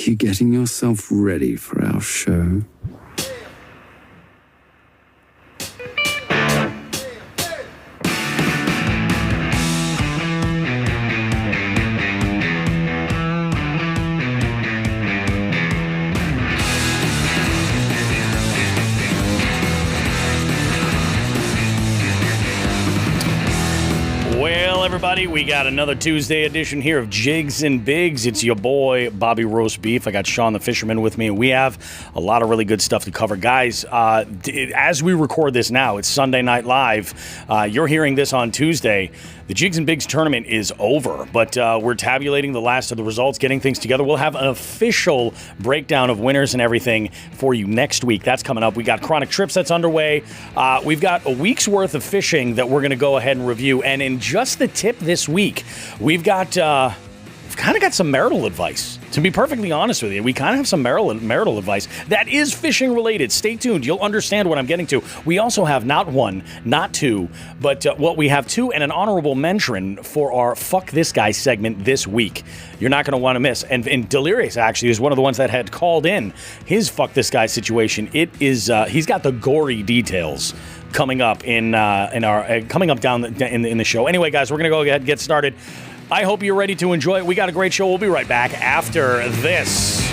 you getting yourself ready for our show? Everybody, we got another Tuesday edition here of Jigs and Bigs. It's your boy, Bobby Roast Beef. I got Sean the Fisherman with me, and we have a lot of really good stuff to cover. Guys, as we record this now, it's Sunday Night Live. You're hearing this on Tuesday. The Jigs and Bigs tournament is over, but we're tabulating the last of the results, getting things together. We'll have an official breakdown of winners and everything for you next week. That's coming up. We got Chronic Trips that's underway. We've got a week's worth of fishing that we're going to go ahead and review. And in just the tip this week, we've kind of got some marital advice. To be perfectly honest with you, we kind of have some marital advice that is fishing related. Stay tuned. You'll understand what I'm getting to. We also have not one, not two, but we have two and an honorable mention for our Fuck This Guy segment this week. You're not going to want to miss. And Delirious actually is one of the ones that had called in his Fuck This Guy situation. It is he's got the gory details coming up in our coming up down in the show. Anyway, guys, we're going to go ahead and get started. I hope you're ready to enjoy it. We got a great show. We'll be right back after this.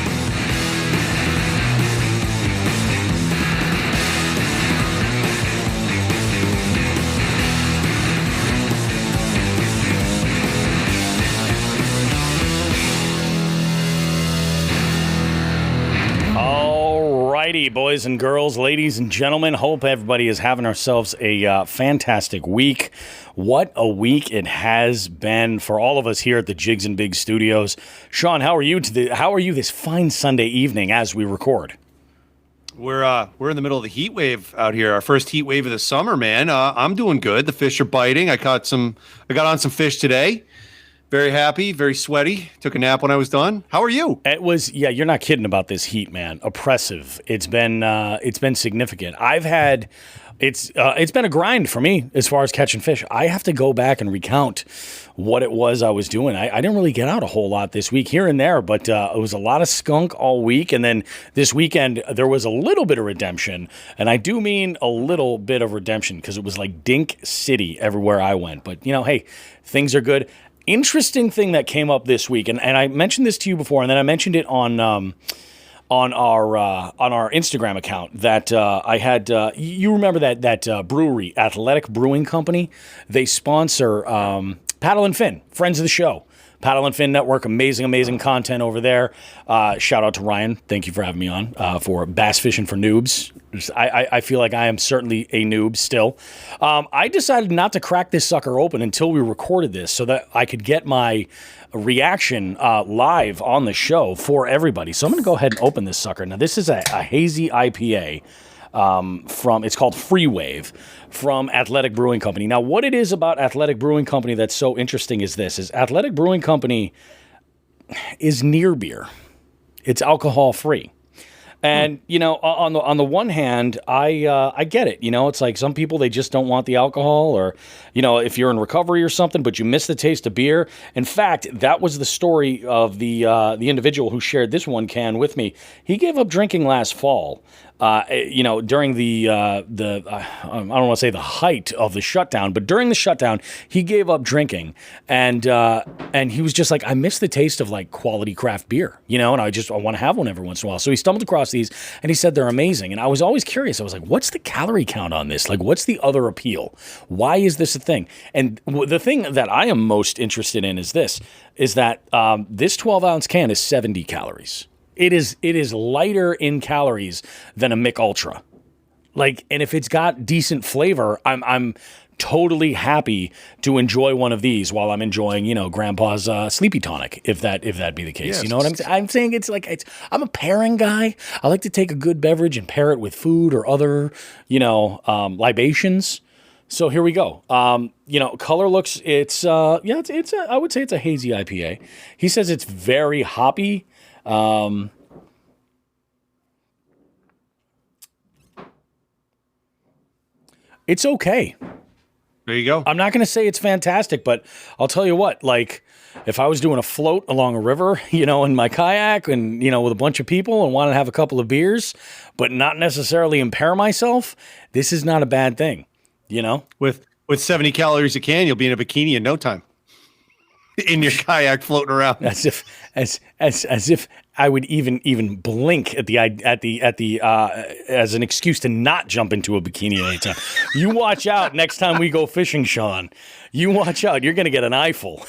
Alrighty, boys and girls, ladies and gentlemen. Hope everybody is having ourselves a fantastic week. What a week it has been for all of us here at the Jigs and Big Studios. Sean, how are you this fine Sunday evening as we record? We're in the middle of the heat wave out here. Our first heat wave of the summer, man. I'm doing good. The fish are biting. I got on some fish today. Very happy, very sweaty. Took a nap when I was done. How are you? You're not kidding about this heat, man. Oppressive. It's been significant. It's been a grind for me as far as catching fish. I have to go back and recount what it was I was doing. I didn't really get out a whole lot this week, here and there, but it was a lot of skunk all week. And then this weekend, there was a little bit of redemption. And I do mean a little bit of redemption because it was like Dink City everywhere I went. But, hey, things are good. Interesting thing that came up this week, and I mentioned this to you before, and then I mentioned it on our Instagram account that I had. You remember that brewery, Athletic Brewing Company? They sponsor Paddle and Fin, friends of the show. Paddle and Fin Network, amazing content over there. Shout out to Ryan. Thank you for having me on for Bass Fishing for Noobs. I feel like I am certainly a noob still. I decided not to crack this sucker open until we recorded this so that I could get my reaction live on the show for everybody. So I'm going to go ahead and open this sucker. Now, this is a hazy IPA. It's called Free Wave from Athletic Brewing Company. Now, what it is about Athletic Brewing Company that's so interesting is Athletic Brewing Company is near beer. It's alcohol free. And, on the one hand, I get it. It's like some people, they just don't want the alcohol or, if you're in recovery or something, but you miss the taste of beer. In fact, that was the story of the individual who shared this one can with me. He gave up drinking last fall. During the I don't want to say the height of the shutdown, but during the shutdown, he gave up drinking, and he was just like, I miss the taste of like quality craft beer, and I want to have one every once in a while. So he stumbled across these, and he said they're amazing. And I was always curious. I was like, what's the calorie count on this? Like, what's the other appeal? Why is this a thing? And the thing that I am most interested in is that this 12-ounce can is 70 calories. It is lighter in calories than a Mick Ultra. And if it's got decent flavor, I'm totally happy to enjoy one of these while I'm enjoying, Grandpa's Sleepy Tonic, if that be the case. Yes. You know what I'm saying? I'm saying I'm a pairing guy. I like to take a good beverage and pair it with food or other, libations. So here we go. Color looks, I would say it's a hazy IPA. He says it's very hoppy. It's okay. There you go. I'm not going to say it's fantastic, but I'll tell you what, like if I was doing a float along a river, in my kayak and, with a bunch of people and want to have a couple of beers, but not necessarily impair myself, this is not a bad thing, With 70 calories a can, you'll be in a bikini in no time. In your kayak floating around. As if I would even blink at the as an excuse to not jump into a bikini anytime. You watch out next time we go fishing, Sean. You watch out. You're going to get an eyeful.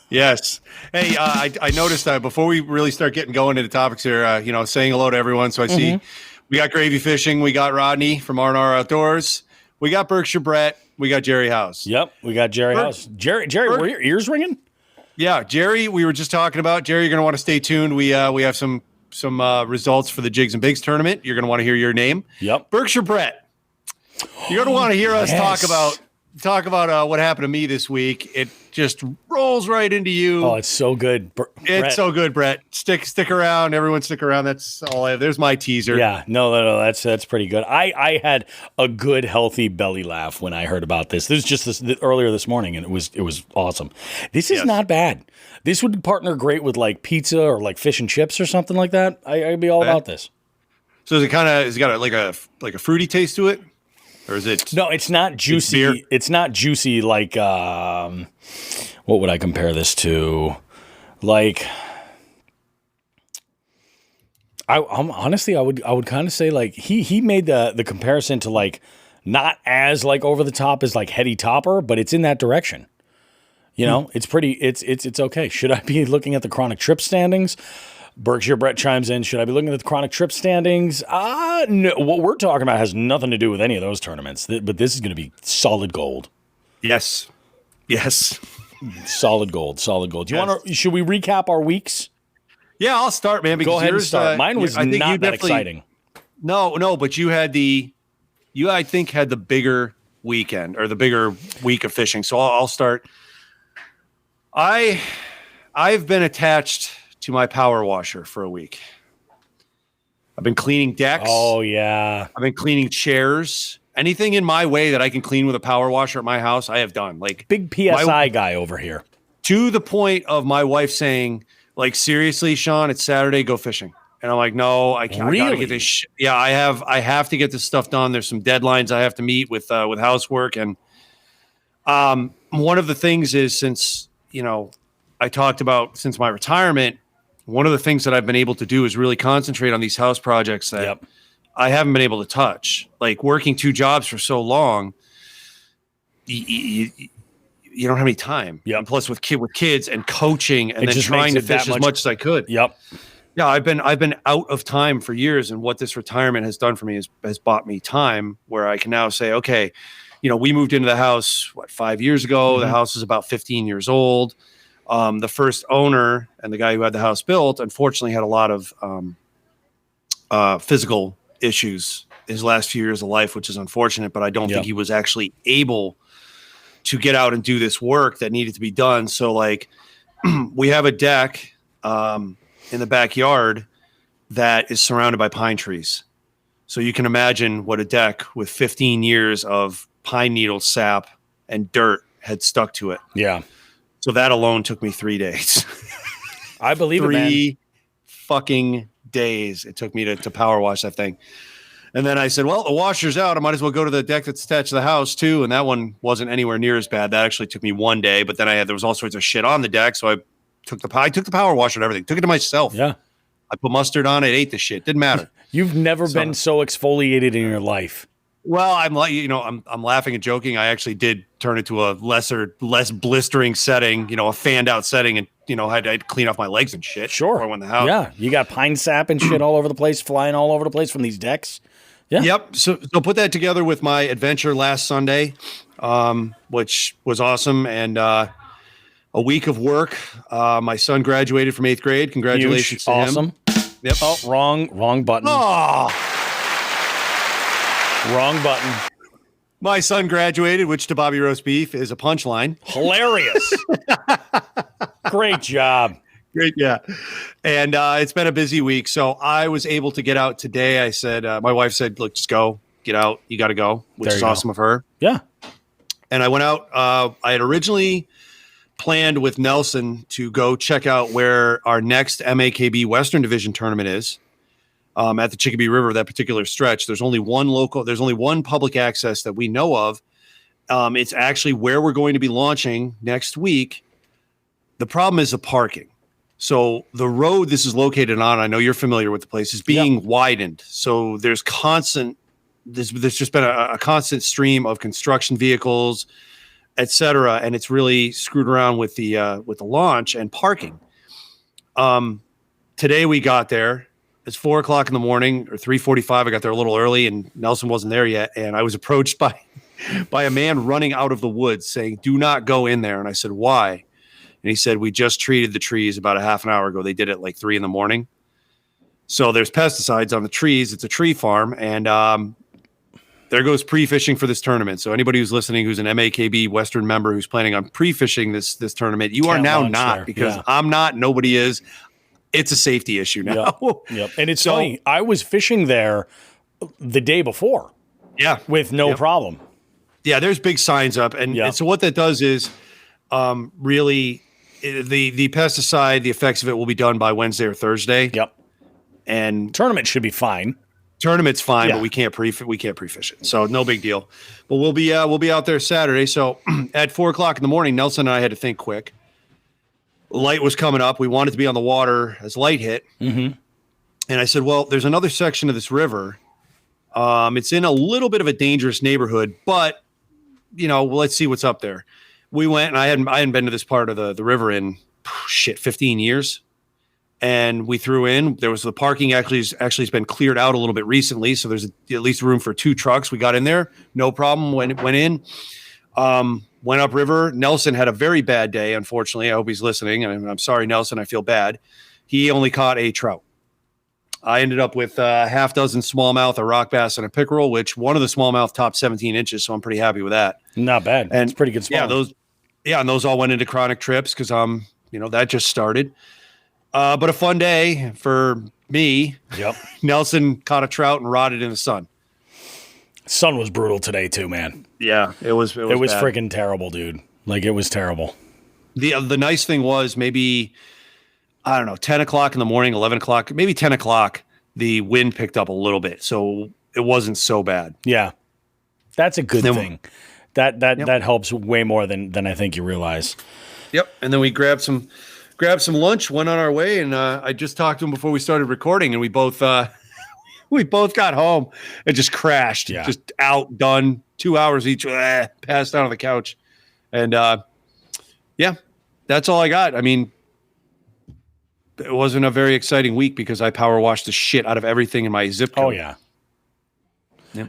Yes. Hey, I noticed that before we really start getting going into topics here, saying hello to everyone. So I see we got Gravy Fishing. We got Rodney from R&R Outdoors. We got Berkshire Brett. We got Jerry House. Yep. We got Jerry House. Jerry, were your ears ringing? Yeah, Jerry, we were just talking about. Jerry, you're going to want to stay tuned. We have some results for the Jigs and Bigs tournament. You're going to want to hear your name. Yep. Berkshire Brett, you're going to want to hear us talk about what happened to me this week. It just rolls right into you. Oh, it's so good. It's so good, Brett. Stick around. Everyone stick around. That's all I have. There's my teaser. Yeah, no, that's pretty good. I had a good, healthy belly laugh when I heard about this. This was just earlier this morning, and it was awesome. This is not bad. This would partner great with like pizza or like fish and chips or something like that. I'd be all about this. So is it got like a fruity taste to it? Or is it? No, it's not juicy. It's not juicy like what would I compare this to? Like, honestly, I would kind of say like he made the comparison to like not as like over the top as like Heady Topper, but it's in that direction. It's pretty. It's okay. Should I be looking at the Chronic Trip standings? Berkshire Brett chimes in. Should I be looking at the Chronic Trip standings? No. What we're talking about has nothing to do with any of those tournaments. But this is going to be solid gold. Yes. Solid gold. Do you want to? Should we recap our weeks? Yeah, I'll start, man. Go ahead and start. Mine was not that exciting. No, but you had I think had the bigger weekend or the bigger week of fishing. So I'll start. I've been attached to my power washer for a week. I've been cleaning decks. Oh, yeah. I've been cleaning chairs. Anything in my way that I can clean with a power washer at my house, I have done. Like big PSI guy over here. To the point of my wife saying, like, seriously, Sean, it's Saturday, go fishing. And I'm like, no, I can't. Really? I gotta get this. Yeah, I have to get this stuff done. There's some deadlines I have to meet with housework. And one of the things is since I talked about since my retirement, one of the things that I've been able to do is really concentrate on these house projects that I haven't been able to touch. Like working 2 jobs for so long, you don't have any time. Yeah. And plus with kids and coaching and then trying to fish as much as I could. Yep. Yeah, I've been out of time for years, and what this retirement has done for me has bought me time where I can now say, okay, we moved into the house 5 years ago. Mm-hmm. The house is about 15 years old. The first owner and the guy who had the house built, unfortunately, had a lot of physical issues his last few years of life, which is unfortunate. But I don't think he was actually able to get out and do this work that needed to be done. So, like, we have a deck in the backyard that is surrounded by pine trees. So you can imagine what a deck with 15 years of pine needle sap and dirt had stuck to it. Yeah. So that alone took me 3 days. I believe it, man. 3 fucking days it took me to power wash that thing. And then I said, well, the washer's out. I might as well go to the deck that's attached to the house too. And that one wasn't anywhere near as bad. That actually took me 1 day. But then there was all sorts of shit on the deck. So I took the power washer and everything. Took it to myself. Yeah. I put mustard on it. Ate the shit. Didn't matter. You've never been so exfoliated in your life. Well, I'm like, I'm laughing and joking. I actually did turn it to a less blistering setting, a fanned out setting, and I had to clean off my legs and shit. Sure. Before I went in the house. Yeah, you got pine sap and shit all over the place, flying all over the place from these decks. Yeah. Yep. So put that together with my adventure last Sunday, which was awesome, and a week of work. My son graduated from 8th grade. Congratulations to him. Awesome. Yep. Oh, wrong button. Oh. Wrong button. My son graduated, which to Bobby Roast Beef is a punchline. Hilarious. Great job. Great, yeah. And it's been a busy week. So I was able to get out today. I said, my wife said, look, just go, get out. You got to go, which is awesome of her. Yeah. And I went out. I had originally planned with Nelson to go check out where our next MAKB Western Division tournament is. At the Chicopee River, that particular stretch, there's only one public access that we know of. It's actually where we're going to be launching next week. The problem is the parking. So the road this is located on, I know you're familiar with the place, is being widened. So there's just been a constant stream of construction vehicles, et cetera, and it's really screwed around with the launch and parking. Today we got there. It's 4:00 in the morning or 3:45. I got there a little early and Nelson wasn't there yet. And I was approached by a man running out of the woods saying, "Do not go in there." And I said, "Why?" And he said, "We just treated the trees about a half an hour ago. They did it like 3 a.m. So there's pesticides on the trees. It's a tree farm. And there goes pre-fishing for this tournament. So anybody who's listening, who's an MAKB Western member who's planning on pre-fishing this tournament, you are now not, because I'm not, nobody is. It's a safety issue now. Yep. And it's funny. I was fishing there the day before. Yeah. With no problem. Yeah, there's big signs up. And so what that does is really the pesticide, the effects of it will be done by Wednesday or Thursday. Yep. And tournament should be fine. Tournament's fine, but we can't pre-fish it. So no big deal. But we'll be out there Saturday. So at 4:00 in the morning, Nelson and I had to think quick. Light was coming up. We wanted to be on the water as light hit. Mm-hmm. And I said, well, there's another section of this river. It's in a little bit of a dangerous neighborhood, but, let's see what's up there. We went, and I hadn't been to this part of the river in, 15 years. And we threw in. There was the parking actually has been cleared out a little bit recently, so there's at least room for 2 trucks. We got in there, no problem. Went in. Went upriver. Nelson had a very bad day, unfortunately. I hope he's listening. And I'm sorry, Nelson. I feel bad. He only caught a trout. I ended up with a half dozen smallmouth, a rock bass, and a pickerel, which one of the smallmouth topped 17 inches, so I'm pretty happy with that. Not bad. And it's pretty good smallmouth. And those all went into chronic trips because that just started. But a fun day for me. Yep. Nelson caught a trout and rotted in the sun. Sun was brutal today too, man. Yeah, it was freaking terrible, dude. Like, it was terrible. The nice thing was maybe, I don't know, 10 o'clock in the morning, 11 o'clock, maybe 10 o'clock, the wind picked up a little bit. So it wasn't so bad. Yeah. That's a good thing. That helps way more than I think you realize. Yep. And then we grabbed some lunch, went on our way, and I just talked to him before we started recording, and we both got home and just crashed, just out, done, 2 hours each, passed out on the couch. And that's all I got. I mean, it wasn't a very exciting week because I power washed the shit out of everything in my zip code. Oh, yeah.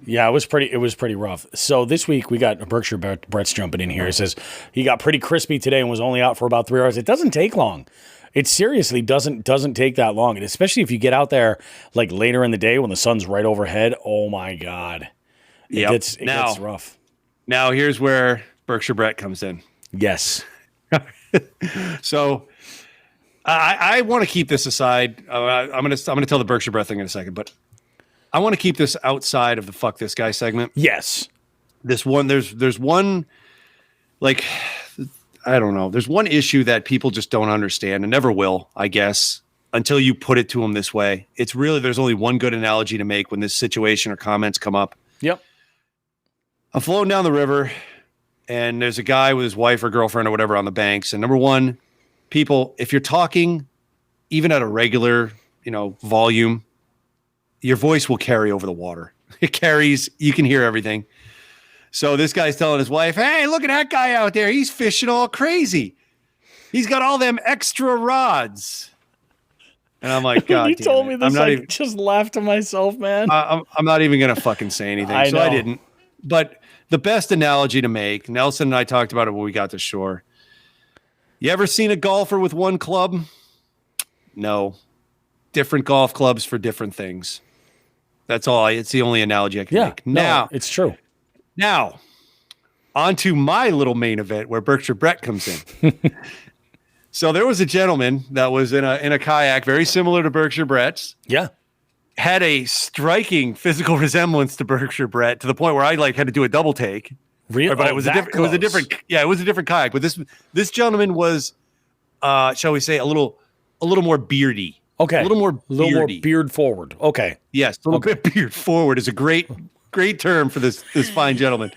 Yeah, it was pretty rough. So this week we got Berkshire Brett's jumping in here. He says he got pretty crispy today and was only out for about 3 hours. It doesn't take long. It seriously doesn't take that long, and especially if you get out there like later in the day when the sun's right overhead. Oh my God, it gets rough. Now here's where Berkshire Brett comes in. Yes. So I want to keep this aside. I'm gonna tell the Berkshire Brett thing in a second, but I want to keep this outside of the fuck this guy segment. Yes. There's one, like, I don't know. There's one issue that people just don't understand and never will, I guess, until you put it to them this way. It's really, there's only one good analogy to make when this situation or comments come up. Yep. I'm floating down the river and there's a guy with his wife or girlfriend or whatever on the banks. And number one, people, if you're talking even at a regular, volume, your voice will carry over the water. It carries, you can hear everything. So this guy's telling his wife, hey, look at that guy out there. He's fishing all crazy. He's got all them extra rods. And I'm like, God, you told me this, I just laughed to myself, man. I'm not even going to fucking say anything. I didn't. But the best analogy to make, Nelson and I talked about it when we got to shore. You ever seen a golfer with one club? No. Different golf clubs for different things. That's all. It's the only analogy I can make. Now, it's true. Now, on to my little main event where Berkshire Brett comes in. So there was a gentleman that was in a kayak very similar to Berkshire Brett's. Yeah. Had a striking physical resemblance to Berkshire Brett to the point where I had to do a double take. Really? But it was a different. Yeah, it was a different kayak. But this gentleman was, shall we say, a little more beardy. Okay. A little more beard forward. Okay. Yes, a little bit beard forward is a great term for this fine gentleman.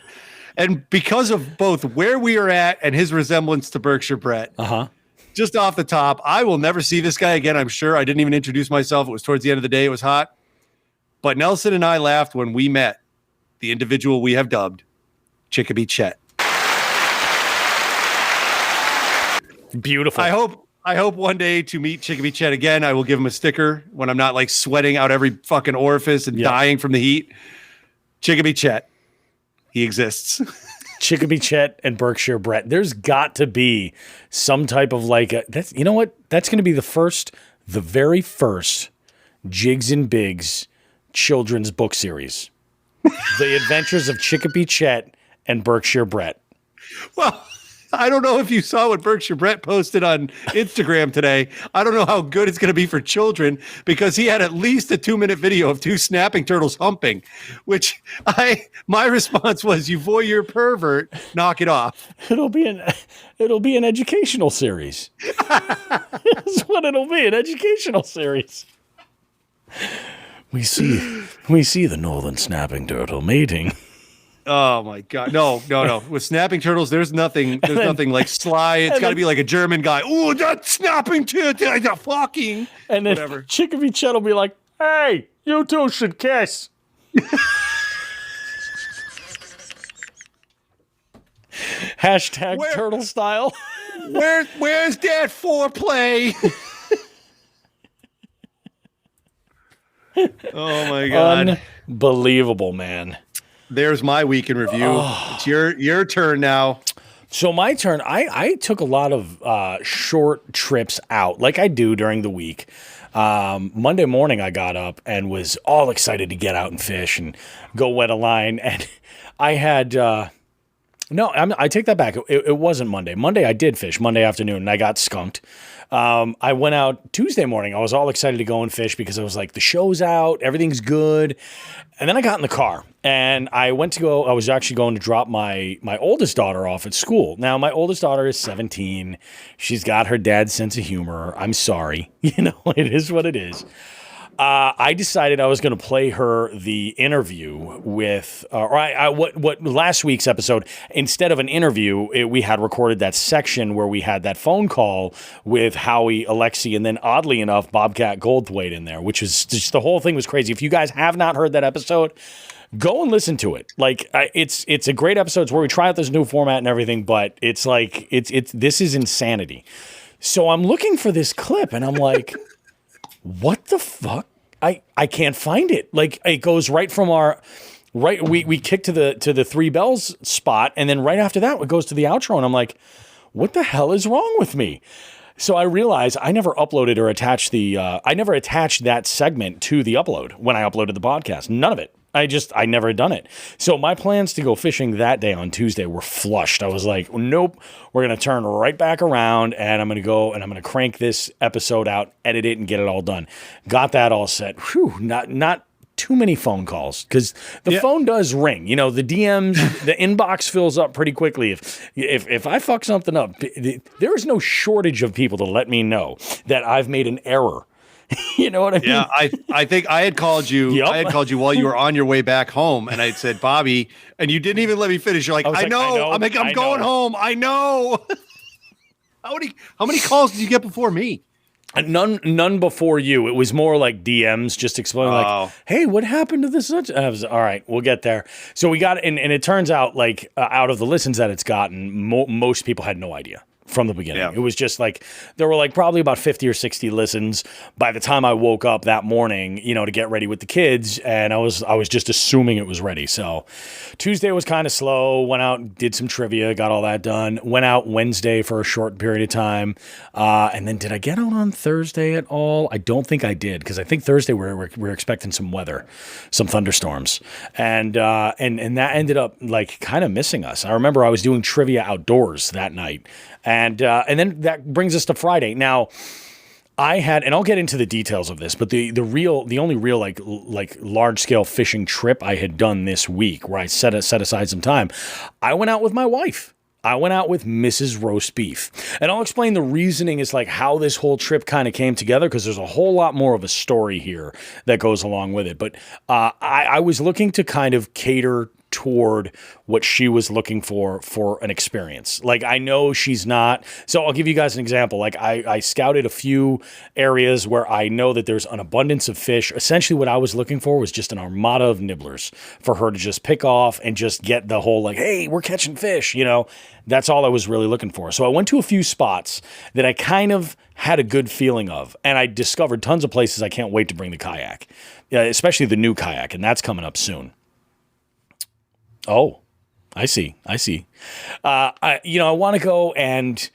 And because of both where we are at and his resemblance to Berkshire Brett, just off the top, I will never see this guy again, I'm sure. I didn't even introduce myself. It was towards the end of the day. It was hot. But Nelson and I laughed when we met the individual we have dubbed Chickabee Chet. Beautiful. I hope one day to meet Chickabee Chet again. I will give him a sticker when I'm not like sweating out every fucking orifice and dying from the heat. Chickabee Chet. He exists. Chickabee Chet and Berkshire Brett. There's got to be some type of like that's you know what? That's going to be the very first Jigs and Bigs children's book series. The Adventures of Chickabee Chet and Berkshire Brett. Well, I don't know if you saw what Berkshire Brett posted on Instagram today. I don't know how good it's going to be for children because he had at least a 2-minute video of 2 snapping turtles humping, which my response was, "You voyeur pervert, knock it off." It'll be an educational series. That's what it'll be, an educational series. We see the northern snapping turtle mating. Oh my God. No. With snapping turtles, there's nothing like sly. It's got to be like a German guy. Oh, that snapping turtle, fucking. And then whatever. Chickabee Chet will be like, "Hey, you two should kiss." Hashtag turtle style. Where's that foreplay? Oh my God. Unbelievable, man. There's my week in review. It's your turn now. So my turn. I took a lot of short trips out, like I do during the week. Monday morning, I got up and was all excited to get out and fish and go wet a line. And I had I take that back. It wasn't Monday. Monday I did fish Monday afternoon, and I got skunked. I went out Tuesday morning. I was all excited to go and fish because I was like, the show's out, everything's good. And then I got in the car and I was actually going to drop my oldest daughter off at school. Now, my oldest daughter is 17. She's got her dad's sense of humor. I'm sorry. It is what it is. I decided I was going to play her the interview with, what last week's episode, instead of an interview, we had recorded that section where we had that phone call with Howie, Alexi, and then oddly enough, Bobcat Goldthwait in there, which is just, the whole thing was crazy. If you guys have not heard that episode, go and listen to it. Like it's a great episode. It's where we try out this new format and everything, but it's like, this is insanity. So I'm looking for this clip and I'm like, what the fuck? I can't find it. Like it goes right from we kick to the 3 bells spot, and then right after that it goes to the outro, and I'm like, what the hell is wrong with me? So I realized I never uploaded or attached I never attached that segment to the upload when I uploaded the podcast. None of it. I never had done it. So my plans to go fishing that day on Tuesday were flushed. I was like, nope, we're going to turn right back around and I'm going to go and I'm going to crank this episode out, edit it, and get it all done. Got that all set. Whew, not too many phone calls because the phone does ring. The DMs, the inbox fills up pretty quickly. If I fuck something up, there is no shortage of people to let me know that I've made an error. You know what I mean? Yeah, I think I had called you. Yep. I had called you while you were on your way back home, and I said, "Bobby," and you didn't even let me finish. You're like, "I know." I'm like, "I'm going home." I know. How many calls did you get before me? None before you. It was more like DMs, just explaining like, "Hey, what happened to this?" I was all right. We'll get there. So we got, and it turns out like out of the listens that it's gotten, most people had no idea from the beginning. Yeah. It was just like, there were like probably about 50 or 60 listens by the time I woke up that morning, to get ready with the kids. And I was just assuming it was ready. So Tuesday was kind of slow, went out, did some trivia, got all that done, went out Wednesday for a short period of time. And then did I get out on Thursday at all? I don't think I did. Cause I think Thursday we're expecting some weather, some thunderstorms. And that ended up like kind of missing us. I remember I was doing trivia outdoors that night. And then that brings us to Friday. Now, I had, and I'll get into the details of this, but the only real like large scale fishing trip I had done this week, where I set aside some time, I went out with my wife. I went out with Mrs. Roast Beef. And I'll explain the reasoning is like how this whole trip kind of came together, because there's a whole lot more of a story here that goes along with it. But I was looking to kind of cater toward what she was looking for an experience. Like, I know she's not. So I'll give you guys an example. Like, I scouted a few areas where I know that there's an abundance of fish. Essentially what I was looking for was just an armada of nibblers for her to just pick off and just get the whole like, hey, we're catching fish, you know. That's all I was really looking for. So I went to a few spots that I kind of had a good feeling of, and I discovered tons of places I can't wait to bring the kayak, especially the new kayak, and that's coming up soon. Oh, I see. I want to go and,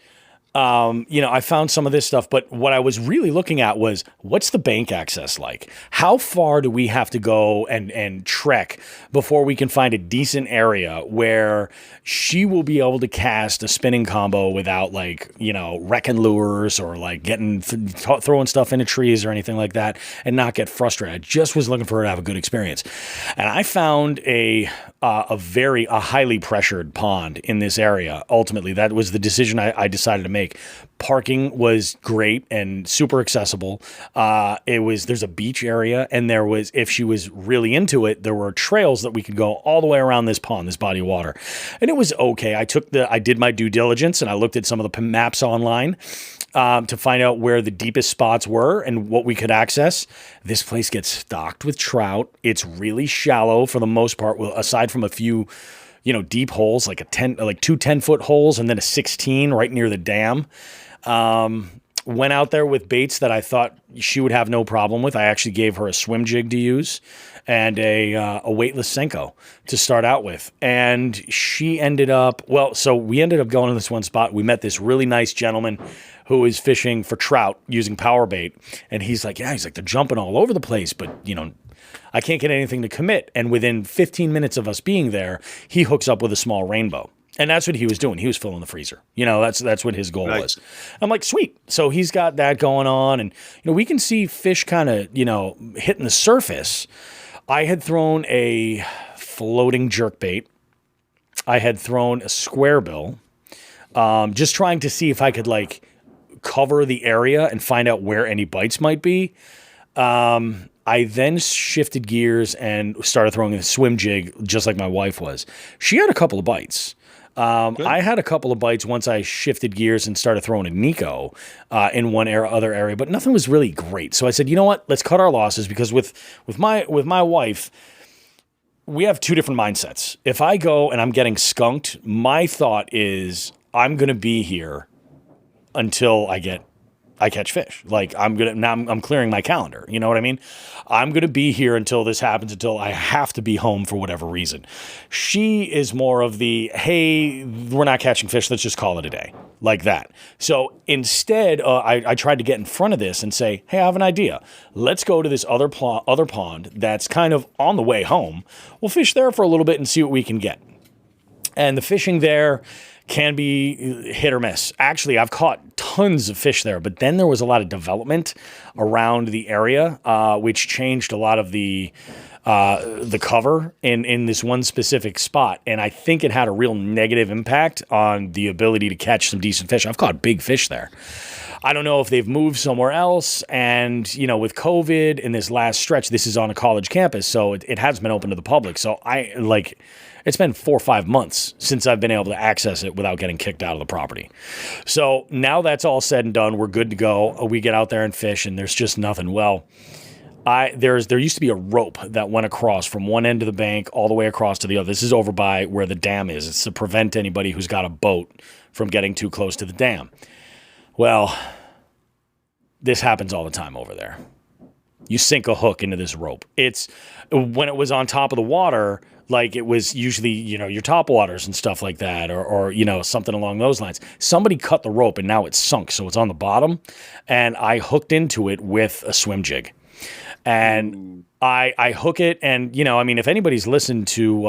I found some of this stuff, but what I was really looking at was, what's the bank access like? How far do we have to go and trek before we can find a decent area where she will be able to cast a spinning combo without wrecking lures or like throwing stuff into trees or anything like that and not get frustrated. I just was looking for her to have a good experience. And I found a highly pressured pond in this area. Ultimately, that was the decision I decided to make. Parking was great and super accessible. There's a beach area, and there was, if she was really into it, there were trails that we could go all the way around this pond, this body of water. And it was okay. I did my due diligence, and I looked at some of the maps online to find out where the deepest spots were and what we could access. This place gets stocked with trout. It's really shallow for the most part, aside from a few deep holes, like two 10-foot holes and then a 16 right near the dam. Went out there with baits that I thought she would have no problem with. I actually gave her a swim jig to use and a weightless Senko to start out with. And she ended up, so we ended up going to this one spot. We met this really nice gentleman who is fishing for trout using power bait. And he's like, they're jumping all over the place, but I can't get anything to commit. And within 15 minutes of us being there, he hooks up with a small rainbow. And that's what he was doing. He was filling the freezer. That's what his goal was. I'm like, sweet. So he's got that going on. And, we can see fish kind of, hitting the surface. I had thrown a floating jerkbait. I had thrown a square bill, just trying to see if I could cover the area and find out where any bites might be. I then shifted gears and started throwing a swim jig, just like my wife was. She had a couple of bites. I had a couple of bites once I shifted gears and started throwing a Nico in one other area, but nothing was really great. So I said, you know what? Let's cut our losses, because with my wife, we have two different mindsets. If I go and I'm getting skunked, my thought is I'm going to be here until I catch fish. I'm clearing my calendar. You know what I mean? I'm going to be here until this happens, until I have to be home for whatever reason. She is more of the, hey, we're not catching fish, let's just call it a day, like that. So instead, I tried to get in front of this and say, hey, I have an idea. Let's go to this other pond that's kind of on the way home. We'll fish there for a little bit and see what we can get. And the fishing there can be hit or miss. Actually, I've caught tons of fish there, but then there was a lot of development around the area, which changed a lot of the cover in this one specific spot. And I think it had a real negative impact on the ability to catch some decent fish. I've caught big fish there. I don't know if they've moved somewhere else. And, with COVID in this last stretch, this is on a college campus, so it hasn't been open to the public. So it's been 4 or 5 months since I've been able to access it without getting kicked out of the property. So now that's all said and done. We're good to go. We get out there and fish, and there's just nothing. Well, there used to be a rope that went across from one end of the bank all the way across to the other. This is over by where the dam is. It's to prevent anybody who's got a boat from getting too close to the dam. Well, this happens all the time over there. You sink a hook into this rope. When it was on top of the water, like it was usually, your top waters and stuff like that, or something along those lines. Somebody cut the rope and now it's sunk, so it's on the bottom. And I hooked into it with a swim jig. And I hook it, and I mean, if anybody's listened to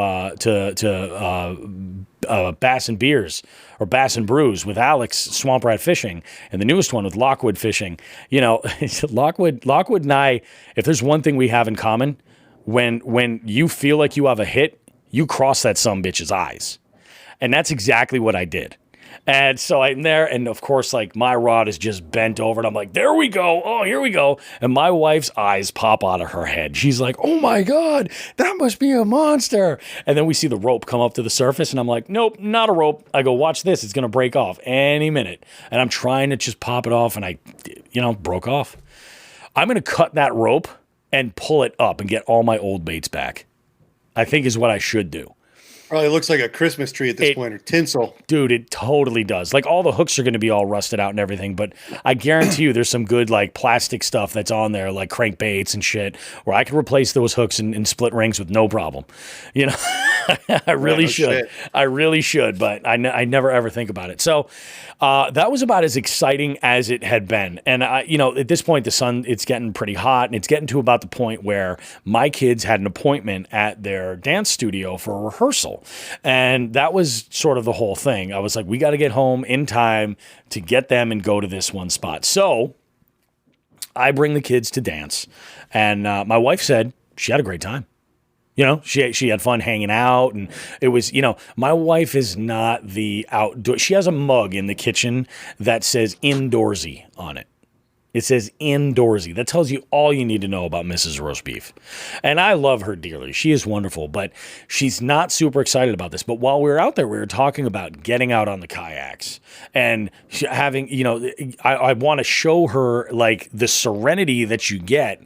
Bass and Beers or Bass and Brews with Alex Swamp Rat Fishing, and the newest one with Lockwood Fishing, Lockwood and I, if there's one thing we have in common, when you feel like you have a hit, you cross that sumbitch's eyes, and that's exactly what I did. And so I'm there, and of course, like, my rod is just bent over, and I'm like, there we go. Oh, here we go. And my wife's eyes pop out of her head. She's like, oh my God, that must be a monster. And then we see the rope come up to the surface, and I'm like, nope, not a rope. I go, watch this. It's going to break off any minute. And I'm trying to just pop it off, and I, broke off. I'm going to cut that rope and pull it up and get all my old baits back, I think is what I should do. Probably looks like a Christmas tree at this point, or tinsel. Dude, it totally does. Like, all the hooks are going to be all rusted out and everything, but I guarantee you there's some good, like, plastic stuff that's on there, like crankbaits and shit, where I can replace those hooks in split rings with no problem. I really should. Shit. I really should, but I never ever think about it. So that was about as exciting as it had been. And, at this point, the sun, it's getting pretty hot, and it's getting to about the point where my kids had an appointment at their dance studio for a rehearsal. And that was sort of the whole thing. I was like, we got to get home in time to get them and go to this one spot. So I bring the kids to dance. And my wife said she had a great time. She had fun hanging out, and it was, my wife is not the outdoor. She has a mug in the kitchen that says indoorsy on it. It says indoorsy. That tells you all you need to know about Mrs. Roast Beef. And I love her dearly. She is wonderful, but she's not super excited about this. But while we were out there, we were talking about getting out on the kayaks and having, I want to show her, like, the serenity that you get,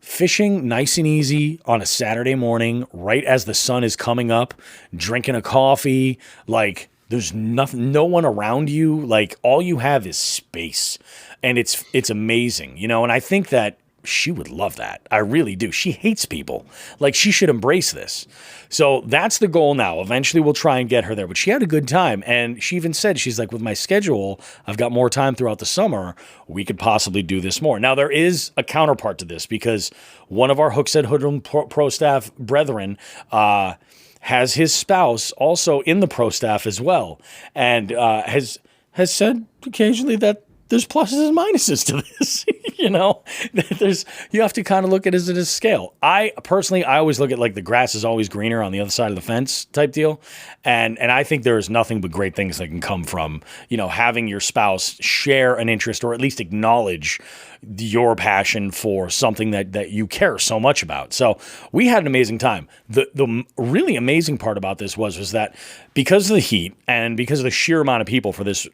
fishing nice and easy on a Saturday morning, right as the sun is coming up, drinking a coffee, like, there's nothing, no one around you. Like, all you have is space. And it's amazing, and I think that she would love that. I really do. She hates people. Like, she should embrace this. So that's the goal now. Eventually we'll try and get her there. But she had a good time. And she even said, she's like, with my schedule, I've got more time throughout the summer. We could possibly do this more. Now, there is a counterpart to this, because one of our Hookset Hoodlum Pro staff brethren has his spouse also in the pro staff as well. And has said occasionally that there's pluses and minuses to this, you have to kind of look at it as a scale. I always look at, like, the grass is always greener on the other side of the fence type deal. And I think there is nothing but great things that can come from, having your spouse share an interest, or at least acknowledge your passion for something that you care so much about. So we had an amazing time. The really amazing part about this was that because of the heat and because of the sheer amount of people for this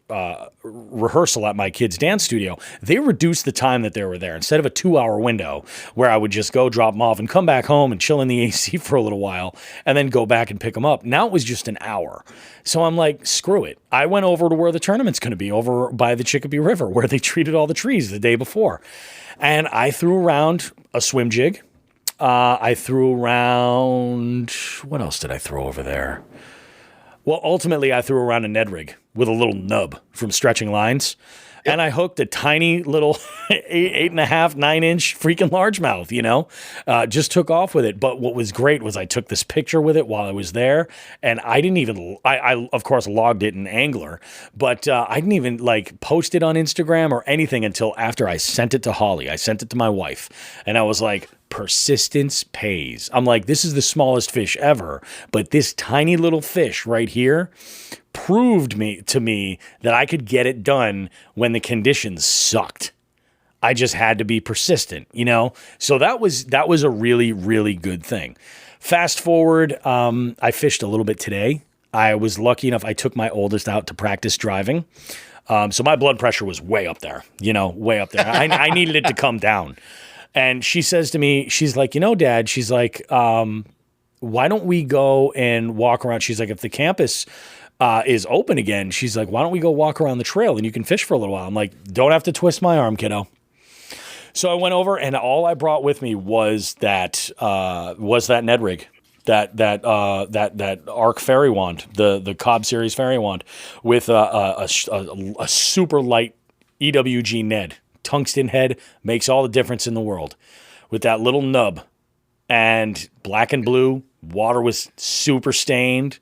rehearsal at my kids' dance studio, they reduced the time that they were there. Instead of a 2-hour window where I would just go drop them off and come back home and chill in the AC for a little while and then go back and pick them up, now it was just an hour. So I'm like, screw it. I went over to where the tournament's going to be, over by the Chicopee River, where they treated all the trees the day before. And I threw around a swim jig. I threw around, what else did I throw over there? Well, ultimately, I threw around a Ned rig with a little nub from Stretching Lines. Yep. And I hooked a tiny little 8.5, 9-inch freaking largemouth, just took off with it. But what was great was I took this picture with it while I was there, and I didn't even, I of course logged it in Angler, but I didn't even, like, post it on Instagram or anything until after I sent it to Holly. I sent it to my wife, and I was like, persistence pays. I'm like, this is the smallest fish ever, but this tiny little fish right here proved to me that I could get it done when the conditions sucked. I just had to be persistent, So that was a really, really good thing. Fast forward, I fished a little bit today. I was lucky enough, I took my oldest out to practice driving. So my blood pressure was way up there, way up there. I needed it to come down. And she says to me, she's like, Dad, she's like, why don't we go and walk around? She's like, if the campus is open again, she's like, why don't we go walk around the trail and you can fish for a little while? I'm like, don't have to twist my arm, kiddo. So I went over, and all I brought with me was that Ned rig, that Arc Fairy Wand, the Cobb Series Fairy Wand with a super light EWG Ned tungsten head makes all the difference in the world. With that little nub and black and blue, water was super stained.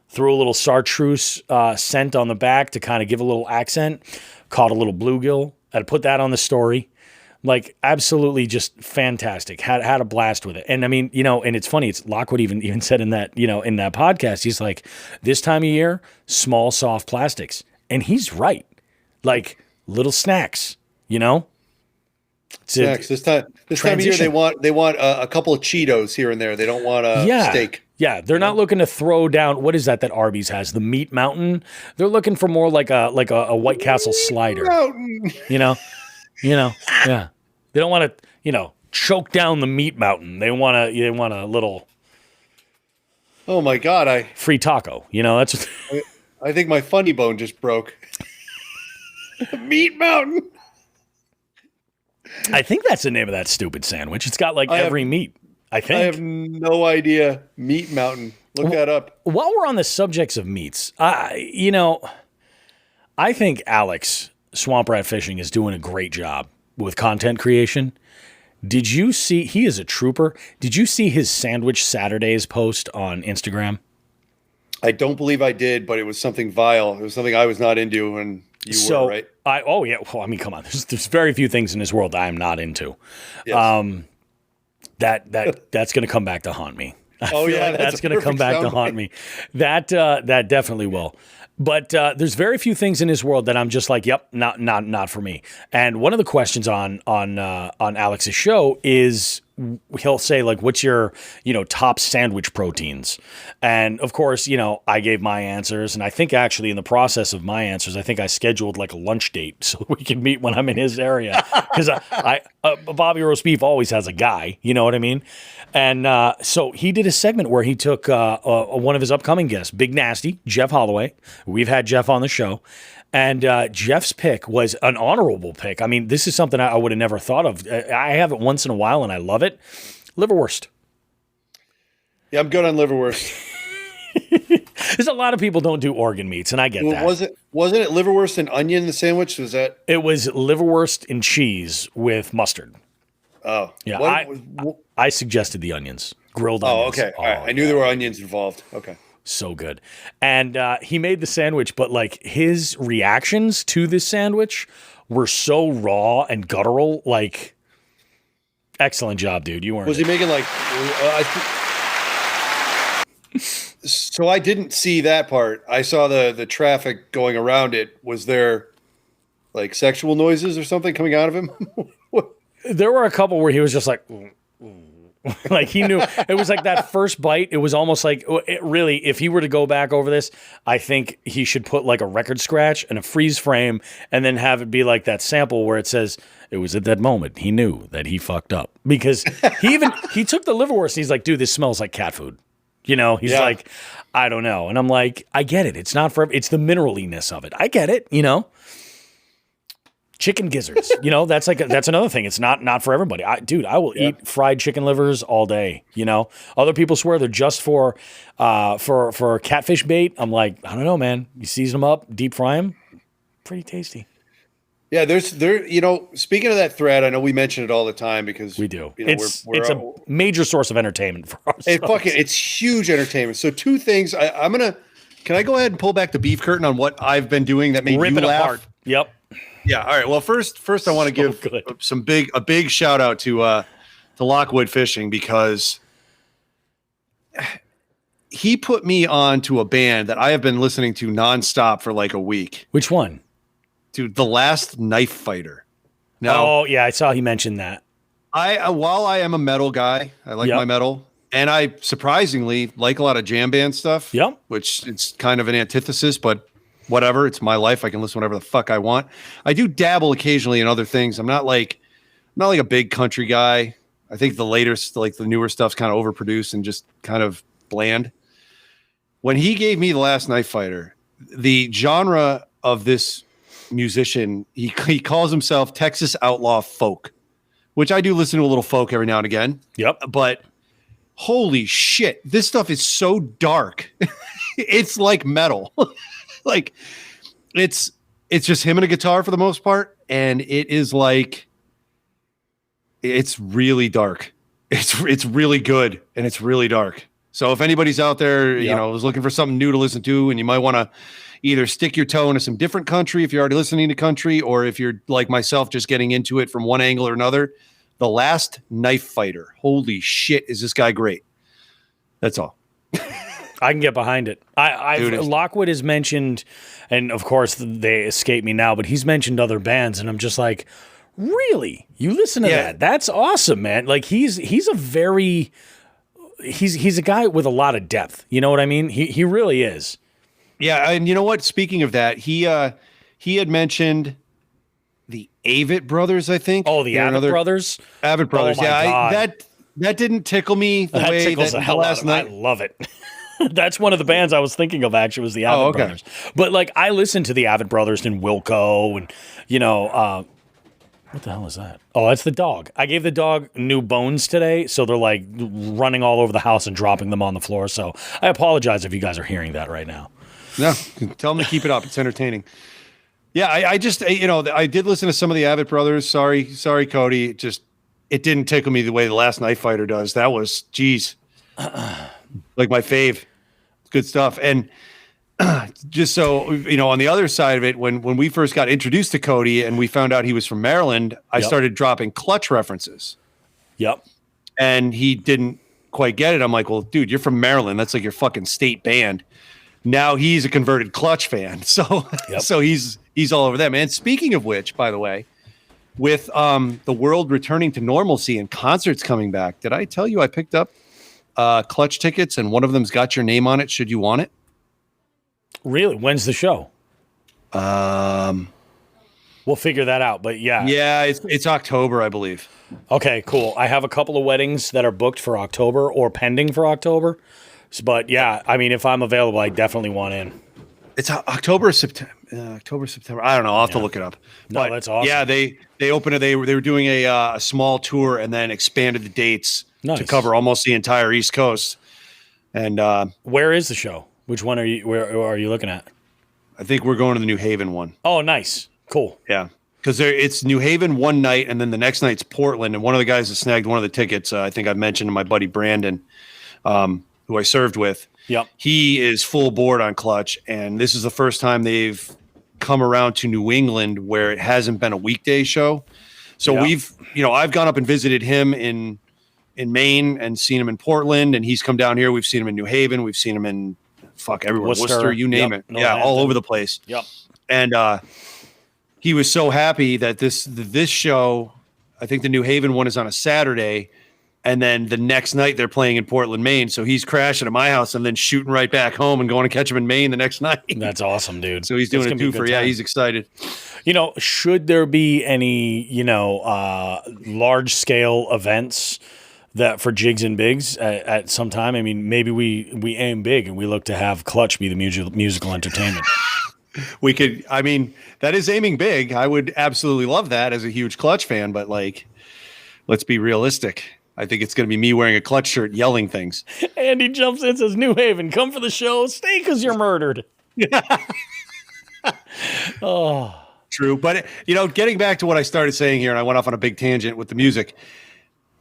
Threw a little chartreuse scent on the back to kind of give a little accent. Caught a little bluegill. Had to put that on the story. Like, absolutely just fantastic. Had a blast with it. And I mean, and it's funny. It's Lockwood even said in that, in that podcast, he's like, this time of year, small, soft plastics. And he's right. Like, little snacks, Snacks. This time of year, they want a couple of Cheetos here and there. They don't want a steak. Yeah, they're not looking to throw down. What is that Arby's has? The Meat Mountain. They're looking for more like a White Castle slider. Mountain. Yeah. They don't want to choke down the Meat Mountain. They want a little. Oh my God! Free taco. That's. I think my funny bone just broke. Meat Mountain. I think that's the name of that stupid sandwich. It's got every meat. I think. I have no idea. Meat Mountain. Look that up. While we're on the subjects of meats, I think Alex Swamp Rat Fishing is doing a great job with content creation. Did you see? He is a trooper. Did you see his Sandwich Saturdays post on Instagram? I don't believe I did, but it was something vile. It was something I was not into, and you were, right? Oh yeah. Well, I mean, come on. There's very few things in this world that I'm not into. Yes. That's going to come back to haunt me. That's going to come back to haunt me. That definitely will. But there's very few things in this world that I'm just like, yep, not for me. And one of the questions on Alex's show is, he'll say, like, what's your, top sandwich proteins? And of course, I gave my answers, and I think actually in the process of my answers, I think I scheduled like a lunch date so we can meet when I'm in his area. Because Bobby Roast Beef always has a guy, you know what I mean? And so he did a segment where he took one of his upcoming guests, Big Nasty, Jeff Holloway. We've had Jeff on the show. And Jeff's pick was an honorable pick. I mean, this is something I would have never thought of. I have it once in a while, and I love it. Liverwurst. Yeah, I'm good on liverwurst. There's a lot of people don't do organ meats, and I get that. Wasn't it liverwurst and onion in the sandwich? Was that? It was liverwurst and cheese with mustard. Oh. Yeah, I suggested the onions. Grilled onions. Oh, okay. All right. I knew there were onions involved. Okay. So good. And he made the sandwich, but like his reactions to this sandwich were so raw and guttural. Like, excellent job, dude. You weren't. Was he making like? So I didn't see that part. I saw the traffic going around it. Was there like sexual noises or something coming out of him? There were a couple where he was just like. Like he knew it was like that first bite. It was almost like it really, if he were to go back over this, I think he should put like a record scratch and a freeze frame and then have it be like that sample where it says it was at that moment he knew that he fucked up, because he took the liverwurst and he's like, dude, this smells like cat food. He's like, I don't know. And I'm like, I get it. It's not for, it's the mineraliness of it. I get it. Chicken gizzards, that's another thing. It's not for everybody. I will eat fried chicken livers all day. Other people swear they're just for catfish bait. I'm like, I don't know, man. You season them up, deep fry them, pretty tasty. Yeah, speaking of that thread, I know we mention it all the time because we do. It's a major source of entertainment for us. It's huge entertainment. So two things. Can I go ahead and pull back the beef curtain on what I've been doing that made you laugh? Apart. Yep. Yeah. All right. Well, first I want to give a big shout out to Lockwood Fishing, because he put me on to a band that I have been listening to nonstop for like a week. Which one? Dude, The Last Knife Fighter. Now, I saw he mentioned that. While I am a metal guy, I like my metal, and I surprisingly like a lot of jam band stuff. Yep. Which it's kind of an antithesis, but whatever, it's my life. I can listen whatever the fuck I want. I do dabble occasionally in other things. I'm not like a big country guy. I think the newer stuff's kind of overproduced and just kind of bland. When he gave me The Last Knife Fighter, the genre of this musician, he calls himself Texas Outlaw Folk, which I do listen to a little folk every now and again. Yep. But holy shit, this stuff is so dark. It's like metal. Like it's just him and a guitar for the most part, and it is like it's really dark. It's really good, and it's really dark. So if anybody's out there, is looking for something new to listen to, and you might want to either stick your toe into some different country if you're already listening to country, or if you're like myself, just getting into it from one angle or another, The Last Knife Fighter. Holy shit, is this guy great? That's all. I can get behind it. Lockwood has mentioned, and of course they escape me now, but he's mentioned other bands, and I'm just like, really? You listen to that? That's awesome, man. Like he's a guy with a lot of depth. You know what I mean? He really is. Yeah, and you know what? Speaking of that, he had mentioned the Avett Brothers, I think. Oh, the Avett Brothers? Avett Brothers. Oh my God. That didn't tickle me that way tickles that the hell last out of night. I love it. That's one of the bands I was thinking of, actually, was the Avett Brothers. But like, I listened to the Avett Brothers and Wilco, and what the hell is that? Oh, that's the dog. I gave the dog new bones today, so they're like running all over the house and dropping them on the floor. So I apologize if you guys are hearing that right now. No, tell them to keep it up. It's entertaining. Yeah, I just, I did listen to some of the Avett Brothers. Sorry, Cody. It didn't tickle me the way The Last Knife Fighter does. That was, geez, like my fave. Good stuff. And just so, on the other side of it, when we first got introduced to Cody and we found out he was from Maryland, I started dropping Clutch references. Yep. And he didn't quite get it. I'm like, well, dude, you're from Maryland. That's like your fucking state band. Now he's a converted Clutch fan. So he's all over them. And speaking of which, by the way, with the world returning to normalcy and concerts coming back, did I tell you I picked up Clutch tickets and one of them's got your name on it should you want it? Really? When's the show? We'll figure that out, but yeah. Yeah, it's October, I believe. Okay, cool. I have a couple of weddings that are booked for October or pending for October. But yeah, I mean, if I'm available, I definitely want in. It's October, September. I don't know. I'll have to look it up. No, but that's awesome. Yeah, they opened it. They were doing a small tour and then expanded the dates to cover almost the entire East Coast. And where is the show? Which one are you looking at? I think we're going to the New Haven one. Oh, nice, cool. Yeah, because it's New Haven one night, and then the next night's Portland. And one of the guys that snagged one of the tickets, I think I've mentioned to my buddy Brandon, who I served with. Yep. He is full board on Clutch, and this is the first time they've come around to New England where it hasn't been a weekday show. So I've gone up and visited him in Maine and seen him in Portland, and he's come down here. We've seen him in New Haven. We've seen him in everywhere. Worcester, you name it. All over the place. Yep. And he was so happy that this show, I think the New Haven one is on a Saturday, and then the next night they're playing in Portland, Maine. So he's crashing at my house and then shooting right back home and going to catch him in Maine the next night. That's awesome, dude. So he's doing a twofer. Yeah, he's excited. Should there be any, large scale events that for Jigs and Bigs at some time? I mean, maybe we aim big and we look to have Clutch be the musical entertainment. We could, I mean, that is aiming big. I would absolutely love that as a huge Clutch fan, but let's be realistic. I think it's going to be me wearing a Clutch shirt yelling things. Andy jumps in and says, New Haven, come for the show. Stay because you're murdered. Oh, true. But, getting back to what I started saying here, and I went off on a big tangent with the music.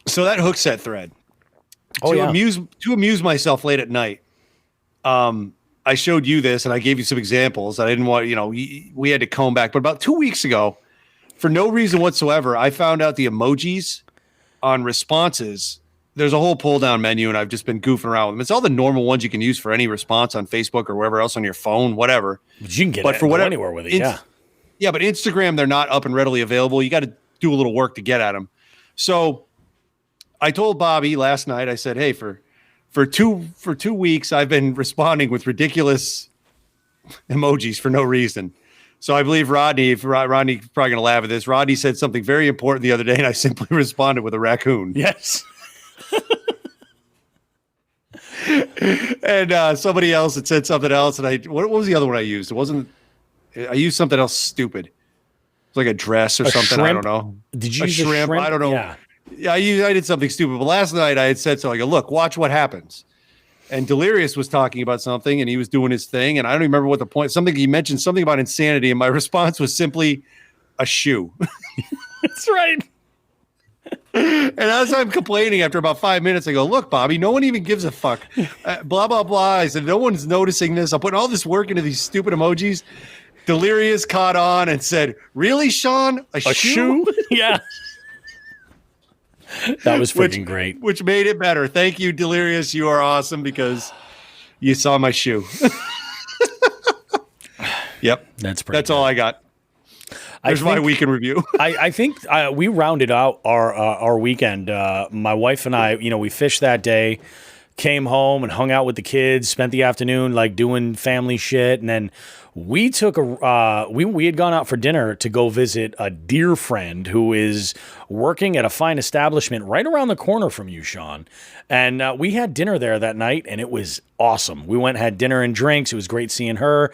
So that hook set thread, to amuse myself late at night, I showed you this and I gave you some examples. I didn't want, we had to comb back. But about 2 weeks ago, for no reason whatsoever, I found out the emojis on responses. There's a whole pull down menu, and I've just been goofing around with them. It's all the normal ones you can use for any response on Facebook or wherever else on your phone, whatever. But you can get anywhere with it. Yeah, but Instagram, they're not up and readily available. You got to do a little work to get at them. So I told Bobby last night, I said, hey, for 2 weeks, I've been responding with ridiculous emojis for no reason. So I believe Rodney's probably going to laugh at this. Rodney said something very important the other day, and I simply responded with a raccoon. Yes. And somebody else had said something else, and what was the other one I used? I used something else stupid. It's like a dress or something. Shrimp? I don't know. Did you use shrimp? I don't know. Yeah, I did something stupid. But last night I had said something. Look, watch what happens. And Delirious was talking about something, and he was doing his thing, and I don't even remember what the point. He mentioned something about insanity, and my response was simply, a shoe. That's right. And as I'm complaining after about 5 minutes, I go, look, Bobby, no one even gives a fuck. Blah, blah, blah. I said, no one's noticing this. I'm putting all this work into these stupid emojis. Delirious caught on and said, really, Sean? A shoe? Yeah. That was freaking great. Which made it better. Thank you, Delirious. You are awesome because you saw my shoe. Yep. That's all I got. There's my weekend review. I think we rounded out our weekend. My wife and I, we fished that day, came home and hung out with the kids, spent the afternoon like doing family shit, and then we took we had gone out for dinner to go visit a dear friend who is working at a fine establishment right around the corner from you, Sean. And we had dinner there that night, and it was awesome. We went and had dinner and drinks. It was great seeing her.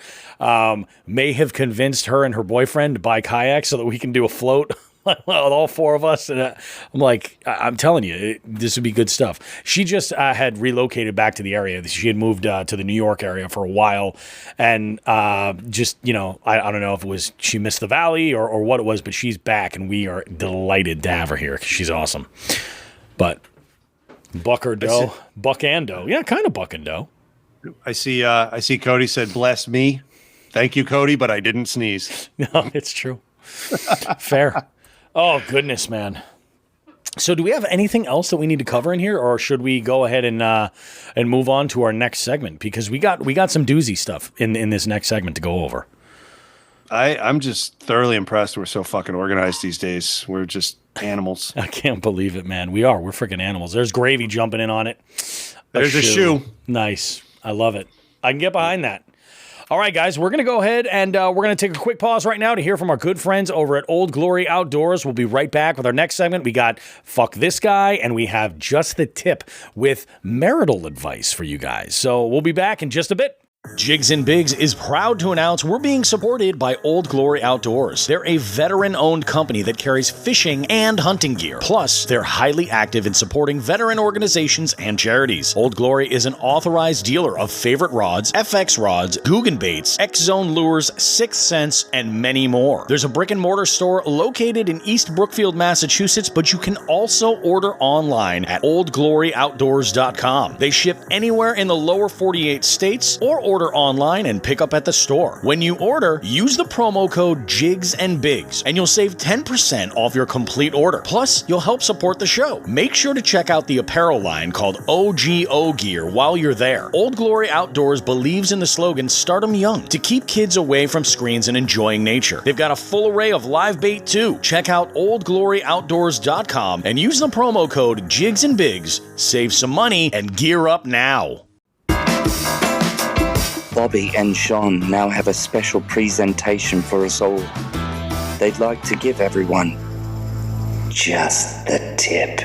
May have convinced her and her boyfriend to buy kayaks so that we can do a float with all four of us. And I'm like, I'm telling you, this would be good stuff. She just had relocated back to the area. She had moved to the New York area for a while. And just, I don't know if it was she missed the valley or what it was, but she's back, and we are delighted to have her here because she's awesome. But buck or doe? Buck and doe. Yeah, kind of buck and doe. I see Cody said, bless me. Thank you, Cody, but I didn't sneeze. No, it's true. Fair. Oh, goodness, man. So do we have anything else that we need to cover in here, or should we go ahead and move on to our next segment? Because we got some doozy stuff in this next segment to go over. I'm just thoroughly impressed. We're so fucking organized these days. We're just animals. I can't believe it, man. We are. We're freaking animals. There's Gravy jumping in on it. There's a shoe. Nice. I love it. I can get behind that. All right, guys, we're going to go ahead and we're going to take a quick pause right now to hear from our good friends over at Old Glory Outdoors. We'll be right back with our next segment. We got Fuck This Guy, and we have Just the Tip with marital advice for you guys. So we'll be back in just a bit. Jigs and Bigs is proud to announce we're being supported by Old Glory Outdoors. They're a veteran-owned company that carries fishing and hunting gear. Plus, they're highly active in supporting veteran organizations and charities. Old Glory is an authorized dealer of favorite rods, FX rods, Guggen baits, X-Zone lures, Sixth Sense, and many more. There's a brick-and-mortar store located in East Brookfield, Massachusetts, but you can also order online at oldgloryoutdoors.com. They ship anywhere in the lower 48 states or order online and pick up at the store. When you order, use the promo code Jigs and Bigs, and you'll save 10% off your complete order. Plus, you'll help support the show. Make sure to check out the apparel line called OGO Gear while you're there. Old Glory Outdoors believes in the slogan, Start 'em young, to keep kids away from screens and enjoying nature. They've got a full array of live bait too. Check out oldgloryoutdoors.com and use the promo code Jigs and Bigs. Save some money and gear up now. Bobby and Sean now have a special presentation for us all. They'd like to give everyone just the tip.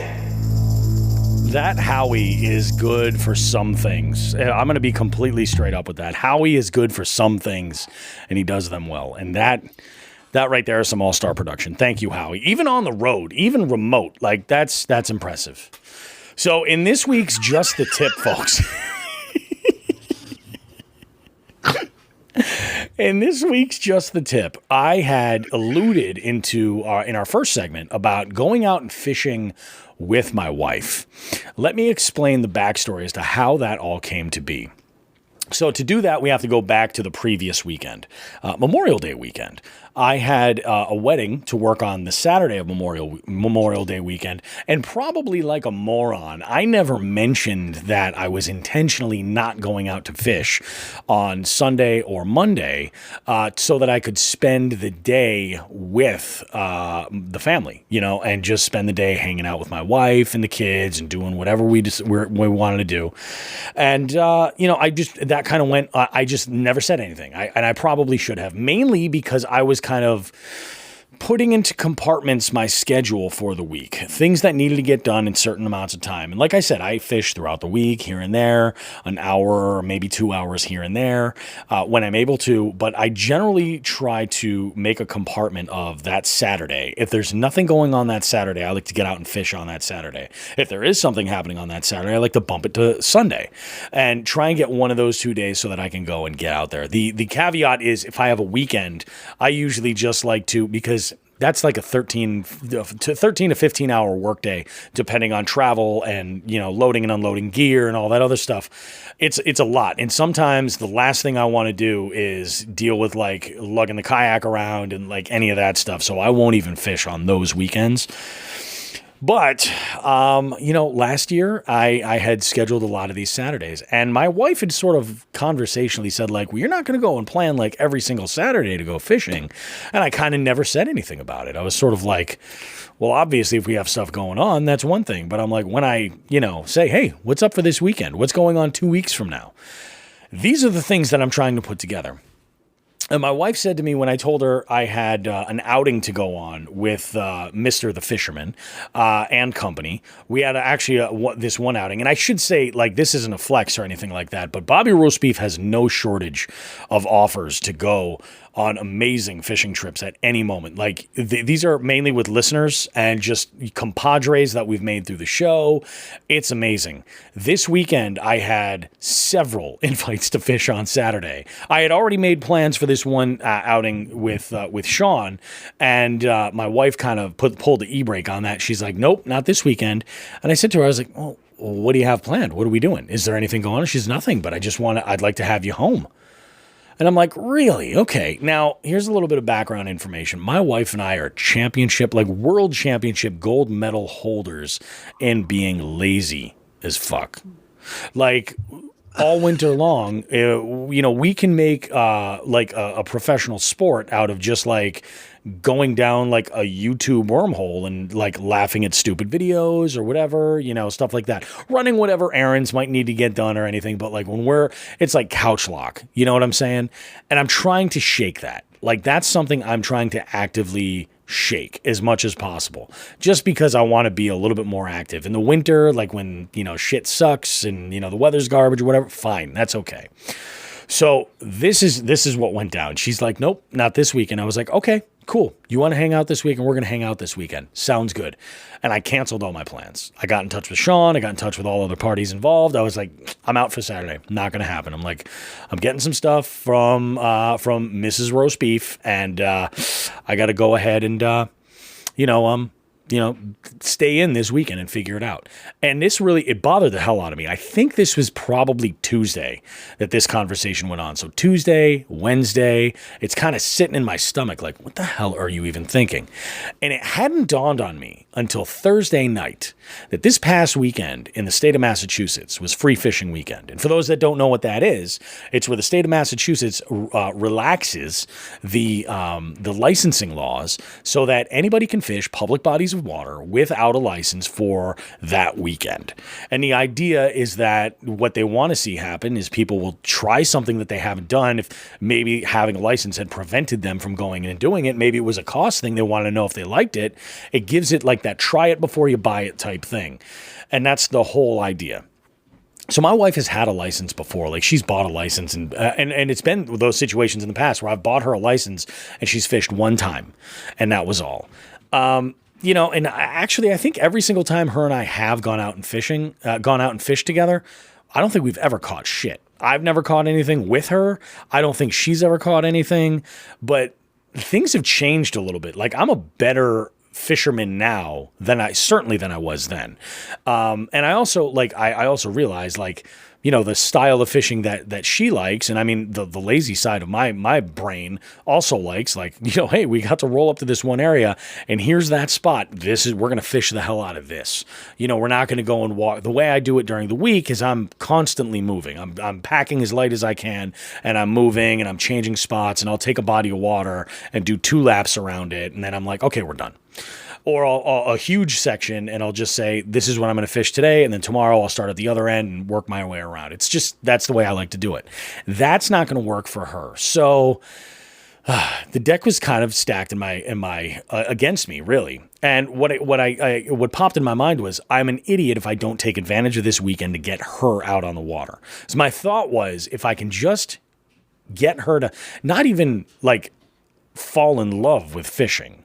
That Howie is good for some things. I'm going to be completely straight up with that. Howie is good for some things, and he does them well. And that right there is some all-star production. Thank you, Howie. Even on the road, even remote, like that's impressive. So in this week's Just the Tip, folks... In this week's Just the Tip, I had alluded into in our first segment about going out and fishing with my wife. Let me explain the backstory as to how that all came to be. So to do that, we have to go back to the previous weekend, Memorial Day weekend. I had a wedding to work on the Saturday of Memorial Day weekend, and probably like a moron, I never mentioned that I was intentionally not going out to fish on Sunday or Monday so that I could spend the day with the family, and just spend the day hanging out with my wife and the kids and doing whatever we wanted to do. And, that kind of went, I just never said anything. And I probably should have, mainly because I was kind of putting into compartments my schedule for the week, things that needed to get done in certain amounts of time. And like I said, I fish throughout the week here and there, an hour or maybe 2 hours here and there when I'm able to. But I generally try to make a compartment of that Saturday. If there's nothing going on that Saturday, I like to get out and fish on that Saturday. If there is something happening on that Saturday, I like to bump it to Sunday and try and get one of those 2 days so that I can go and get out there. The caveat is if I have a weekend, I usually just like to, because that's like a 13 to 15 hour workday, depending on travel and, loading and unloading gear and all that other stuff. It's a lot. And sometimes the last thing I want to do is deal with like lugging the kayak around and like any of that stuff. So I won't even fish on those weekends. But, last year I had scheduled a lot of these Saturdays, and my wife had sort of conversationally said like, well, you're not going to go and plan like every single Saturday to go fishing. And I kind of never said anything about it. I was sort of like, well, obviously if we have stuff going on, that's one thing. But I'm like, when I, say, hey, what's up for this weekend? What's going on 2 weeks from now? These are the things that I'm trying to put together. And my wife said to me when I told her I had an outing to go on with Mr. the Fisherman and company. We had this one outing. And I should say, like, this isn't a flex or anything like that, but Bobby Roast Beef has no shortage of offers to go on amazing fishing trips at any moment. Like these are mainly with listeners and just compadres that we've made through the show. It's amazing. This weekend, I had several invites to fish on Saturday. I had already made plans for this one outing with Sean, and my wife kind of pulled the e-brake on that. She's like, nope, not this weekend. And I said to her, I was like, well, what do you have planned? What are we doing? Is there anything going on? She's nothing, but I'd like to have you home. And I'm like, really? Okay. Now, here's a little bit of background information. My wife and I are world championship gold medal holders in being lazy as fuck. Like, all winter long, we can make a professional sport out of just like going down like a YouTube wormhole and like laughing at stupid videos or whatever, stuff like that. Running whatever errands might need to get done or anything. But like it's like couch lock, you know what I'm saying? And I'm trying to shake that. Like that's something I'm trying to actively shake as much as possible, just because I want to be a little bit more active in the winter. Like when, shit sucks and, the weather's garbage or whatever, fine. That's okay. So this is what went down. She's like, nope, not this weekend. I was like, okay, cool. You want to hang out this weekend? We're going to hang out this weekend. Sounds good. And I canceled all my plans. I got in touch with Sean. I got in touch with all other parties involved. I was like, I'm out for Saturday. Not going to happen. I'm like, I'm getting some stuff from Mrs. Roast Beef, and I got to go ahead and stay in this weekend and figure it out. And it bothered the hell out of me. I think this was probably Tuesday that this conversation went on. So Tuesday, Wednesday, it's kind of sitting in my stomach like, what the hell are you even thinking? And it hadn't dawned on me until Thursday night that this past weekend in the state of Massachusetts was free fishing weekend. And for those that don't know what that is, it's where the state of Massachusetts relaxes the licensing laws so that anybody can fish public bodies of water without a license for that weekend. And the idea is that what they want to see happen is people will try something that they haven't done. If maybe having a license had prevented them from going in and doing it, maybe it was a cost thing. They want to know if they liked it. It gives it like that try it before you buy it type thing. And that's the whole idea. So my wife has had a license before. Like she's bought a license and it's been those situations in the past where I've bought her a license and she's fished one time and that was all. And I think every single time her and I have gone out and fished together, I don't think we've ever caught shit. I've never caught anything with her. I don't think she's ever caught anything, but things have changed a little bit. Like I'm a better fisherman now than I was then. And I also I also realized the style of fishing that she likes. And I mean, the lazy side of my brain also likes hey, we got to roll up to this one area and here's that spot. We're going to fish the hell out of this. We're not going to go and walk. The way I do it during the week is I'm constantly moving. I'm packing as light as I can and I'm moving and I'm changing spots and I'll take a body of water and do 2 laps around it. And then I'm like, okay, we're done. Or a huge section, and I'll just say, this is what I'm going to fish today, and then tomorrow I'll start at the other end and work my way around. It's just, that's the way I like to do it. That's not going to work for her. So the deck was kind of stacked in my against me, really. And what popped in my mind was, I'm an idiot if I don't take advantage of this weekend to get her out on the water. So my thought was, if I can just get her to not even fall in love with fishing,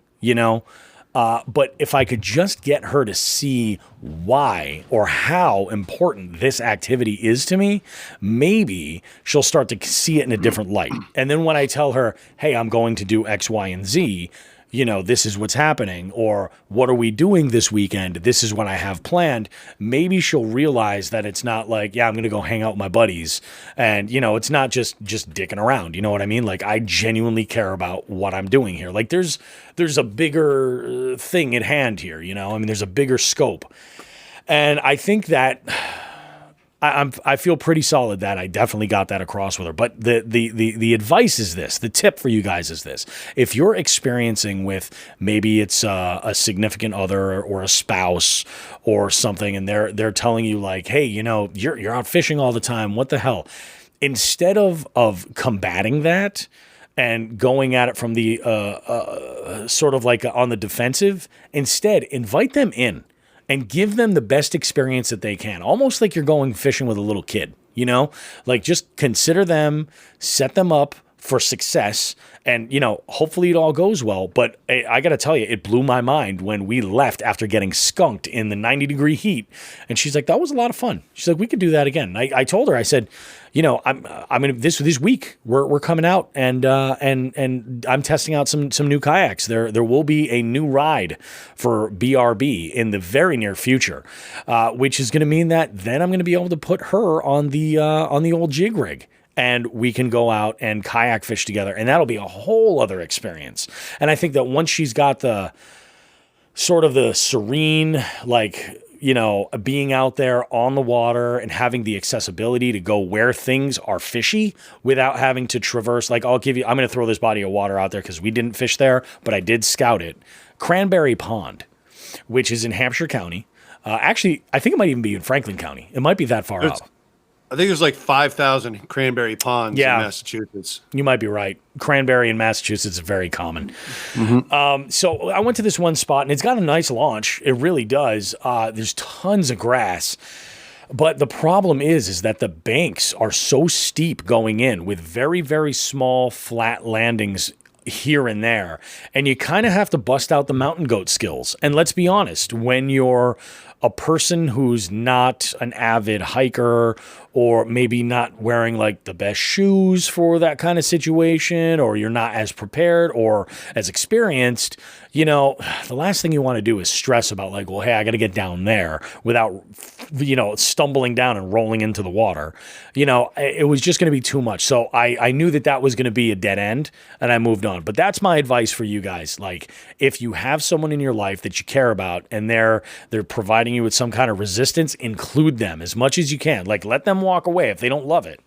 but if I could just get her to see why or how important this activity is to me, maybe she'll start to see it in a different light. And then when I tell her, hey, I'm going to do X, Y, and Z, this is what's happening, or what are we doing this weekend? This is what I have planned. Maybe she'll realize that it's not like, yeah, I'm going to go hang out with my buddies. And, it's not just dicking around. You know what I mean? Like, I genuinely care about what I'm doing here. Like, there's a bigger thing at hand here, there's a bigger scope. And I think that I feel pretty solid that I definitely got that across with her. But the advice is this. The tip for you guys is this. If you're experiencing with, maybe it's a significant other or a spouse or something, and they're telling you like, hey, you're out fishing all the time. What the hell? Instead of combating that and going at it from the sort of like on the defensive, instead invite them in. And give them the best experience that they can. Almost like you're going fishing with a little kid, Like, just consider them, set them up for success, and, hopefully it all goes well. But I got to tell you, it blew my mind when we left after getting skunked in the 90-degree heat. And she's like, that was a lot of fun. She's like, we could do that again. I told her, I said, I'm gonna this week we're coming out and I'm testing out some new kayaks. There will be a new ride for BRB in the very near future, which is going to mean that then I'm going to be able to put her on the old jig rig. And we can go out and kayak fish together. And that'll be a whole other experience. And I think that once she's got the sort of the serene, like, being out there on the water and having the accessibility to go where things are fishy without having to traverse, like, I'm going to throw this body of water out there because we didn't fish there, but I did scout it. Cranberry Pond, which is in Hampshire County. Actually, I think it might even be in Franklin County. It might be that far out. I think there's like 5,000 cranberry ponds in Massachusetts. You might be right. Cranberry in Massachusetts is very common. Mm-hmm. So I went to this one spot, and it's got a nice launch. It really does. There's tons of grass. But the problem is that the banks are so steep going in with very, very small flat landings here and there. And you kind of have to bust out the mountain goat skills. And let's be honest, when you're a person who's not an avid hiker, or maybe not wearing like the best shoes for that kind of situation, or you're not as prepared or as experienced, the last thing you want to do is stress about like, well, hey, I got to get down there without, stumbling down and rolling into the water. It was just going to be too much. So I knew that was going to be a dead end, and I moved on. But that's my advice for you guys. Like, if you have someone in your life that you care about and they're providing you with some kind of resistance, include them as much as you can. Like, let them walk away if they don't love it.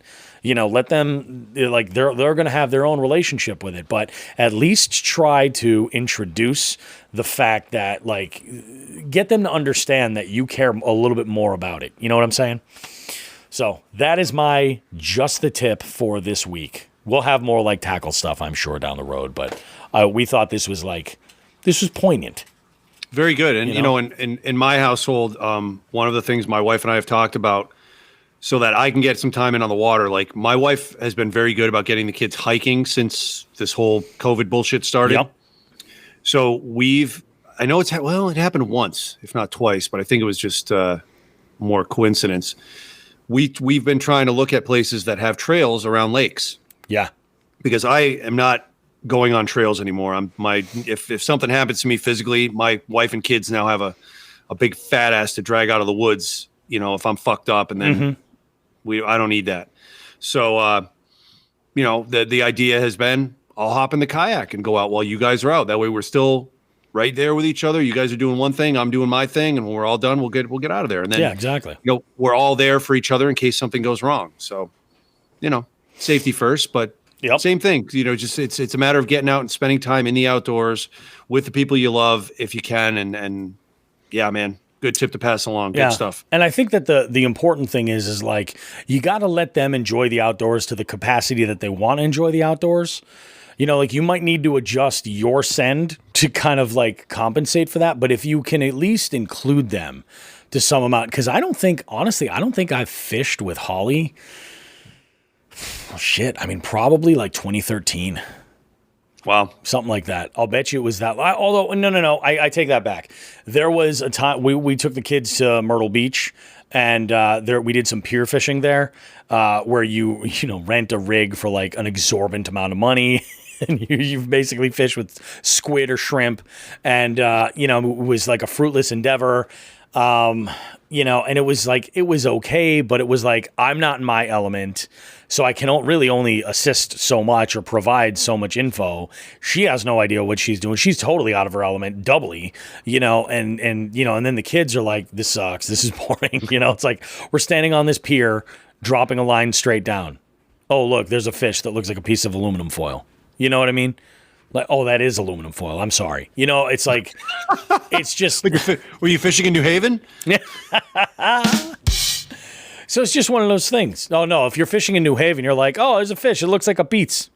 Let them, like, they're going to have their own relationship with it, but at least try to introduce the fact that, like, get them to understand that you care a little bit more about it. You know what I'm saying? So that is my just the tip for this week. We'll have more like tackle stuff, I'm sure, down the road, but we thought this was poignant. Very good. And, in my household, one of the things my wife and I have talked about so that I can get some time in on the water, like, my wife has been very good about getting the kids hiking since this whole COVID bullshit started. Yep. So I know it happened once, if not twice, but I think it was just more coincidence. We've been trying to look at places that have trails around lakes. Yeah. Because I am not going on trails anymore. If something happens to me physically, my wife and kids now have a big fat ass to drag out of the woods, if I'm fucked up, and then I don't need that. So, the idea has been, I'll hop in the kayak and go out while you guys are out. That way we're still right there with each other. You guys are doing one thing, I'm doing my thing, and when we're all done, we'll get out of there. And then, yeah, exactly. We're all there for each other in case something goes wrong. So, safety first, but same thing. Just it's a matter of getting out and spending time in the outdoors with the people you love if you can. And yeah, man. Good tip to pass along. Good stuff. And I think that the important thing is like, you got to let them enjoy the outdoors to the capacity that they want to enjoy the outdoors. Like, you might need to adjust your send to kind of like compensate for that. But if you can at least include them to some amount, because I don't think I've fished with Holly. Oh, shit. Probably like 2013. Wow. Something like that. I'll bet you it was that. Although, no. I take that back. There was a time we took the kids to Myrtle Beach, and we did some pier fishing there, where you rent a rig for like an exorbitant amount of money. and you've basically fished with squid or shrimp, and it was like a fruitless endeavor. And it was like, it was okay, but it was like, I'm not in my element, so I can really only assist so much or provide so much info. She has no idea what she's doing. She's totally out of her element, doubly, and then the kids are like, this sucks. This is boring. It's like, we're standing on this pier, dropping a line straight down. Oh, look, there's a fish that looks like a piece of aluminum foil. You know what I mean? Like, oh, that is aluminum foil. I'm sorry. It's like, it's just. Were you fishing in New Haven? So it's just one of those things. Oh, no. If you're fishing in New Haven, you're like, oh, there's a fish. It looks like a beets.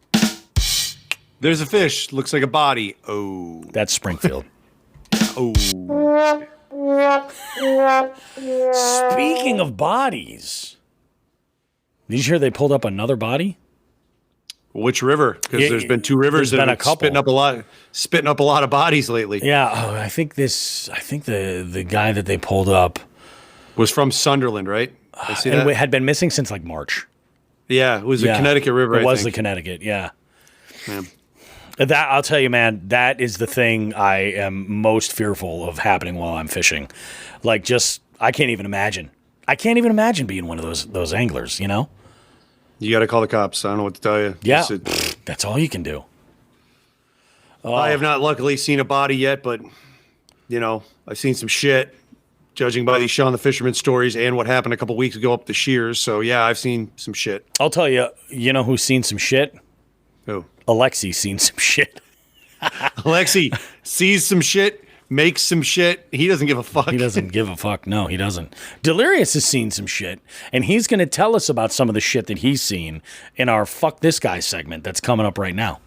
There's a fish. Looks like a body. Oh. That's Springfield. Oh. Speaking of bodies, did you hear they pulled up another body? Which river? Because there's been two rivers that have been spitting up a lot of bodies lately. Yeah, I think the guy that they pulled up was from Sunderland, right? I see that. And had been missing since like March. Yeah, it was the Connecticut River. It was the Connecticut, yeah. That I'll tell you, man, that is the thing I am most fearful of happening while I'm fishing. Like, I can't even imagine. I can't even imagine being one of those anglers. You got to call the cops. I don't know what to tell you. Yeah, that's all you can do. I have not luckily seen a body yet, but I've seen some shit. Judging by these Sean the Fisherman stories and what happened a couple weeks ago up the Shears. So, yeah, I've seen some shit. I'll tell you, who's seen some shit? Who? Alexi's seen some shit. Alexi sees some shit, makes some shit. He doesn't give a fuck. He doesn't give a fuck. No, he doesn't. Delirious has seen some shit, and he's going to tell us about some of the shit that he's seen in our Fuck This Guy segment that's coming up right now.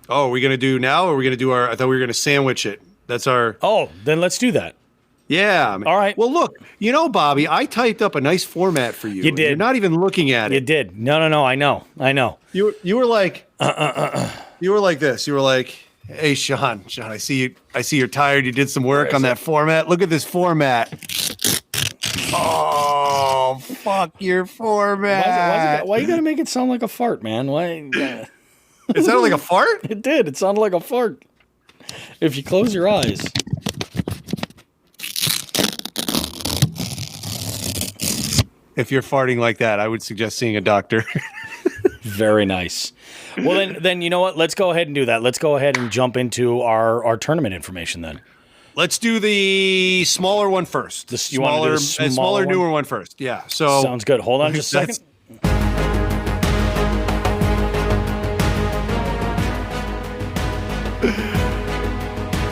Oh, are we going to do now, or are we going to do I thought we were going to sandwich it. That's our... Oh, then let's do that. Yeah. All right. Well, look, Bobby, I typed up a nice format for you. You did. You're not even looking at it. You did. No. I know. You were like, you were like this. You were like, hey, Sean, I see you're tired. You did some work on that format. Look at this format. Oh, fuck your format. Why you gotta make it sound like a fart, man? Why? It sounded like a fart? It did. It sounded like a fart. If you close your eyes. If you're farting like that, I would suggest seeing a doctor. Very nice. Well, then you know what? Let's go ahead and do that. Let's go ahead and jump into our tournament information then. Let's do the smaller one first. The smaller, newer one first. Yeah. So sounds good. Hold on just a second.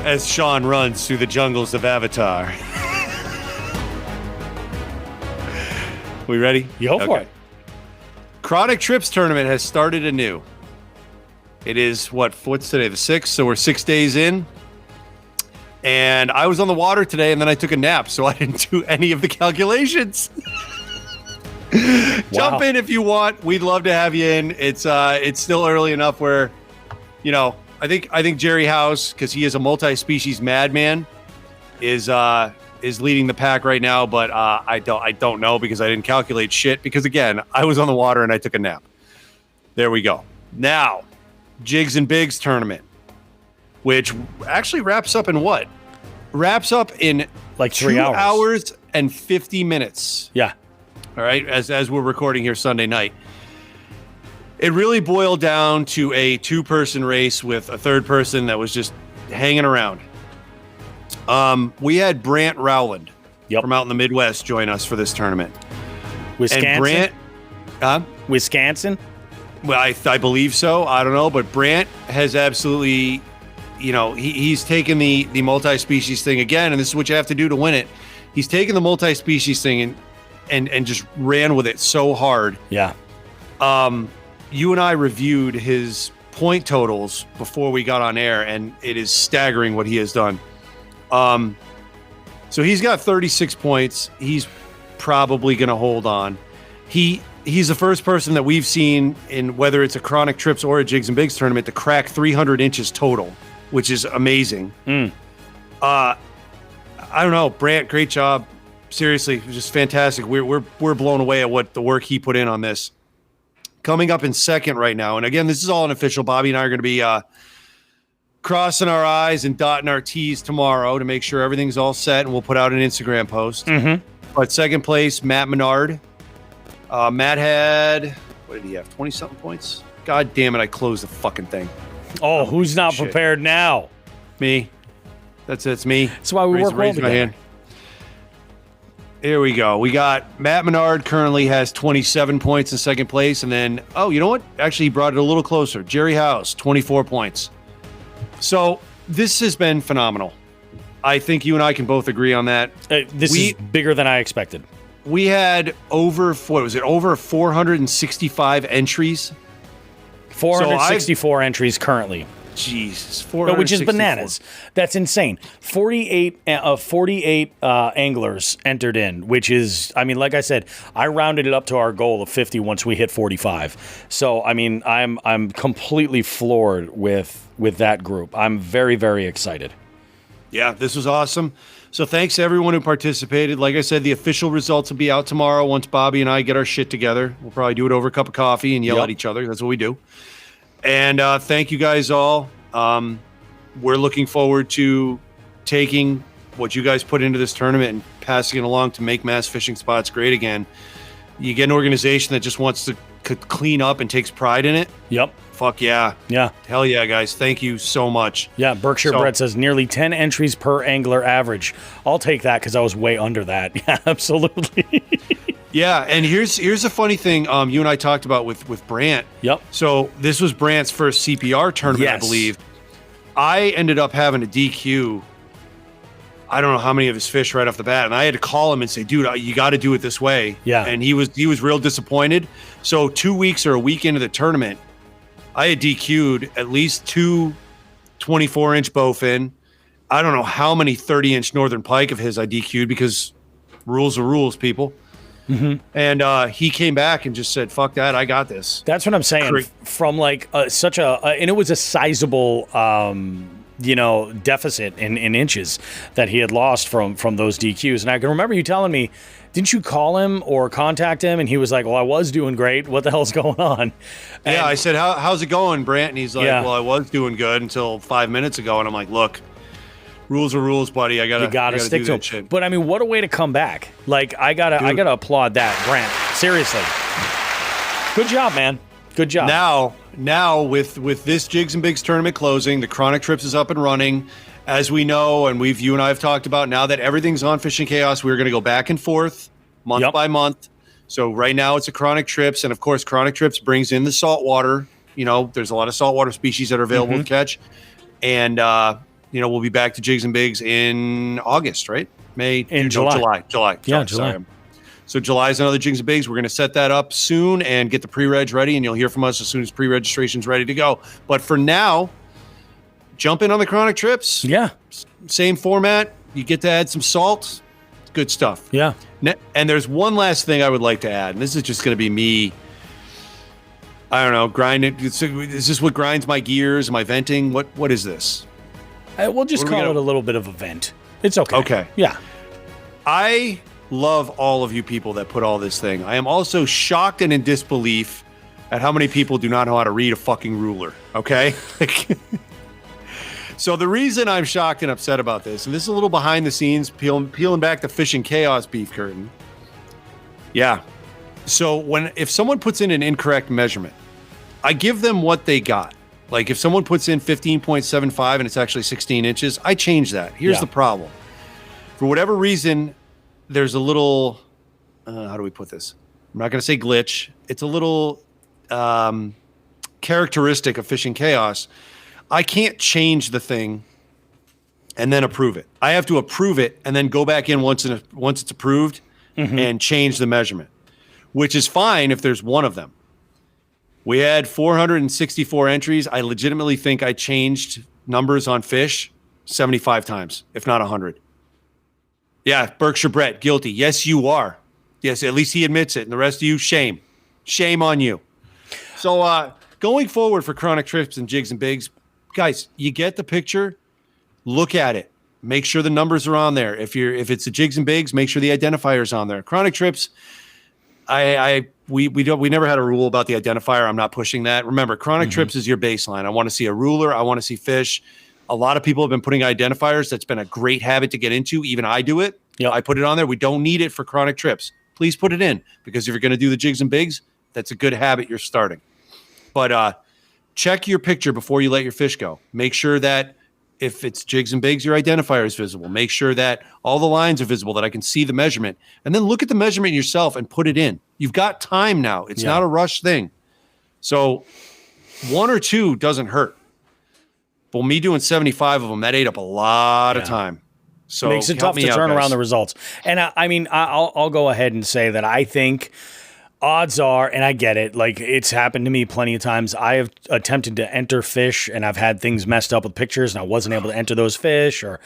As Sean runs through the jungles of Avatar. We ready? Go for it. Chronic Trips tournament has started anew. It is what's today? The 6th, so we're 6 days in. And I was on the water today, and then I took a nap, so I didn't do any of the calculations. Wow. Jump in if you want. We'd love to have you in. It's still early enough where, I think Jerry House, because he is a multi-species madman, is leading the pack right now, but I don't know because I didn't calculate shit because, again, I was on the water and I took a nap. There we go. Now, Jigs and Bigs tournament, which actually wraps up in what? Wraps up in like 3 2 hours and 50 minutes. Yeah. All right, as we're recording here Sunday night. It really boiled down to a 2-person race with a third person that was just hanging around. We had Brant Rowland from out in the Midwest join us for this tournament. Wisconsin? And Brant, Wisconsin? Well, I believe so. I don't know, but Brant has absolutely, he's taken the multi-species thing again, and this is what you have to do to win it. He's taken the multi-species thing and just ran with it so hard. Yeah. You and I reviewed his point totals before we got on air, and it is staggering what he has done. So he's got 36 points. He's probably going to hold on. He's the first person that we've seen in whether it's a Chronic Trips or a Jigs and Bigs tournament to crack 300 inches total, which is amazing. I don't know, Brant, great job. Seriously, it was just fantastic. We're blown away at what the work he put in on this. coming up in second right now. And again, this is all unofficial. Bobby and I are going to be crossing our I's and dotting our T's tomorrow to make sure everything's all set, and we'll put out an Instagram post. Mm-hmm. But second place, Matt Menard. Matt had, what did he have, 20-something points? God damn it, I closed the fucking thing. Oh, who's not prepared now? Me. It's me. That's why we work well together. Hand. Here we go. We got Matt Menard currently has 27 points in second place. And then, oh, you know what? Actually, he brought it a little closer. Jerry House, 24 points. So this has been phenomenal. I think you and I can both agree on that. This is bigger than I expected. We had over 465 entries. 464 entries currently. Jesus, which is bananas. That's insane. 48 anglers entered in, which is, I mean, like I said, I rounded it up to our goal of 50 once we hit 45. So, I mean, I'm completely floored with that group. I'm very, very excited. Yeah, this was awesome. So thanks to everyone who participated. Like I said, the official results will be out tomorrow once Bobby and I get our shit together. We'll probably do it over a cup of coffee and yell at each other. That's what we do. And thank you guys all. We're looking forward to taking what you guys put into this tournament and passing it along to make mass fishing spots great again. You get an organization that just wants to clean up and takes pride in it. Yep. Fuck yeah. Yeah. Hell yeah, guys. Thank you so much. Yeah, Berkshire Brett says nearly 10 entries per angler average. I'll take that because I was way under that. Yeah, absolutely. Yeah, and here's a funny thing you and I talked about with Brant. Yep. So this was Brant's first CPR tournament, I believe. I ended up having a DQ. I don't know how many of his fish right off the bat, and I had to call him and say, "Dude, you got to do it this way." Yeah. And he was real disappointed. So 2 weeks or a week into the tournament, I had DQ'd at least two 24-inch bowfin. I don't know how many 30-inch northern pike of his I DQ'd because rules are rules, people. Mm-hmm. And he came back and just said, "Fuck that, I got this." That's what I'm saying. From like such a, and it was a sizable, deficit in inches that he had lost from those DQs. And I can remember you telling me, didn't you call him or contact him? And he was like, "Well, I was doing great. What the hell's going on?" And yeah, I said, "How's it going, Brant?" And he's like, Yeah. "Well, I was doing good until 5 minutes ago." And I'm like, "Look, rules are rules, buddy. You gotta stick to that it." shit. But I mean, what a way to come back! Like I gotta applaud that, Brant. Seriously, good job, man. Good job. Now with this Jigs and Bigs tournament closing, the Chronic Trips is up and running. As we know, and you and I have talked about, now that everything's on Fishing Chaos, we're going to go back and forth month by month. So right now it's a Chronic Trips, and of course Chronic Trips brings in the saltwater. You know, there's a lot of saltwater species that are available to catch, and we'll be back to Jigs and Bigs in August, right? July. Yeah, July. So July is another Jigs and Bigs. We're going to set that up soon and get the pre-reg ready, and you'll hear from us as soon as pre-registration's ready to go. But for now, jump in on the Chronic Trips. Yeah. Same format. You get to add some salt. Good stuff. Yeah. And there's one last thing I would like to add, and this is just going to be me. I don't know, grinding. Is this what grinds my gears? Am I venting? What is this? We'll just call it a little bit of a vent. It's okay. Okay. Yeah. I love all of you people that put all this thing. I am also shocked and in disbelief at how many people do not know how to read a fucking ruler. Okay? So the reason I'm shocked and upset about this, and this is a little behind the scenes, peeling back the Fishing Chaos beef curtain. Yeah. So if someone puts in an incorrect measurement, I give them what they got. Like if someone puts in 15.75 and it's actually 16 inches, I change that. Here's the problem. For whatever reason, there's a little, how do we put this? I'm not going to say glitch. It's a little characteristic of Fishing Chaos. I can't change the thing and then approve it. I have to approve it and then go back in once it's approved and change the measurement, which is fine if there's one of them. We had 464 entries. I legitimately think I changed numbers on fish 75 times, if not 100. Yeah, Berkshire Brett, guilty. Yes, you are. Yes, at least he admits it. And the rest of you, shame. Shame on you. So going forward for Chronic Trips and Jigs and Bigs, guys, you get the picture. Look at it. Make sure the numbers are on there. If it's a Jigs and Bigs, make sure the identifier's on there. Chronic Trips, I we never had a rule about the identifier. I'm not pushing that. Remember, chronic trips is your baseline. I want to see a ruler. I want to see fish. A lot of people have been putting identifiers. That's been a great habit to get into. Even I do it. Yep. I put it on there. We don't need it for chronic trips. Please put it in, because if you're going to do the jigs and bigs, that's a good habit you're starting. But check your picture before you let your fish go. Make sure that if it's jigs and bigs, your identifier is visible. Make sure that all the lines are visible, that I can see the measurement. And then look at the measurement yourself and put it in. You've got time now. It's not a rush thing. So 1 or 2 doesn't hurt. But me doing 75 of them, that ate up a lot of time. So makes it tough to turn around the results. And I'll go ahead and say that I think odds are, and I get it, like it's happened to me plenty of times. I have attempted to enter fish and I've had things messed up with pictures and I wasn't able to enter those fish, or,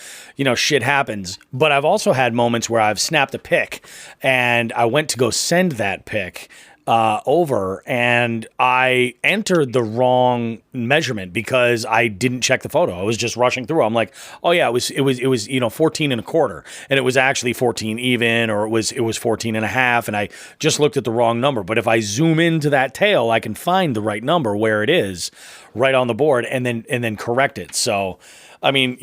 shit happens. But I've also had moments where I've snapped a pic and I went to go send that pic over and I entered the wrong measurement because I didn't check the photo. I was just rushing through. I'm like, oh yeah, it was 14 and a quarter, and it was actually 14 even, or it was 14 and a half, and I just looked at the wrong number. But if I zoom into that tail, I can find the right number where it is right on the board and then correct it. So, I mean,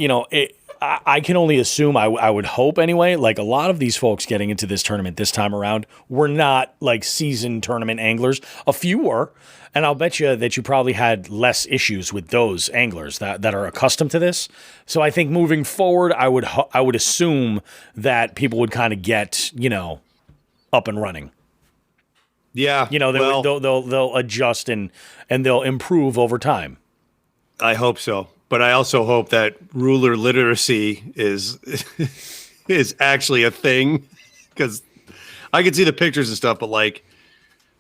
I can only assume, I would hope anyway, like a lot of these folks getting into this tournament this time around were not like seasoned tournament anglers. A few were, and I'll bet you that you probably had less issues with those anglers that are accustomed to this. So I think moving forward, I would assume that people would kind of get, up and running. Yeah. They'll adjust and they'll improve over time. I hope so. But I also hope that ruler literacy is actually a thing, because I can see the pictures and stuff, but like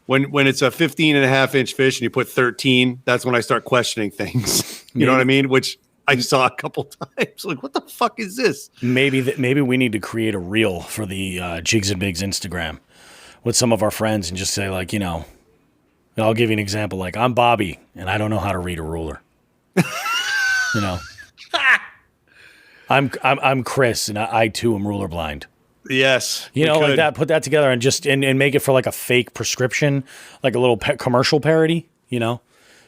when it's a 15 and a half inch fish and you put 13, that's when I start questioning things. You know what I mean? Which I saw a couple times. Like, what the fuck is this? Maybe we need to create a reel for the Jigs and Bigs Instagram with some of our friends and just say, like, I'll give you an example. Like, I'm Bobby and I don't know how to read a ruler. I'm Chris, and I too am ruler blind. Yes, like that. Put that together and just and make it for like a fake prescription, like a little commercial parody.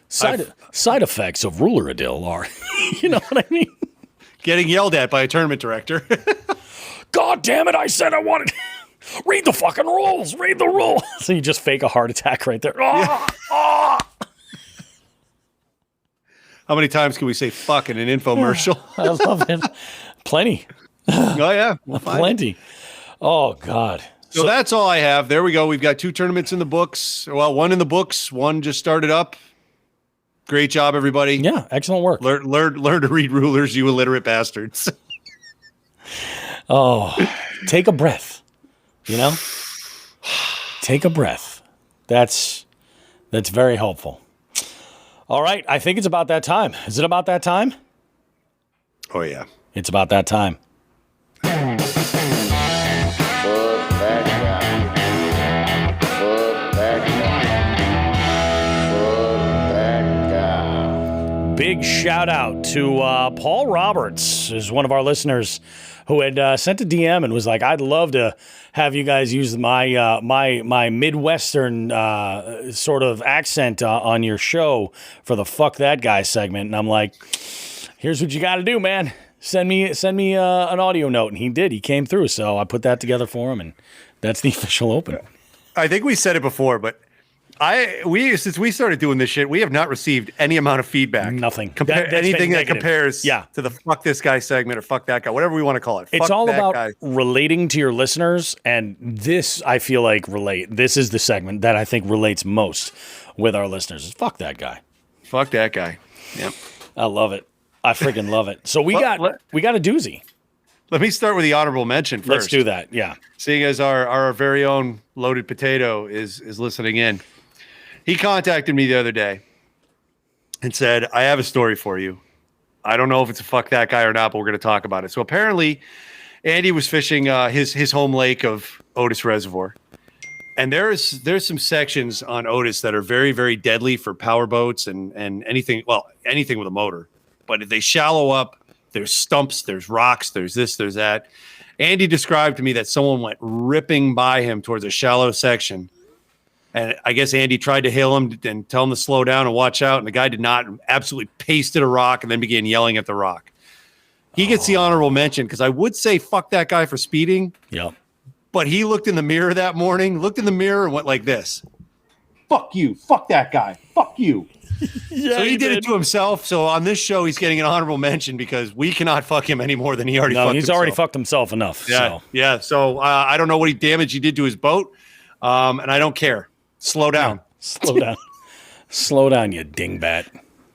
Side effects of ruleradil are, you know what I mean? Getting yelled at by a tournament director. God damn it! I said I wanted. Read the fucking rules. Read the rules. So you just fake a heart attack right there. How many times can we say fuck in an infomercial? I love it. Plenty. Oh, yeah. Plenty. Oh, God. So that's all I have. There we go. We've got 2 tournaments in the books. Well, 1 in the books. 1 just started up. Great job, everybody. Yeah, excellent work. Learn to read rulers, you illiterate bastards. Oh, take a breath. Take a breath. That's very helpful. All right, I think it's about that time. Is it about that time? Oh, yeah. It's about that time. Big shout out to Paul Roberts, is one of our listeners who had sent a DM and was like, I'd love to have you guys use my my Midwestern sort of accent on your show for the Fuck That Guy segment. And I'm like, here's what you got to do, man. Send me an audio note. And he did. He came through. So I put that together for him. And that's the official open. I think we said it before, but since we started doing this shit, we have not received any amount of feedback. Nothing. Anything that compares to the Fuck This Guy segment or Fuck That Guy, whatever we want to call it. It's all about relating to your listeners, and this, I feel like, this is the segment that I think relates most with our listeners. Is Fuck That Guy. Fuck That Guy. Yep. I love it. I freaking love it. So we got a doozy. Let me start with the honorable mention first. Let's do that, yeah. Seeing as our very own Loaded Potato is listening in. He contacted me the other day and said, I have a story for you. I don't know if it's a Fuck That Guy or not, but we're going to talk about it. So apparently, Andy was fishing his home lake of Otis Reservoir. And there's some sections on Otis that are very, very deadly for power boats and anything with a motor. But if they shallow up, there's stumps, there's rocks, there's this, there's that. Andy described to me that someone went ripping by him towards a shallow section And I guess Andy tried to hail him and tell him to slow down and watch out. And the guy did not, absolutely pasted a rock and then began yelling at the rock. He gets the honorable mention because I would say fuck that guy for speeding. Yep. But he looked in the mirror that morning, looked in the mirror and went like this. Fuck you. Fuck that guy. Fuck you. Yeah, so he did it to himself. So on this show, he's getting an honorable mention because we cannot fuck him any more than he already fucked himself. Already fucked himself enough. Yeah. So. Yeah. So I don't know what damage he did to his boat. And I don't care. Slow down. Yeah. Slow down. Slow down, you dingbat.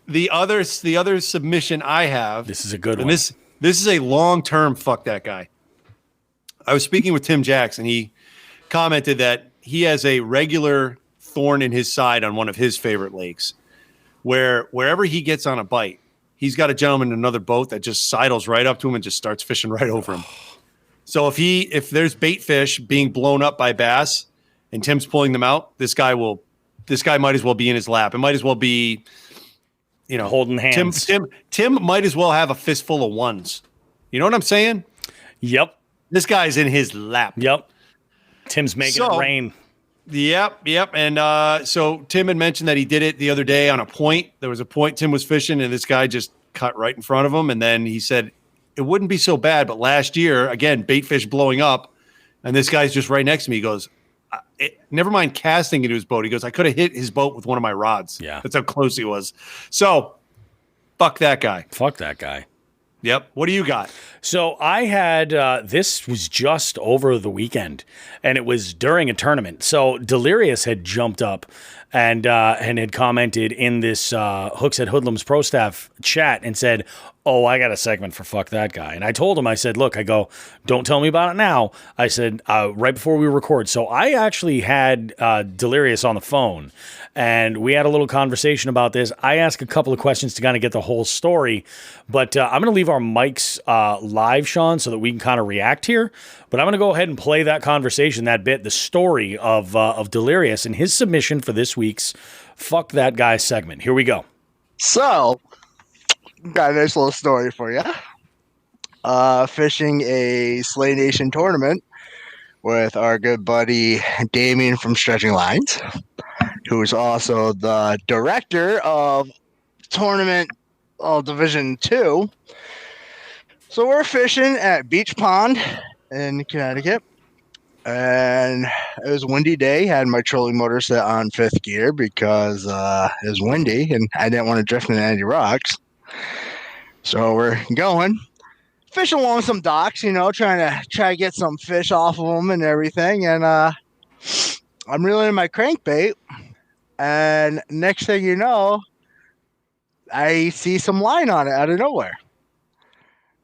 The other submission I have. This is a good and one. This is a long-term fuck that guy. I was speaking with Tim Jackson. He commented that he has a regular thorn in his side on one of his favorite lakes, where wherever he gets on a bite, he's got a gentleman in another boat that just sidles right up to him and just starts fishing right over him. So if there's bait fish being blown up by bass and Tim's pulling them out, this guy might as well be in his lap. It might as well be, holding hands. Tim might as well have a fistful of ones. You know what I'm saying? Yep. This guy's in his lap. Yep. Tim's making it rain. Yep. And so Tim had mentioned that he did it the other day on a point. There was a point Tim was fishing, and this guy just cut right in front of him. And then he said, it wouldn't be so bad, but last year, again, bait fish blowing up, and this guy's just right next to me. He goes, never mind casting into his boat. He goes, I could have hit his boat with one of my rods. Yeah. That's how close he was. So, fuck that guy. Fuck that guy. Yep. What do you got? So I had, this was just over the weekend, and it was during a tournament. So Delirious had jumped up and had commented in this Hooks at Hoodlums Pro Staff chat and said, oh, I got a segment for fuck that guy. And I told him, I said, look, don't tell me about it now. I said, right before we record. So I actually had Delirious on the phone, and we had a little conversation about this. I asked a couple of questions to kind of get the whole story, but I'm going to leave our mics live, Sean, so that we can kind of react here. But I'm going to go ahead and play that conversation, that bit, the story of Delirious and his submission for this week's Fuck That Guy segment. Here we go. So, got a nice little story for you. Fishing a Slay Nation tournament with our good buddy Damien from Stretching Lines, who is also the director of tournament Division 2. So we're fishing at Beach Pond in Connecticut, and it was a windy day. Had my trolling motor set on 5th gear because it was windy and I didn't want to drift into any rocks. So we're going, fishing along some docks, trying to get some fish off of them and everything. And I'm reeling in my crankbait, and next thing you know, I see some line on it out of nowhere.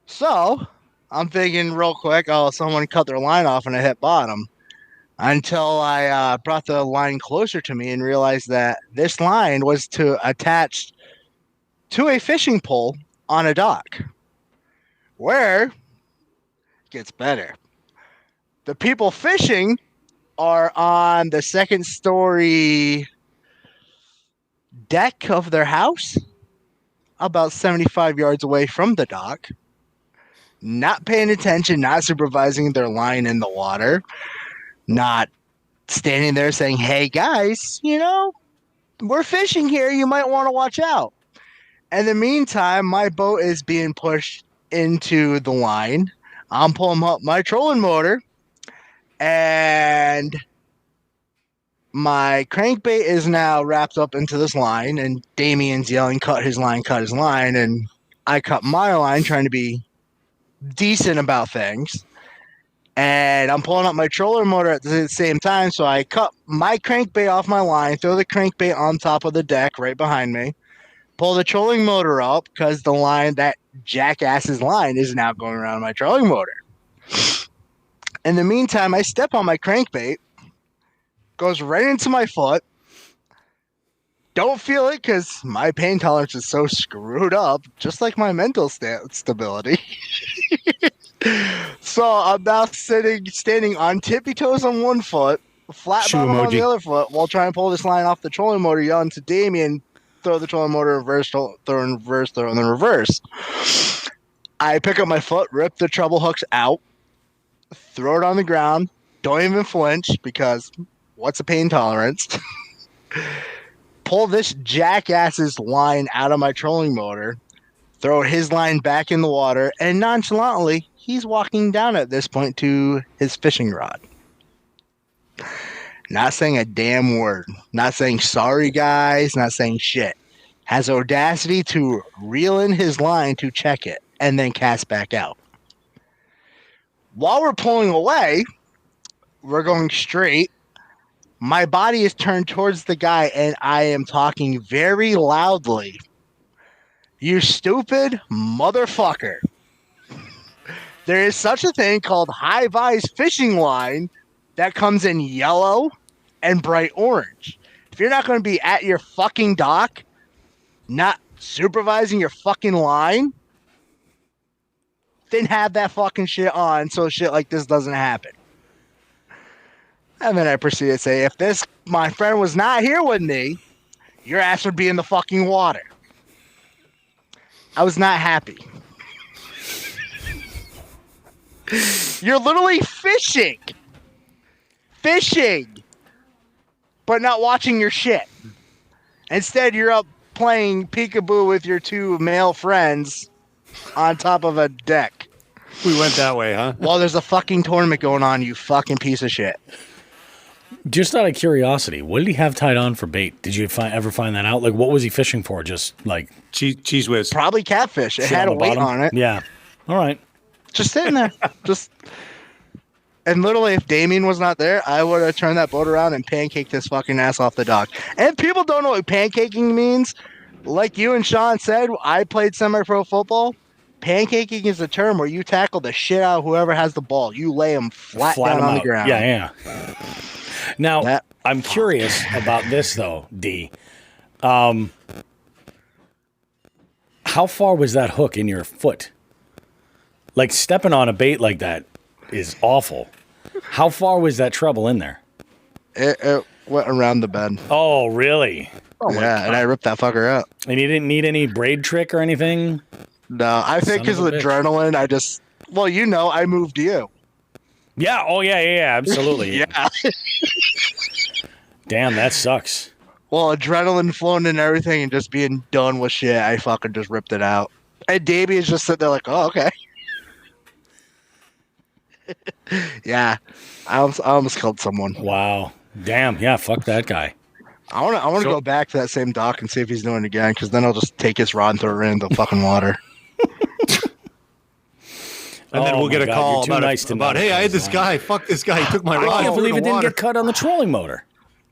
So I'm thinking real quick, oh, someone cut their line off and I hit bottom. Until I brought the line closer to me and realized that this line was attached to a fishing pole on a dock. Where it gets better. The people fishing are on the second story deck of their house, about 75 yards away from the dock, not paying attention, not supervising their line in the water, not standing there saying, hey guys, we're fishing here, you might want to watch out. In the meantime, my boat is being pushed into the line. I'm pulling up my trolling motor, and my crankbait is now wrapped up into this line, and Damien's yelling, cut his line, and I cut my line trying to be decent about things. And I'm pulling up my trolling motor at the same time, so I cut my crankbait off my line, throw the crankbait on top of the deck right behind me, pull the trolling motor up because the line, that jackass's line, is now going around my trolling motor. In the meantime, I step on my crankbait, goes right into my foot. Don't feel it because my pain tolerance is so screwed up, just like my mental stability. So I'm now standing on tippy toes on one foot, flat bottom on the other foot, while trying to pull this line off the trolling motor, yelling to Damien, throw the trolling motor reverse, throw in the reverse. I pick up my foot, rip the treble hooks out, throw it on the ground, don't even flinch because what's a pain tolerance? Pull this jackass's line out of my trolling motor, throw his line back in the water, and nonchalantly, he's walking down at this point to his fishing rod. Not saying a damn word. Not saying sorry, guys. Not saying shit. Has audacity to reel in his line to check it and then cast back out. While we're pulling away, we're going straight. My body is turned towards the guy, and I am talking very loudly. You stupid motherfucker. There is such a thing called high-vis fishing line that comes in yellow and bright orange. If you're not going to be at your fucking dock, not supervising your fucking line, then have that fucking shit on so shit like this doesn't happen. And then I proceed to say, if my friend was not here with me, your ass would be in the fucking water. I was not happy. You're literally fishing, but not watching your shit. Instead, you're up playing peekaboo with your two male friends on top of a deck. We went that way, huh? While there's a fucking tournament going on, you fucking piece of shit. Just out of curiosity, what did he have tied on for bait? Did you ever find that out? Like, what was he fishing for? Just like cheese whiz. Probably catfish. It had a weight on it. Yeah. All right. Just sitting there. And literally, if Damien was not there, I would have turned that boat around and pancaked his fucking ass off the dock. And people don't know what pancaking means. Like you and Sean said, I played semi-pro football. Pancaking is a term where you tackle the shit out of whoever has the ball. You lay them flat down on the ground. Yeah. Now, I'm curious about this, though, D. How far was that hook in your foot? Like, stepping on a bait like that is awful. How far was that treble in there? It went around the bend. Oh, really? Oh, yeah, and I ripped that fucker up. And you didn't need any braid trick or anything? No, I think because of adrenaline, I moved you. Yeah, oh, yeah, absolutely. Yeah. Damn, that sucks. Well, adrenaline flowing and everything and just being done with shit, I fucking just ripped it out. And Davey is just sitting there like, oh, okay. Yeah, I almost killed someone. Wow. Damn, yeah, fuck that guy. I want to go back to that same dock and see if he's doing it again, because then I'll just take his rod and throw it in the fucking water. And then we'll get a call about hey, I had this guy. Fuck this guy. He took my rod. I can't believe it didn't get cut on the trolling motor.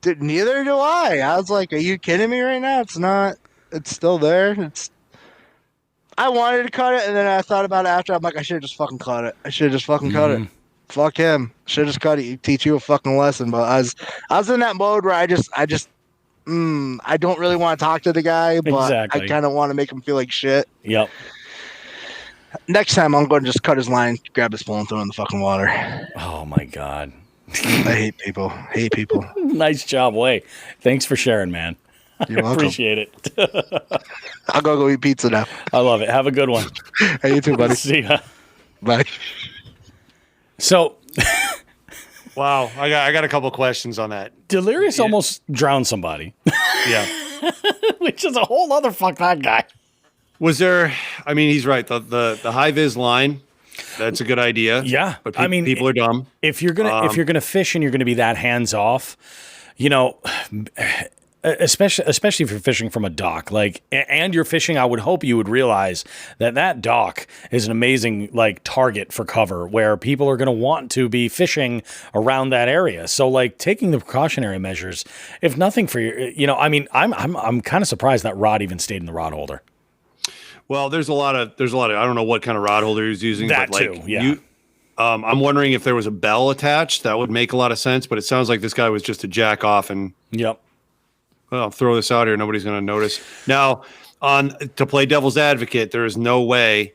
Neither do I. I was like, are you kidding me right now? It's not. It's still there. I wanted to cut it, and then I thought about it after. I'm like, I should have just fucking cut it. Cut it. Fuck him. Should have just cut it. You teach you a fucking lesson. But I was in that mode where I don't really want to talk to the guy, but I kind of want to make him feel like shit. Yep. Next time, I'm going to just cut his line, grab his pole, and throw it in the fucking water. Oh, my God. I hate people. Nice job, Way. Thanks for sharing, man. You're welcome. Appreciate it. I'll go eat pizza now. I love it. Have a good one. Hey, you too, buddy. See ya. Bye. So, wow, I got a couple questions on that. Delirious almost drowned somebody. Yeah. Which is a whole other fuck that guy. Was there, I mean, he's right. The high vis line, that's a good idea. Yeah. But people are dumb. If you're gonna fish and you're gonna be that hands off, especially if you're fishing from a dock, and you're fishing, I would hope you would realize that dock is an amazing target for cover where people are going to want to be fishing around that area. So taking the precautionary measures, if nothing for your, I'm kind of surprised that rod even stayed in the rod holder. Well, there's a lot of, I don't know what kind of rod holder he was using. That too, yeah. I'm wondering if there was a bell attached. That would make a lot of sense, but it sounds like this guy was just a jack off and. Yep. Well, I'll throw this out here. Nobody's going to notice. Now, to play devil's advocate, there is no way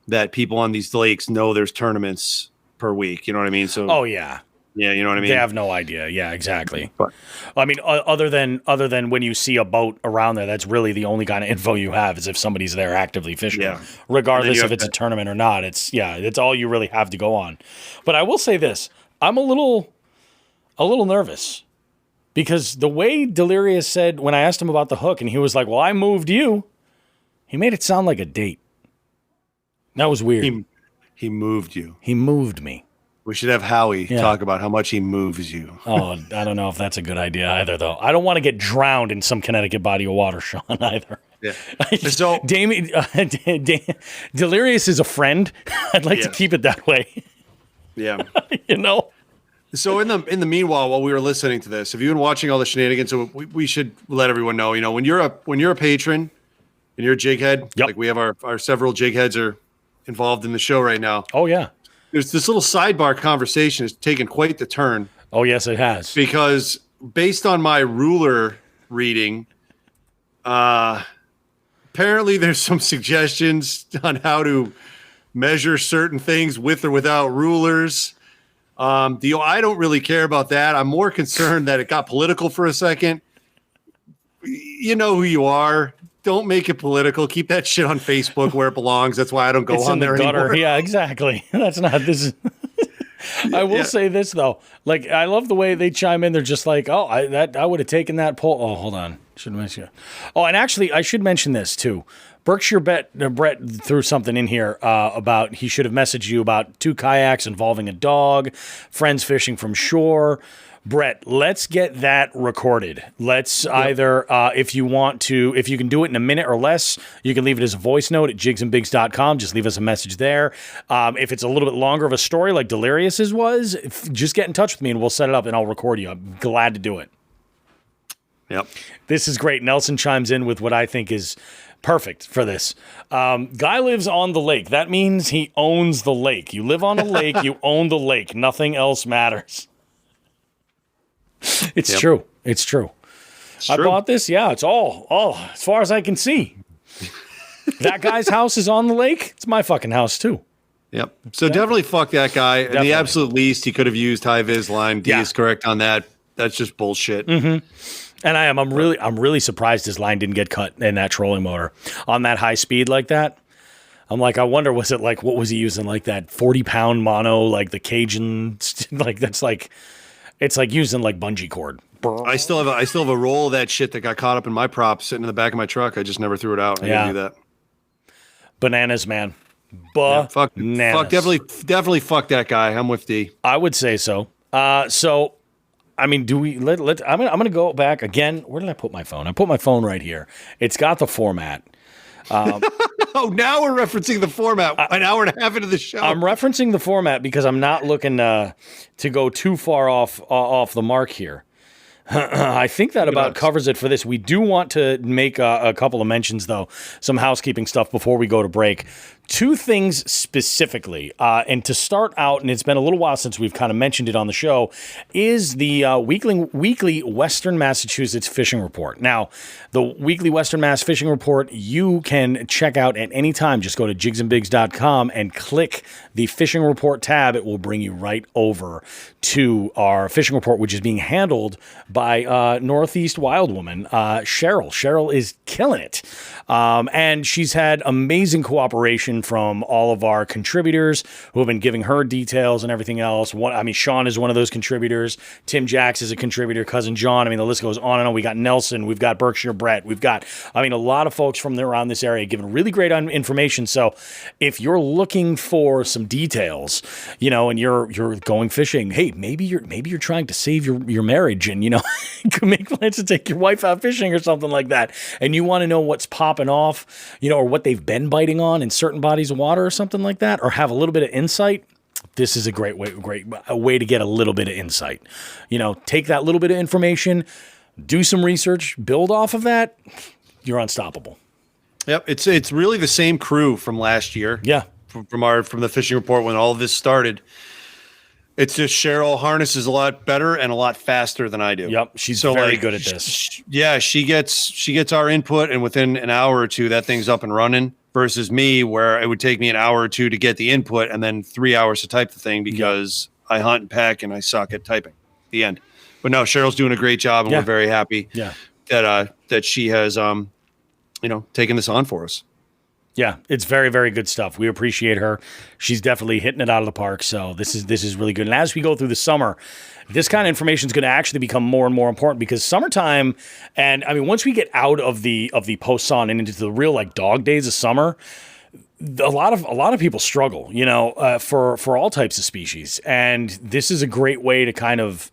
that people on these lakes know there's tournaments per week. You know what I mean? So. Oh yeah. Yeah, you know what I mean? They have no idea. Yeah, exactly. But, I mean, other than when you see a boat around there, that's really the only kind of info you have is if somebody's there actively fishing. Yeah. Regardless if it's a tournament or not. It's all you really have to go on. But I will say this. I'm a little nervous Because the way Delirious said when I asked him about the hook, and he was like, "Well, I moved you," he made it sound like a date. That was weird. He moved you. He moved me. We should have Howie talk about how much he moves you. Oh, I don't know if that's a good idea either, though. I don't want to get drowned in some Connecticut body of water, Sean, either. Yeah. So Delirious is a friend. I'd like to keep it that way. Yeah. You know? So in the meanwhile, while we were listening to this, have you been watching all the shenanigans? So we should let everyone know, you know, when you're a patron and you're a jig head, like we have our several jig heads are involved in the show right now. Oh, yeah. There's this little sidebar conversation has taken quite the turn. Oh, yes, it has. Because based on my ruler reading, apparently there's some suggestions on how to measure certain things with or without rulers. I don't really care about that. I'm more concerned that it got political for a second. You know who you are. Don't make it political. Keep that shit on Facebook where it belongs. That's why I don't go on there anymore. Yeah, exactly. That's not this. I will say this though. Like, I love the way they chime in. They're just like, "Oh, I would have taken that poll." Oh, hold on. Should mention it. Oh, and actually, I should mention this too. Berkshire Brett threw something in here about he should have messaged you about 2 kayaks involving a dog, friends fishing from shore. Brett, let's get that recorded. Let's either, if you can do it in a minute or less, you can leave it as a voice note at jigsandbigs.com. Just leave us a message there. If it's a little bit longer of a story like Delirious's was, just get in touch with me and we'll set it up and I'll record you. I'm glad to do it. Yep. This is great. Nelson chimes in with what I think is perfect for this. Guy lives on the lake. That means he owns the lake. You live on a lake, you own the lake. Nothing else matters. It's true. It's true. I bought this. Yeah, it's all as far as I can see. That guy's house is on the lake. It's my fucking house too. Yep. So definitely fuck that guy. At the absolute least, he could have used high vis line. D is correct on that. That's just bullshit. Mm-hmm. And I'm really surprised his line didn't get cut in that trolling motor on that high speed like that. I'm like, I wonder, was it like, what was he using? Like that 40-pound mono, like the Cajun, like that's like, it's like using like bungee cord. I still have a roll of that shit that got caught up in my prop sitting in the back of my truck. I just never threw it out. I didn't do that. Bananas, man. Fuck, definitely fuck that guy. I'm with D. I would say so. So, I mean, do we I'm gonna go back again. Where did I put my phone? I put my phone right here. It's got the format. Oh, now we're referencing the format an hour and a half into the show. I'm referencing the format because I'm not looking to go too far off the mark here. I think that about covers it for this. We do want to make a couple of mentions, though, some housekeeping stuff before we go to break. 2 things specifically, and to start out, and it's been a little while since we've kind of mentioned it on the show, is the weekly Western Massachusetts Fishing Report. Now, the weekly Western Mass Fishing Report, you can check out at any time. Just go to jigsandbigs.com and click the Fishing Report tab. It will bring you right over to our fishing report, which is being handled by Northeast Wild Woman, Cheryl. Cheryl is killing it. And she's had amazing cooperation from all of our contributors who have been giving her details and everything else. Sean is one of those contributors. Tim Jacks is a contributor. Cousin John. I mean, the list goes on and on. We got Nelson. We've got Berkshire Brett. We've got, a lot of folks from around this area giving really great information. So if you're looking for some details, and you're going fishing, hey, maybe you're trying to save your marriage and, make plans to take your wife out fishing or something like that. And you want to know what's popping off, or what they've been biting on in certain bodies of water or something like that, or have a little bit of insight. This is a great way to get a little bit of insight. Take that little bit of information, do some research, build off of that. You're unstoppable. Yep. It's really the same crew from last year. Yeah. From the fishing report when all of this started. It's just Cheryl harnesses a lot better and a lot faster than I do. Yep, she's very good at this. She gets our input, and within an hour or two, that thing's up and running. Versus me, where it would take me an hour or two to get the input, and then 3 hours to type the thing because I hunt and pack and I suck at typing. The end. But no, Cheryl's doing a great job, and we're very happy that she has taken this on for us. Yeah, it's very, very good stuff. We appreciate her. She's definitely hitting it out of the park. So this is really good. And as we go through the summer, this kind of information is going to actually become more and more important because summertime, and I mean, once we get out of the post-sun and into the real like dog days of summer, a lot of people struggle, for all types of species, and this is a great way to kind of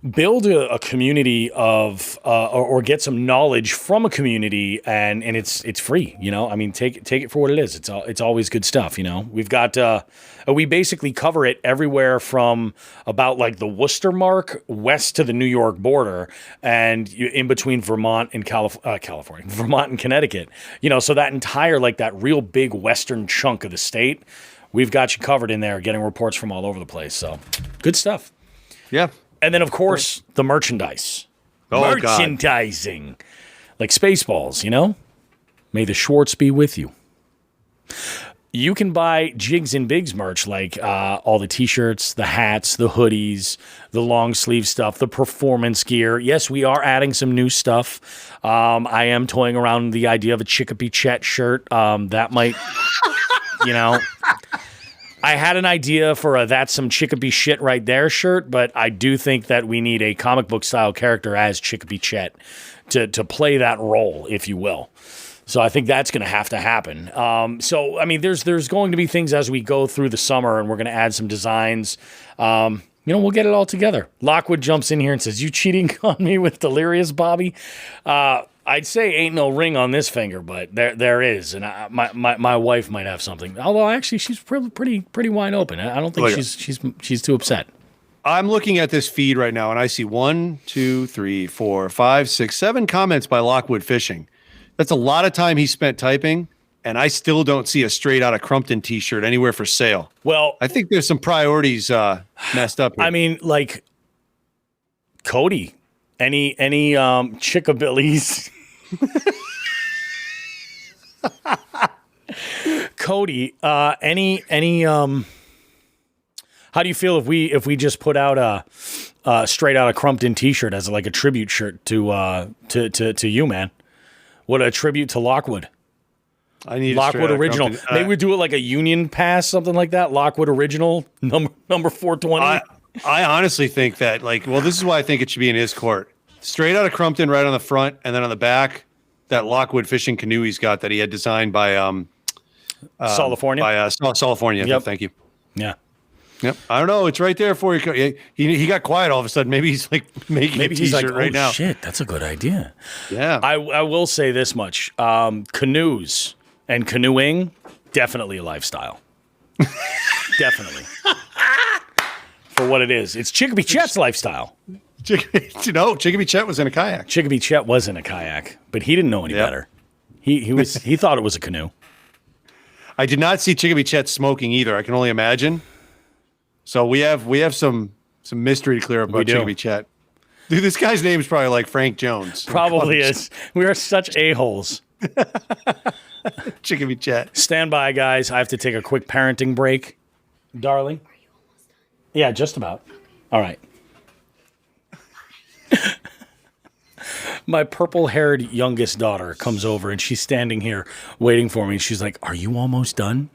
build a community of or get some knowledge from a community, and it's free. I mean, take it for what it is. It's always good stuff. We've got we basically cover it everywhere from about like the Worcester mark west to the New York border, and in between Vermont and California, Vermont and Connecticut. So that entire like that real big western chunk of the state, we've got you covered in there, getting reports from all over the place. So good stuff. Yeah. And then, of course, the merchandise. Oh, Merchandising. God. Like Spaceballs, May the Schwartz be with you. You can buy Jigs and Bigs merch, like all the T-shirts, the hats, the hoodies, the long sleeve stuff, the performance gear. Yes, we are adding some new stuff. I am toying around the idea of a Chicopee Chet shirt. That might, I had an idea for a "That's Some Chicopee Shit Right There" shirt, but I do think that we need a comic book style character as Chicopee Chet to play that role, if you will. So I think that's going to have to happen. So I mean, there's going to be things as we go through the summer, and we're going to add some designs. We'll get it all together. Lockwood jumps in here and says, "You cheating on me with Delirious, Bobby?" I'd say ain't no ring on this finger, but there is, and my wife might have something. Although actually, she's pretty wide open. I don't think she's too upset. I'm looking at this feed right now, and I see 1, 2, 3, 4, 5, 6, 7 comments by Lockwood Fishing. That's a lot of time he spent typing, and I still don't see a Straight Outta Crumpton T-shirt anywhere for sale. Well, I think there's some priorities messed up here. I mean, like Cody, any Chickabillies. Cody, any how do you feel if we just put out a Straight Outta Crumpton T-shirt as like a tribute shirt to you, man? What a tribute to Lockwood. I need Lockwood Original. Maybe we do it like a Union Pass, something like that. Lockwood Original, number 420. I honestly think that, this is why I think it should be in his court. Straight Outta Crumpton right on the front, and then on the back, that Lockwood fishing canoe he's got that he had designed by California. California. Yep. Thank you. Yeah. Yep. I don't know. It's right there for you. He got quiet all of a sudden. Maybe he's like making a T-shirt right now. Shit, that's a good idea. Yeah. I will say this much: canoes and canoeing, definitely a lifestyle. Definitely. For what it is, it's Chicopee Chet's lifestyle. Chicopee Chet was in a kayak. Chicopee Chet was in a kayak, but he didn't know any better. He thought it was a canoe. I did not see Chicopee Chet smoking either. I can only imagine. So we have some mystery to clear up about Chicopee Chet. Dude, this guy's name is probably like Frank Jones. Probably is. We are such a-holes. Chicopee Chet. Stand by, guys. I have to take a quick parenting break. Darling? Are you almost done? Yeah, just about. All right. My purple-haired youngest daughter comes over, and she's standing here waiting for me. She's like, "Are you almost done?"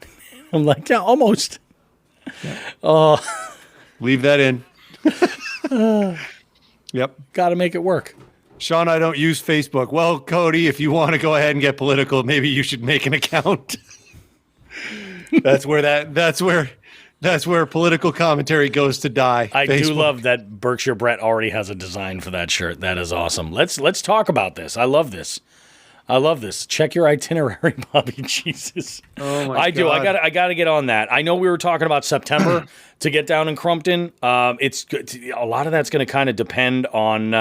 I'm like, "Yeah, almost." Leave that in. Yep. Got to make it work. Sean, I don't use Facebook. Well, Cody, if you want to go ahead and get political, maybe you should make an account. That's where political commentary goes to die. I do love that Berkshire Brett already has a design for that shirt. That is awesome. Let's talk about this. I love this. Check your itinerary, Bobby. Jesus. Oh my I God. do. I got to get on that. I know we were talking about September to get down in Crumpton. It's good. A lot of that's going to kind of depend on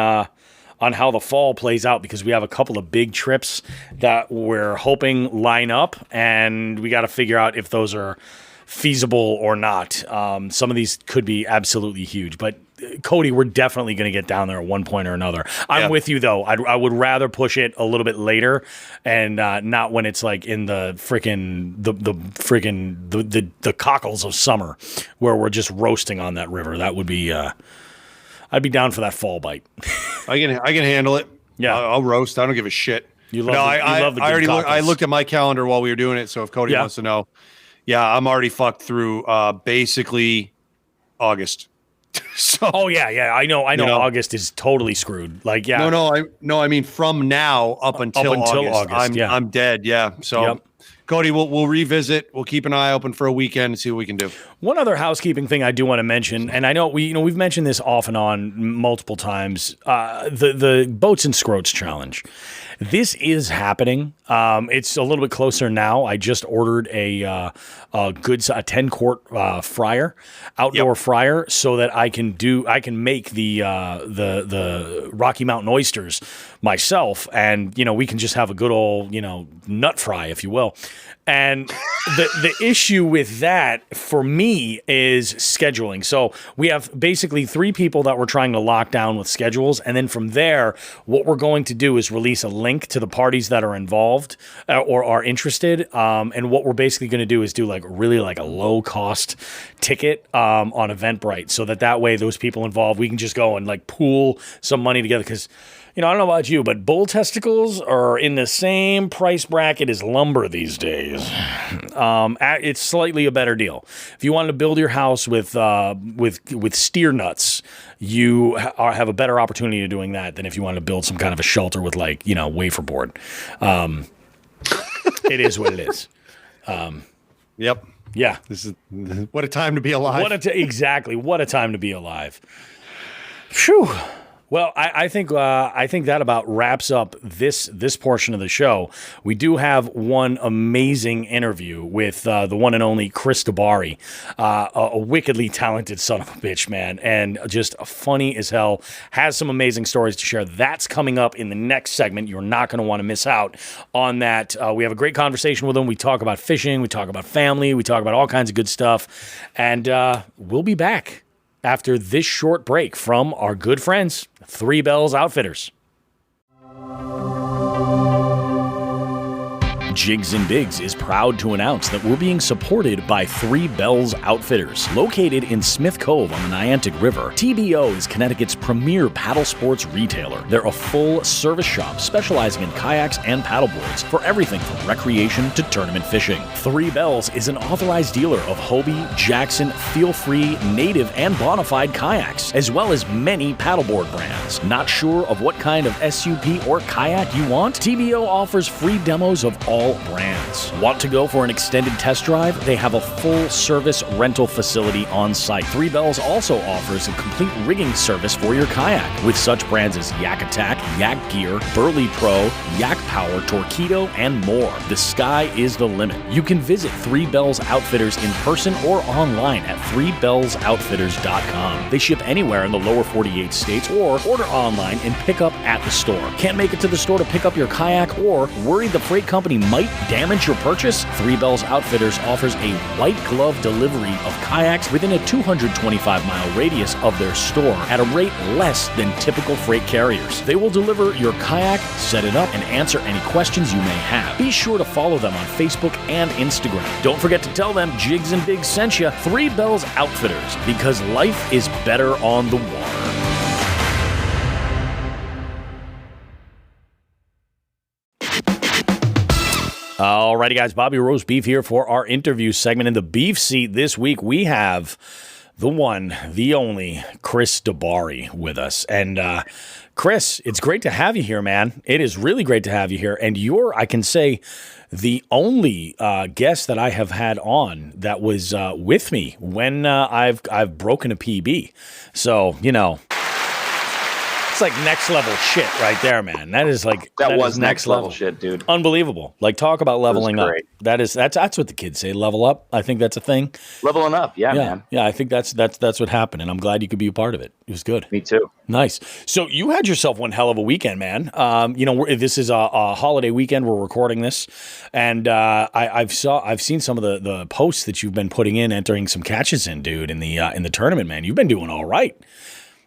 how the fall plays out, because we have a couple of big trips that we're hoping line up, and we got to figure out if those are feasible or not. Some of these could be absolutely huge, but Cody, we're definitely going to get down there at one point or another. I'm with you though. I would rather push it a little bit later, and not when it's like in the cockles of summer, where we're just roasting on that river. That would be. I'd be down for that fall bite. I can handle it. Yeah. I'll roast. I don't give a shit. You love No, the, you love the I good already cockles. looked at my calendar while we were doing it. So if Cody Yeah. wants to know, yeah, I'm already fucked through basically August. So Oh yeah. I know. know. August is totally screwed. Like, yeah. I mean from now up until August, yeah. I'm dead. Yeah. So Yep. Cody, we'll revisit. We'll keep an eye open for a weekend and see what we can do. One other housekeeping thing I do want to mention, and I know we've mentioned this off and on multiple times, the Boats and Scroats Challenge. This is happening. It's a little bit closer now. I just ordered a 10-quart fryer, outdoor fryer, so that I can make the Rocky Mountain oysters myself, and we can just have a good old nut fry, if you will. And the issue with that for me is scheduling. So we have basically 3 people that we're trying to lock down with schedules. And then from there, what we're going to do is release a link to the parties that are involved or are interested. And what we're basically going to do is do like a low cost ticket on Eventbrite, so that way those people involved, we can just go and like pool some money together. Because I don't know about you, but bull testicles are in the same price bracket as lumber these days. It's slightly a better deal. If you wanted to build your house with steer nuts, you have a better opportunity of doing that than if you wanted to build some kind of a shelter with wafer board. It is what it is. Yep. Yeah. This is what a time to be alive. Exactly. What a time to be alive. Phew. Well, I think that about wraps up this portion of the show. We do have one amazing interview with the one and only Chris DeBari, a wickedly talented son of a bitch, man, and just funny as hell. Has some amazing stories to share. That's coming up in the next segment. You're not going to want to miss out on that. We have a great conversation with him. We talk about fishing. We talk about family. We talk about all kinds of good stuff. And we'll be back after this short break from our good friends, Three Bells Outfitters. Jigs and Bigs is proud to announce that we're being supported by Three Bells Outfitters. Located in Smith Cove on the Niantic River, TBO is Connecticut's premier paddle sports retailer. They're a full-service shop specializing in kayaks and paddleboards for everything from recreation to tournament fishing. Three Bells is an authorized dealer of Hobie, Jackson, Feel Free, Native, and Bonafide kayaks, as well as many paddleboard brands. Not sure of what kind of SUP or kayak you want? TBO offers free demos of all brands. Want to go for an extended test drive? They have a full-service rental facility on site. Three Bells also offers a complete rigging service for your kayak with such brands as Yak Attack, Yak Gear, Burley Pro, Yak Power, Torpedo, and more. The sky is the limit. You can visit Three Bells Outfitters in person or online at threebellsoutfitters.com. They ship anywhere in the lower 48 states or order online and pick up at the store. Can't make it to the store to pick up your kayak or worried the freight company might damage your purchase? Three Bells Outfitters offers a white glove delivery of kayaks within a 225-mile radius of their store at a rate less than typical freight carriers. They will deliver your kayak, set it up, and answer any questions you may have. Be sure to follow them on Facebook and Instagram. Don't forget to tell them Jigs and Bigs sent you. Three Bells Outfitters, because life is better on the water. Alrighty, guys, Bobby Roast Beef here for our interview segment. In the beef seat this week, we have the one, the only, Chris DeBari with us. And Chris, it's great to have you here, man. It is really great to have you here. And you're, I can say, the only guest that I have had on that was with me when I've broken a PB. So, it's like next level shit right there, man. That is like that was is next level shit, dude. Unbelievable. Like, talk about leveling up. Great. That's what the kids say. Level up. I think that's a thing. Leveling up, yeah, man. Yeah, I think that's what happened, and I'm glad you could be a part of it. It was good. Me too. Nice. So you had yourself one hell of a weekend, man. This is a holiday weekend. We're recording this, and I've seen some of the posts that you've been putting in, entering some catches in, dude, in the tournament, man. You've been doing all right.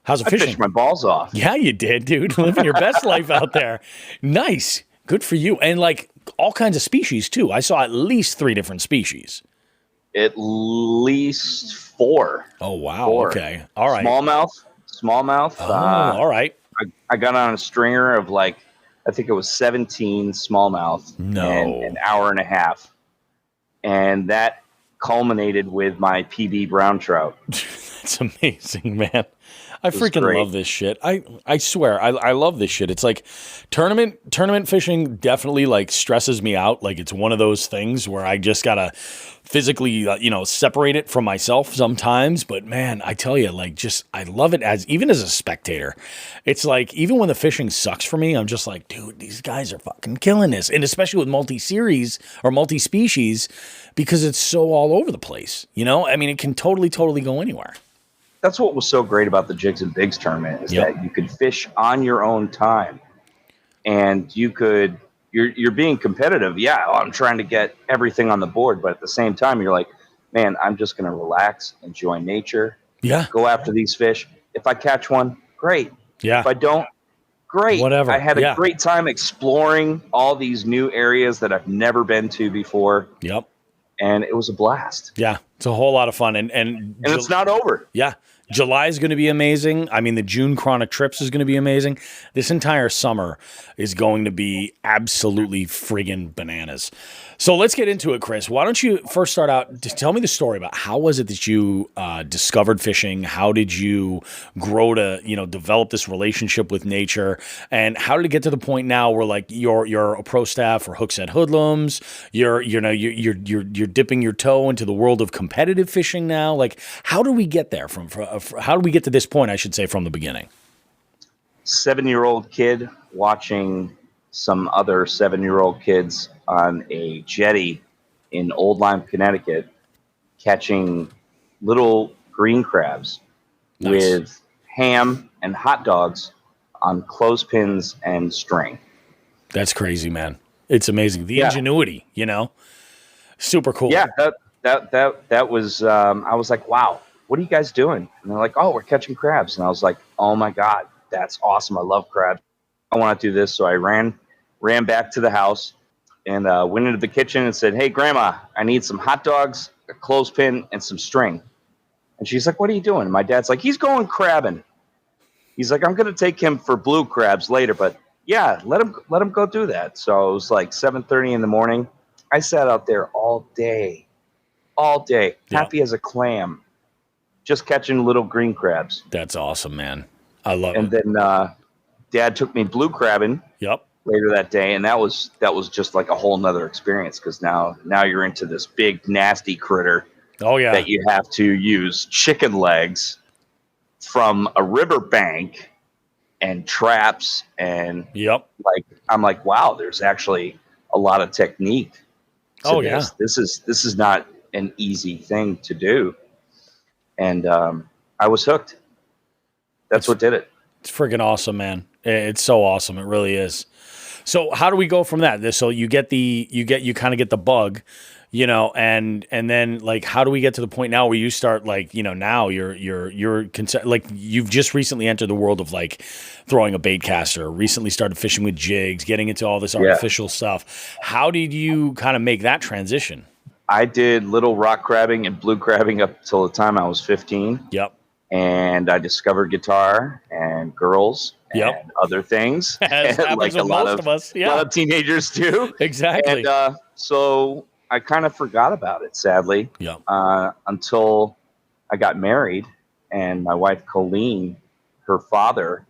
How's it fishing? I fished my balls off. Yeah, you did, dude. Living your best life out there. Nice. Good for you. And like all kinds of species too. I saw at least 3 different species. At least 4. Oh, wow. 4. Okay. All right. Smallmouth. Oh, all right. I got on a stringer of like I think it was 17 smallmouth in an hour and a half. And that culminated with my PB brown trout. That's amazing, man. I freaking love this shit. I swear, I love this shit. It's like tournament fishing definitely like stresses me out. Like it's one of those things where I just gotta physically, separate it from myself sometimes. But man, I tell you, like I love it even as a spectator. It's like, even when the fishing sucks for me, I'm just like, dude, these guys are fucking killing this. And especially with multi-series or multi-species, because it's so all over the place. I mean, it can totally go anywhere. That's what was so great about the Jigs and Bigs tournament is that you could fish on your own time, and you're being competitive. Yeah, I'm trying to get everything on the board, but at the same time, you're like, man, I'm just going to relax, enjoy nature, go after these fish. If I catch one, great. Yeah. If I don't, great. Whatever. I had a great time exploring all these new areas that I've never been to before. Yep. And it was a blast. Yeah, it's a whole lot of fun. And it's not over. Yeah. July is going to be amazing. I mean, the June Chronic Trips is going to be amazing. This entire summer is going to be absolutely friggin' bananas. So let's get into it, Chris. Why don't you first start out, just tell me the story about how was it that you discovered fishing? How did you grow to, develop this relationship with nature? And how did it get to the point now where like you're a pro staff for Hookset Hoodlums? You're dipping your toe into the world of competitive fishing now. Like, how do we get there how do we get to this point, I should say, from the beginning? 7-year-old kid watching some other 7-year-old kids on a jetty in Old Lyme, Connecticut, catching little green crabs with ham and hot dogs on clothespins and string. That's crazy, man. It's amazing. The ingenuity, super cool. Yeah, that was, I was like, wow, what are you guys doing? And they're like, oh, we're catching crabs. And I was like, oh my God, that's awesome. I love crabs. I want to do this. So I ran back to the house and went into the kitchen and said, hey, Grandma, I need some hot dogs, a clothespin, and some string. And she's like, what are you doing? And my dad's like, he's going crabbing. He's like, I'm going to take him for blue crabs later, but yeah, let him go do that. So it was like 7:30 in the morning. I sat out there all day, happy as a clam, just catching little green crabs. That's awesome, man. I love it. And then Dad took me blue crabbing. Yep. Later that day, and that was just like a whole nother experience because now you're into this big nasty critter. Oh yeah. That you have to use chicken legs from a riverbank and traps and I'm like, wow, there's actually a lot of technique to this. This is not an easy thing to do. And I was hooked. That's what did it. It's freaking awesome, man. It's so awesome. It really is. So how do we go from that? So you kind of get the bug, and then like, how do we get to the point now where you start like, now you're like you've just recently entered the world of like throwing a bait caster, recently started fishing with jigs, getting into all this artificial stuff. How did you kind of make that transition? I did little rock crabbing and blue crabbing up till the time I was 15. Yep. And I discovered guitar and girls and other things, like a lot of us. Yeah. A lot of teenagers do. Exactly. And so I kind of forgot about it, sadly, until I got married, and my wife Colleen, her father,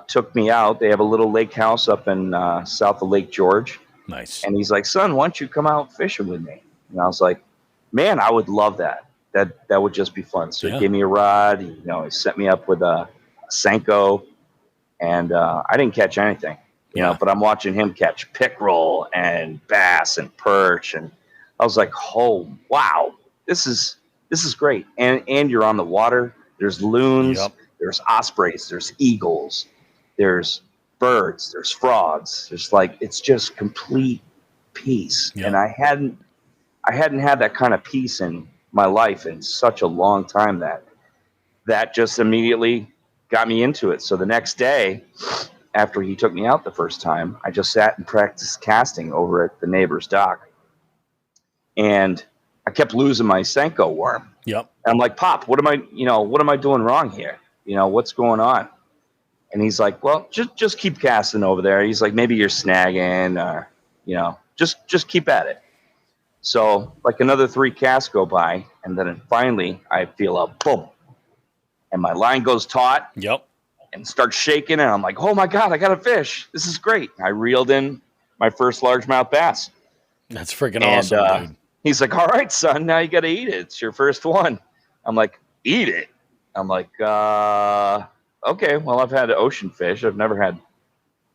took me out. They have a little lake house up in south of Lake George. Nice. And he's like, son, why don't you come out fishing with me? And I was like, man, I would love that. That would just be fun. So he gave me a rod. He set me up with a Senko, and I didn't catch anything, but I'm watching him catch pickerel and bass and perch, and I was like, oh wow, this is great. And you're on the water. There's loons, there's ospreys, there's eagles, there's birds, there's frogs. There's like, it's just complete peace. And I hadn't had that kind of peace in my life in such a long time that just immediately got me into it. So the next day, after he took me out the first time, I just sat and practiced casting over at the neighbor's dock. And I kept losing my Senko worm. Yep. And I'm like, Pop, what am I doing wrong here? What's going on? And he's like, well, just keep casting over there. He's like, maybe you're snagging, or just keep at it. So like another 3 casts go by, and then finally I feel a boom, and my line goes taut. Yep. And starts shaking, and I'm like, oh my God, I got a fish. This is great. I reeled in my first largemouth bass. That's freaking awesome, dude. He's like, all right, son, now you got to eat it. It's your first one. I'm like, eat it? I'm like, okay, well, I've had ocean fish. I've never had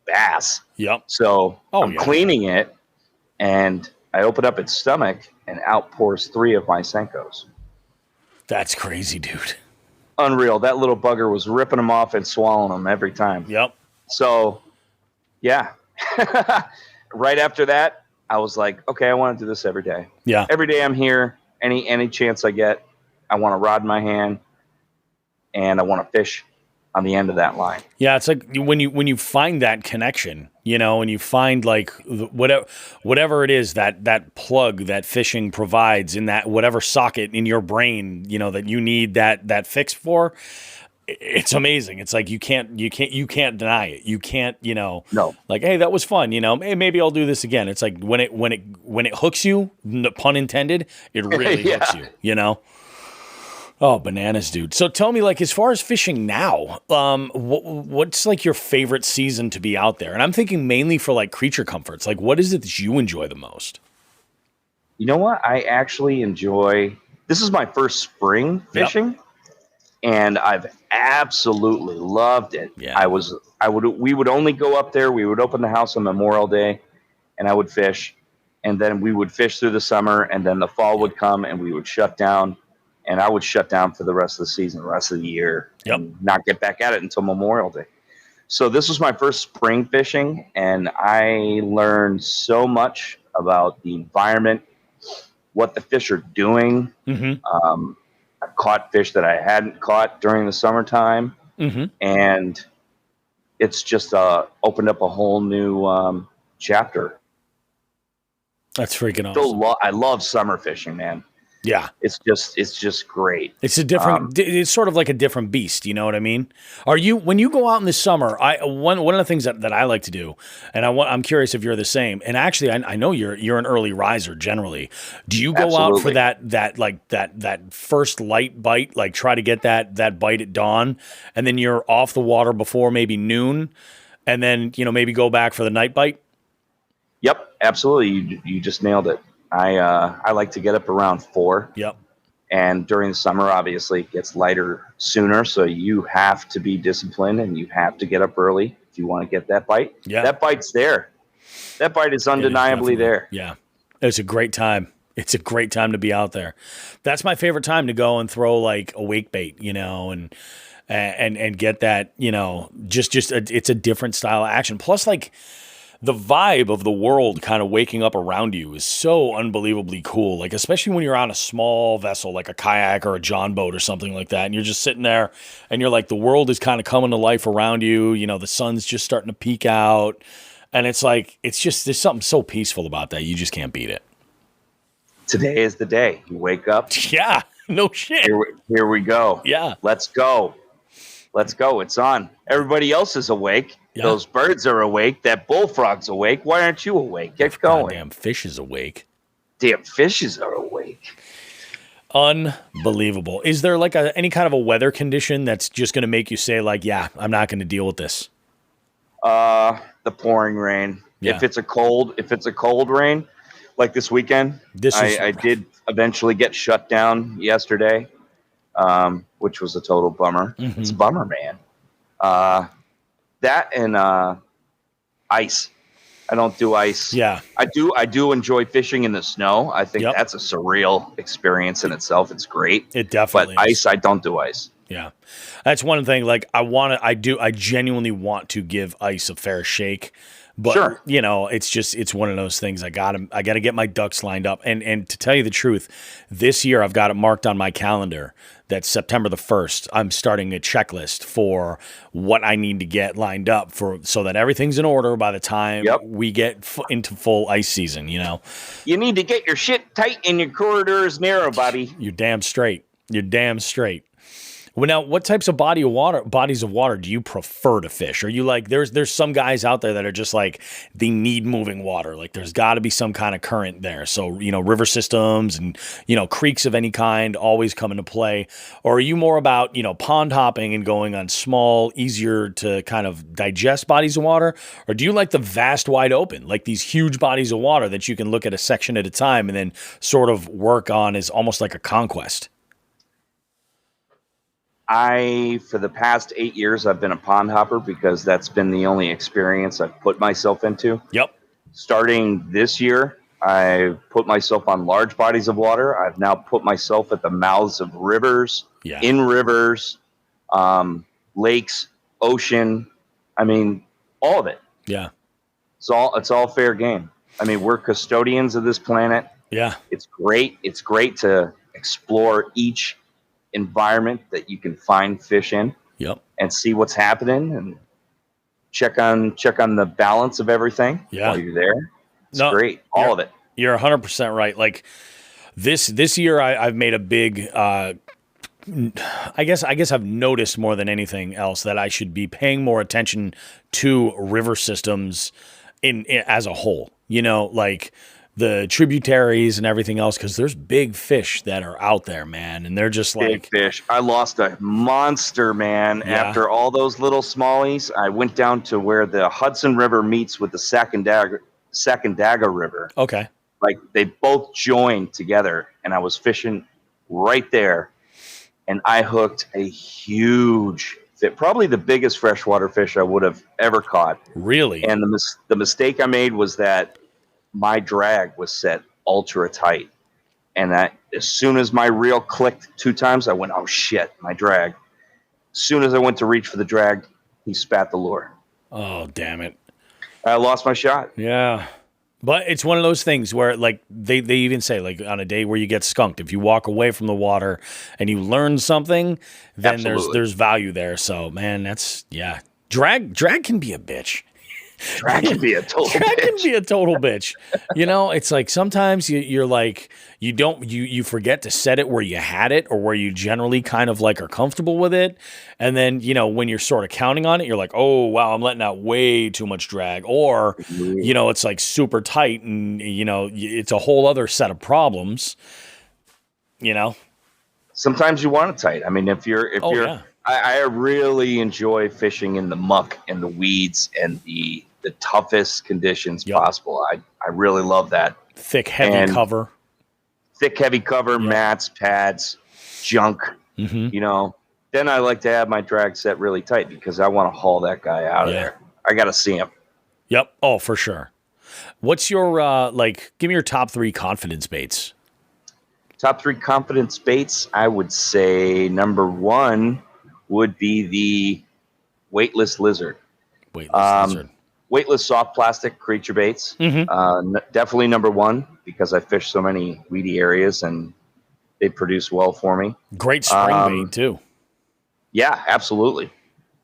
bass. Yep. So I'm cleaning it, and I open up its stomach, and out pours 3 of my Senkos. That's crazy, dude. Unreal. That little bugger was ripping them off and swallowing them every time. Yep. So, yeah. Right after that, I was like, okay, I want to do this every day. Yeah. Every day I'm here. Any chance I get, I want a rod in my hand, and I want to fish on the end of that line. Yeah, it's like when you find that connection, and you find like whatever it is that plug that fishing provides in that whatever socket in your brain, that you need that fix for. It's amazing. It's like you can't deny it. You can't, No. like, hey, that was fun. Hey, maybe I'll do this again. It's like when it hooks you, pun intended, it really hooks you. Oh, bananas, dude. So tell me, like, as far as fishing now, what's like your favorite season to be out there? And I'm thinking mainly for like creature comforts. Like, what is it that you enjoy the most? You know what? I actually enjoy. This is my first spring fishing, and I've absolutely loved it. Yeah. We would only go up there. We would open the house on Memorial Day, and I would fish, and then we would fish through the summer, and then the fall would come, and we would shut down. And I would shut down for the rest of the season, the rest of the year, and not get back at it until Memorial Day. So this was my first spring fishing, and I learned so much about the environment, what the fish are doing. Mm-hmm. I caught fish that I hadn't caught during the summertime, and it's just opened up a whole new chapter. That's freaking awesome. I love summer fishing, man. Yeah. It's just great. It's a different, it's sort of like a different beast. You know what I mean? When you go out in the summer, one of the things that I like to do, and I'm curious if you're the same, and actually I know you're an early riser generally. Do you go out for that first light bite, like try to get that bite at dawn, and then you're off the water before maybe noon, and then, maybe go back for the night bite? Yep, absolutely. You just nailed it. I like to get up around 4. Yep. And during the summer, obviously, it gets lighter sooner. So you have to be disciplined, and you have to get up early if you want to get that bite. Yeah. That bite's there. That bite is undeniably there. Yeah. It's a great time. It's a great time to be out there. That's my favorite time to go and throw like a wake bait, and get that, it's a different style of action. Plus, like, the vibe of the world kind of waking up around you is so unbelievably cool. Like, especially when you're on a small vessel, like a kayak or a john boat or something like that. And you're just sitting there and you're like, the world is kind of coming to life around you. The sun's just starting to peek out. And it's like, there's something so peaceful about that. You just can't beat it. Today is the day. You wake up. Yeah, no shit. Here we go. Yeah. Let's go. It's on. Everybody else is awake. Yeah. Those birds are awake. That bullfrog's awake. Why aren't you awake? Get going. Damn fish is awake. Damn fishes are awake. Unbelievable. Is there like any kind of a weather condition that's just going to make you say like, yeah, I'm not going to deal with this? The pouring rain. Yeah. If it's a cold rain, like this weekend, I did eventually get shut down yesterday, which was a total bummer. Mm-hmm. It's a bummer, man. That and ice. I don't do ice. Yeah. I do enjoy fishing in the snow. I think that's a surreal experience in itself. It's great. It definitely But ice, I don't do ice. Yeah. That's one thing. Like I genuinely want to give ice a fair shake. But sure. It's one of those things. I got to get my ducks lined up. And to tell you the truth, this year I've got it marked on my calendar that September the 1st, I'm starting a checklist for what I need to get lined up so that everything's in order by the time we get into full ice season, You need to get your shit tight and your corridors narrow, buddy. You're damn straight. Well, now, what types of bodies of water do you prefer to fish? Are you like, there's some guys out there that are just like, they need moving water. Like there's got to be some kind of current there. So, river systems and, creeks of any kind always come into play. Or are you more about, pond hopping and going on small, easier to kind of digest bodies of water? Or do you like the vast wide open, like these huge bodies of water that you can look at a section at a time and then sort of work on as almost like a conquest? For the past 8 years, I've been a pond hopper because that's been the only experience I've put myself into. Yep. Starting this year, I put myself on large bodies of water. I've now put myself at the mouths of rivers, in rivers, lakes, ocean. I mean, all of it. Yeah. It's all fair game. I mean, we're custodians of this planet. Yeah. It's great. It's great to explore each environment that you can find fish in. Yep. And see what's happening and check on the balance of everything while you're there. It's great. All of it. You're 100% right. Like this year I've made a big I guess I've noticed more than anything else that I should be paying more attention to river systems in as a whole. Like the tributaries and everything else, because there's big fish that are out there, man, and they're just like big fish. I lost a monster, man. Yeah. After all those little smallies, I went down to where the Hudson River meets with the Sacandaga River. Okay. Like they both joined together, and I was fishing right there, and I hooked a huge fish, probably the biggest freshwater fish I would have ever caught. Really? And the mistake I made was that my drag was set ultra tight. And that as soon as my reel clicked 2 times, I went, oh shit, my drag. As soon as I went to reach for the drag, he spat the lure. Oh, damn it. I lost my shot. Yeah. But it's one of those things where like they even say like on a day where you get skunked, if you walk away from the water and you learn something, then there's value there. So man, that's Drag can be a bitch. Drag can be a total bitch. It's like sometimes you're like you forget to set it where you had it or where you generally kind of like are comfortable with it, and then when you're sort of counting on it, you're like, oh wow, I'm letting out way too much drag, or it's like super tight, and it's a whole other set of problems. Sometimes you want it tight. I mean, if you're I really enjoy fishing in the muck and the weeds and the toughest conditions possible. I really love that. Thick, heavy cover. Mats, pads, junk. Mm-hmm. Then I like to have my drag set really tight because I want to haul that guy out of there. I got to see him. Yep. Oh, for sure. What's your, give me your top 3 confidence baits. Top 3 confidence baits, I would say number 1 would be the weightless lizard. Weightless soft plastic creature baits. Mm-hmm. Definitely number 1 because I fish so many weedy areas and they produce well for me. Great spring bait too. Yeah, absolutely.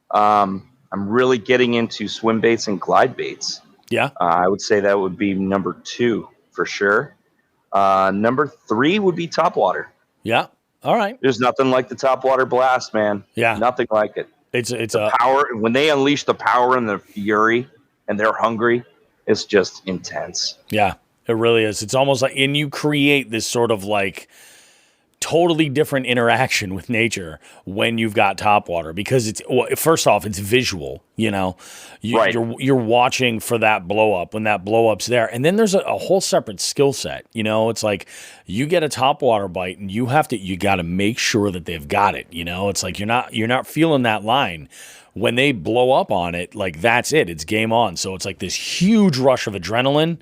I'm really getting into swim baits and glide baits. Yeah. I would say that would be number 2 for sure. Number 3 would be topwater. Yeah. All right. There's nothing like the topwater blast, man. Yeah. Nothing like it. It's a power when they unleash the power and the fury and they're hungry, it's just intense. Yeah, it really is. It's almost like, and you create this sort of like totally different interaction with nature when you've got topwater, because first off, it's visual, you're watching for that blow up when that blow up's there. And then there's a whole separate skill set, it's like you get a topwater bite and you got to make sure that they've got it. It's like, you're not feeling that line when they blow up on it. Like that's it, it's game on. So it's like this huge rush of adrenaline.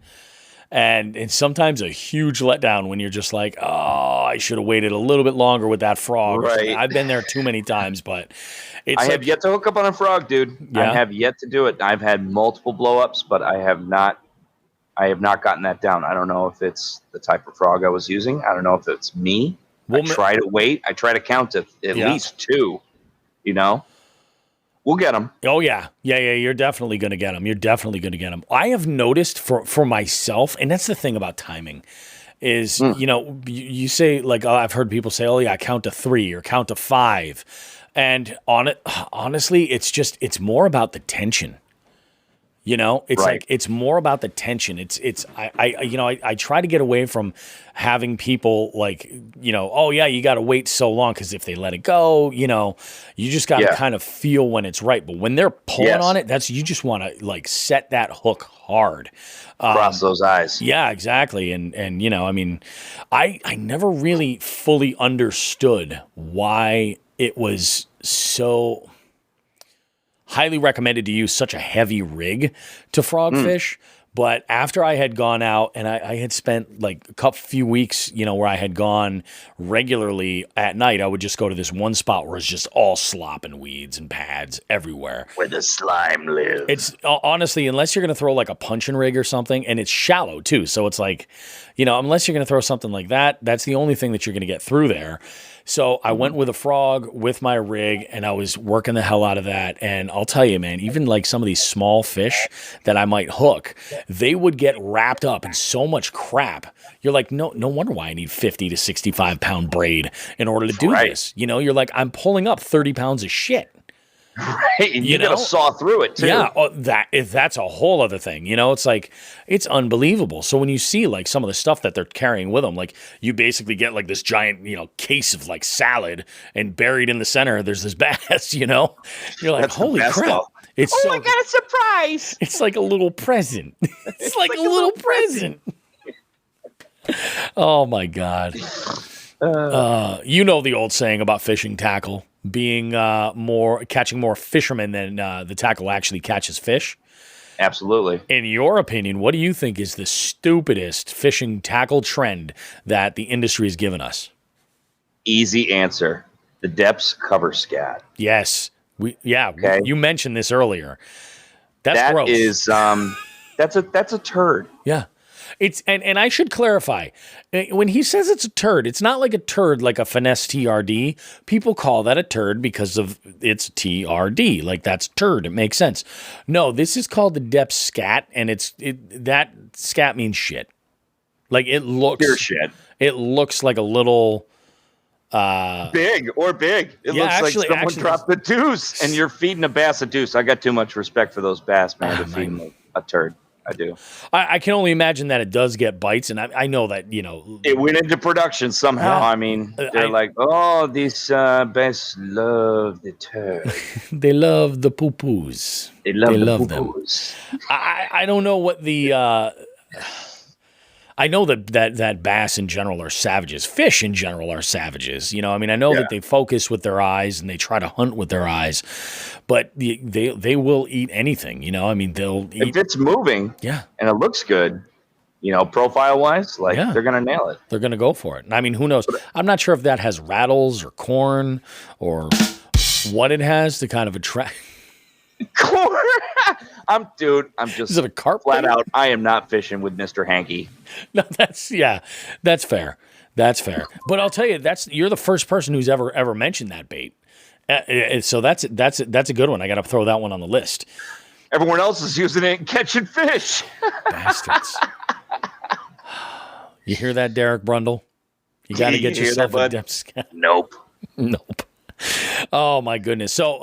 And sometimes a huge letdown when you're just like, oh, I should have waited a little bit longer with that frog. Right. I've been there too many times, but I have yet to hook up on a frog, dude. Yeah. I have yet to do it. I've had multiple blowups, but I have not gotten that down. I don't know if it's the type of frog I was using. I don't know if it's me. I try to wait. I try to count to at least 2, We'll get them. Oh, yeah. Yeah. You're definitely going to get them. I have noticed for myself, and that's the thing about timing, is, you say, like, I've heard people say, oh, yeah, count to 3 or count to 5. And honestly, it's more about the tension. You know, it's Right. like, it's more about the tension. I try to get away from having people like, oh yeah, you got to wait so long. Cause if they let it go, you just got to kind of feel when it's right. But when they're pulling on it, you just want to like set that hook hard. Cross those eyes. Yeah, exactly. And I never really fully understood why it was so highly recommended to use such a heavy rig to frogfish. But after I had gone out and I had spent like a few weeks, where I had gone regularly at night, I would just go to this one spot where it's just all slop and weeds and pads everywhere. Where the slime lives. It's honestly, unless you're going to throw like a punching rig or something, and it's shallow too. So it's like, unless you're going to throw something like that, that's the only thing that you're going to get through there. So I went with a frog with my rig and I was working the hell out of that. And I'll tell you, man, even like some of these small fish that I might hook, they would get wrapped up in so much crap. You're like, no wonder why I need 50 to 65 pound braid in order to do this. You're like, I'm pulling up 30 pounds of shit. Right, and you gotta saw through it too. Yeah, that's a whole other thing. It's like, it's unbelievable. So when you see like some of the stuff that they're carrying with them, like you basically get like this giant, case of like salad, and buried in the center there's this bass. You're like, That's holy crap! though. It's I got a surprise. It's like a little present. It's like a little present. Oh my God. The old saying about fishing tackle being catching more fishermen than the tackle actually catches fish. Absolutely. In your opinion, what do you think is the stupidest fishing tackle trend that the industry has given us? Easy answer. The depths cover scat. Yes. You mentioned this earlier. That's gross. That's a turd. Yeah. It's and I should clarify, when he says it's a turd, it's not like a turd like a finesse TRD. People call that a turd because of its TRD. Like that's turd. It makes sense. No, this is called the depth scat, and that scat means shit. Like it looks pure shit. It looks like a little big. It looks like someone dropped a deuce and you're feeding a bass a deuce. I got too much respect for those bass, man, to feed them a turd. I do. I can only imagine that it does get bites, and I know that, it went into production somehow. I mean, they're like, oh, these bass love the turd. They love the poo-poos. They love them. I don't know what the... I know that bass in general are savages. Fish in general are savages. I know that they focus with their eyes and they try to hunt with their eyes, but they will eat anything. They'll eat. If it's moving, and it looks good, profile wise, they're gonna nail it. They're gonna go for it. And who knows? I'm not sure if that has rattles or corn or what it has to kind of attract. Corn. I'm just Is it a carp flat bait? out. I am not fishing with Mr. Hanky. No, that's fair. That's fair. But I'll tell you, you're the first person who's ever mentioned that bait. So that's a good one. I got to throw that one on the list. Everyone else is using it and catching fish. Bastards. You hear that, Derek Brundle? You got to get yourself a depth scat. Nope. Oh my goodness. So,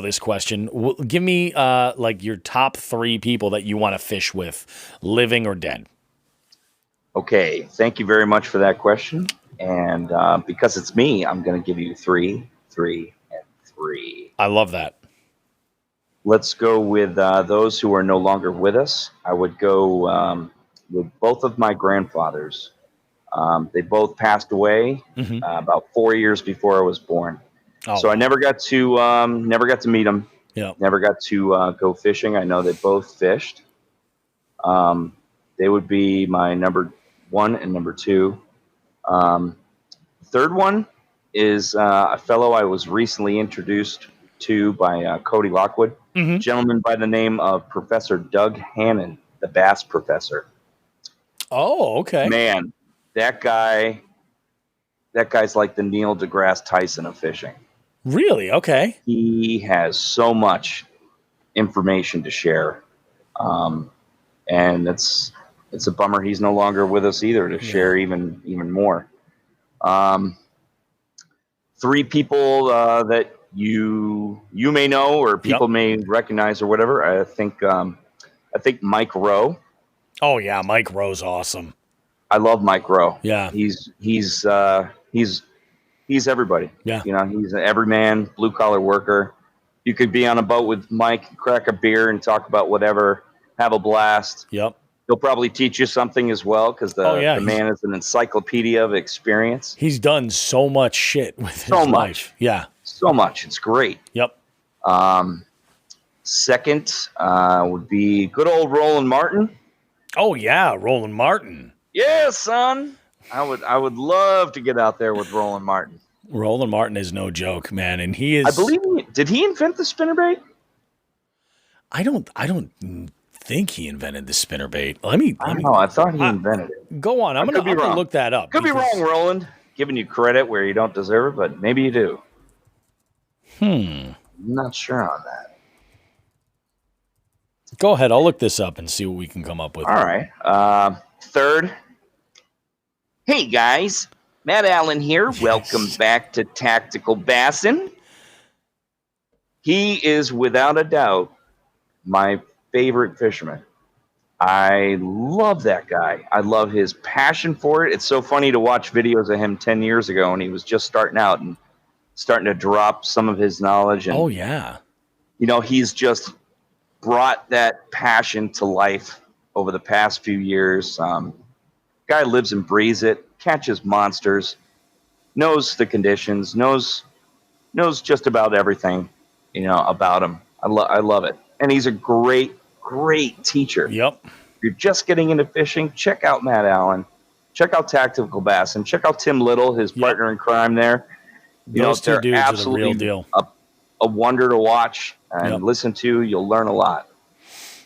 this question. Give me your top 3 people that you want to fish with, living or dead. Okay. Thank you very much for that question. And because it's me, I'm going to give you 3, 3, and 3. I love that. Let's go with those who are no longer with us. I would go with both of my grandfathers. They both passed away about 4 years before I was born. Oh. So I never got to meet them. Yeah. Never got to go fishing. I know they both fished. They would be my number 1 and number 2. Third one is a fellow I was recently introduced to by Cody Lockwood, a gentleman by the name of Professor Doug Hannon, the bass professor. Oh, okay. Man. That guy's like the Neil deGrasse Tyson of fishing. Really? Okay. He has so much information to share. And it's a bummer he's no longer with us either to share even more. three people that you may know or people may recognize or whatever. I think Mike Rowe. Oh yeah, Mike Rowe's awesome. I love Mike Rowe. Yeah, he's everybody. Yeah, he's an everyman, blue collar worker. You could be on a boat with Mike, crack a beer, and talk about whatever. Have a blast. Yep. He'll probably teach you something as well because the man is an encyclopedia of experience. He's done so much shit with his life. Yeah. So much. It's great. Yep. Second would be good old Roland Martin. Oh yeah, Roland Martin. Yeah, son. I would love to get out there with Roland Martin. Roland Martin is no joke, man, and he is. I believe did he invent the spinnerbait? I don't think he invented the spinnerbait. Let me. I thought he invented it. Go on. I'm gonna look that up. Could be wrong, Roland. Giving you credit where you don't deserve it, but maybe you do. I'm not sure on that. Go ahead. I'll look this up and see what we can come up with. All right. Third. Hey guys, Matt Allen here. Welcome back to Tactical Bassin'. He is without a doubt my favorite fisherman. I love that guy. I love his passion for it. It's so funny to watch videos of him 10 years ago when he was just starting out and starting to drop some of his knowledge. And, he's just brought that passion to life over the past few years. Guy lives and breathes it, catches monsters, knows the conditions, knows just about everything, about him. I love it. And he's a great teacher. Yep. If you're just getting into fishing, check out Matt Allen. Check out Tactical Bassin'. Check out Tim Little, his partner in crime there. Those two dudes are the real deal. A wonder to watch and listen to. You'll learn a lot.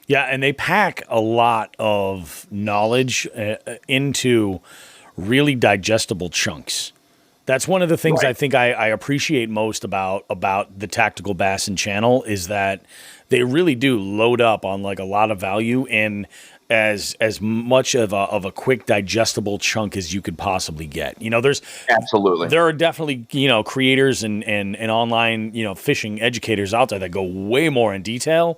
Yeah, and they pack a lot of knowledge into really digestible chunks. That's one of the things I think I appreciate most about the Tactical Bassin' channel is that they really do load up on like a lot of value in as much of a quick digestible chunk as you could possibly get. There are definitely, creators and online, fishing educators out there that go way more in detail.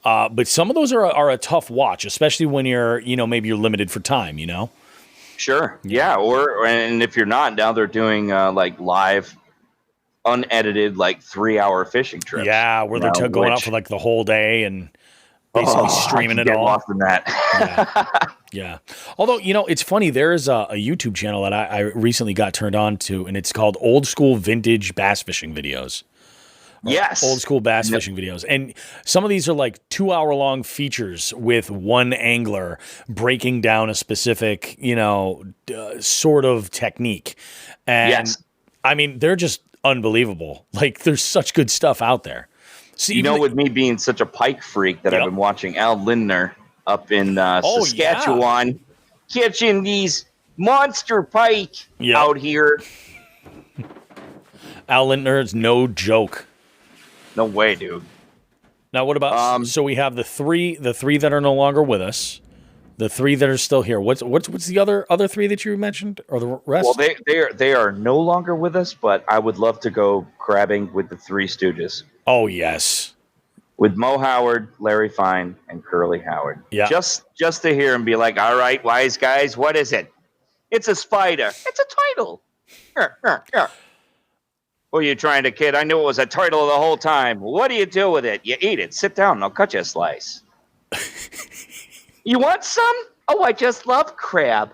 But some of those are a tough watch, especially when you're, maybe you're limited for time, Sure. Yeah. And if you're not, now they're doing like live, unedited, like 3-hour fishing trips. Yeah. Where they're going out for like the whole day and basically streaming it all. Lost in that. Yeah. Although, it's funny. There is a YouTube channel that I recently got turned on to, and it's called Old School Vintage Bass Fishing Videos. Yes. Old school bass fishing videos. And some of these are like 2-hour-long features with one angler breaking down a specific, sort of technique. And I mean, they're just unbelievable. Like there's such good stuff out there. So with me being such a pike freak that I've been watching Al Lindner up in Saskatchewan catching these monster pike out here. Al Lindner is no joke. No way, dude. Now, what about? So we have the three that are no longer with us, the 3 that are still here. What's the other 3 that you mentioned, or the rest? Well, they are no longer with us, but I would love to go crabbing with the 3 Stooges. Oh yes, with Mo Howard, Larry Fine, and Curly Howard. Yeah, just to hear him be like, "All right, wise guys, what is it? It's a spider. It's a turtle." Who are you trying to kid? I knew it was a turtle the whole time. What do you do with it? You eat it. Sit down and I'll cut you a slice. You want some? Oh, I just love crab.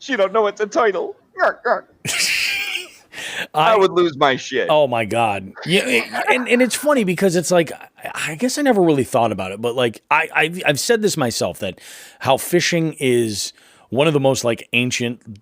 She don't know it's a turtle. I would lose my shit. Oh my God. Yeah, and it's funny because it's like, I guess I never really thought about it, but like I've said this myself, that how fishing is one of the most like ancient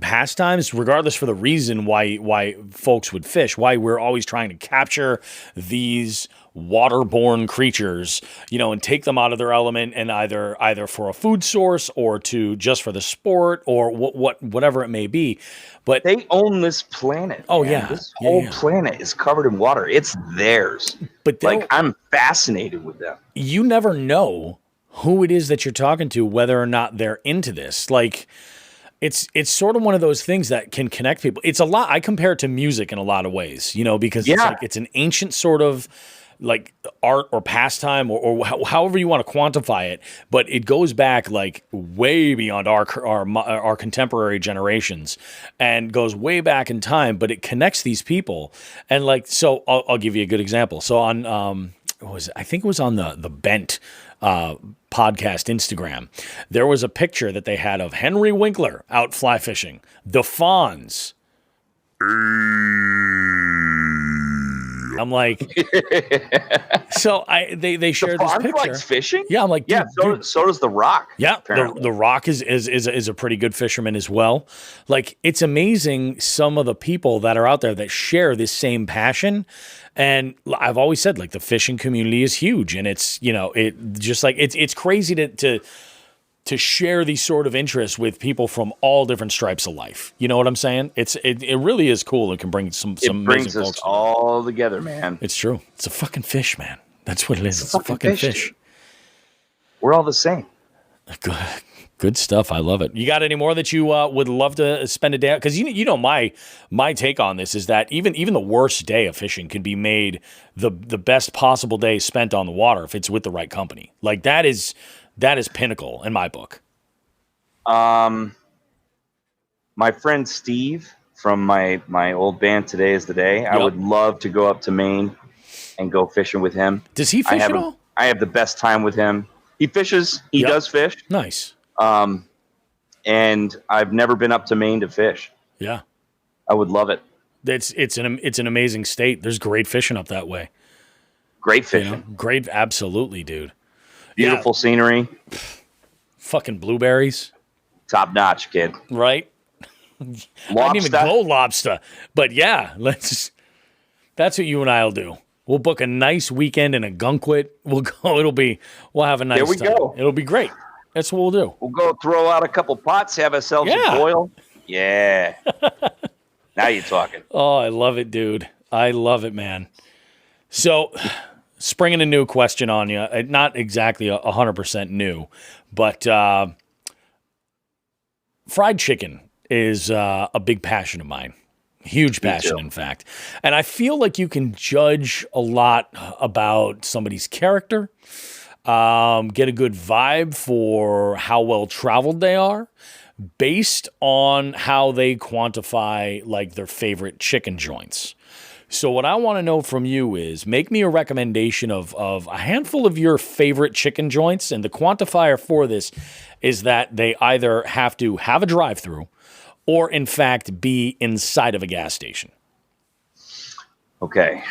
pastimes, regardless for the reason why folks would fish, why we're always trying to capture these waterborne creatures, and take them out of their element, and either for a food source or just for the sport or whatever it may be. But they own this planet. Oh man. yeah, this whole planet is covered in water. It's theirs. But I'm fascinated with them. You never know who it is that you're talking to, whether or not they're into this. Like, it's sort of one of those things that can connect people. It's a lot. I compare it to music in a lot of ways, because it's like, it's an ancient sort of like art or pastime or however you want to quantify it, but it goes back like way beyond our contemporary generations and goes way back in time, but it connects these people. And like, so I'll give you a good example. So on, I think it was on the Bent podcast Instagram, there was a picture that they had of Henry Winkler out fly fishing, the Fonz. I'm like, so they shared this picture. Likes fishing? Yeah, I'm like, dude, so does The Rock. Yeah, the Rock is a pretty good fisherman as well. Like, it's amazing some of the people that are out there that share this same passion. And I've always said, like, the fishing community is huge, and it's it's crazy to share these sort of interests with people from all different stripes of life. You know what I'm saying? It really is cool. It can bring some amazing brings us folks all together, man. It's true. It's a fucking fish, man. That's what it is. It's a fucking fish. We're all the same. Good stuff. I love it. You got any more that you would love to spend a day? Because my take on this is that even the worst day of fishing can be made the best possible day spent on the water if it's with the right company. Like, that is pinnacle in my book. My friend Steve from my old band, Today Is the Day. Yep. I would love to go up to Maine and go fishing with him. Does he fish at all? I have the best time with him. He fishes. He does fish. Nice. And I've never been up to Maine to fish. Yeah. I would love it. It's an amazing state. There's great fishing up that way. Great fishing. Great. Absolutely, dude. Beautiful scenery. Fucking blueberries. Top notch, kid. Right? Lobster. I didn't even go lobster. But yeah, that's what you and I'll do. We'll book a nice weekend in a Gunkwit. We'll go. We'll have a nice time. There we go. It'll be great. That's what we'll do. We'll go throw out a couple pots, have ourselves a boil. Yeah. Now you're talking. Oh, I love it, dude. I love it, man. So, springing a new question on you. Not exactly 100% new, but fried chicken is a big passion of mine. Huge passion, in fact. And I feel like you can judge a lot about somebody's character, get a good vibe for how well traveled they are based on how they quantify like their favorite chicken joints. So what I want to know from you is make me a recommendation of a handful of your favorite chicken joints. And the quantifier for this is that they either have to have a drive-through or, in fact, be inside of a gas station. Okay.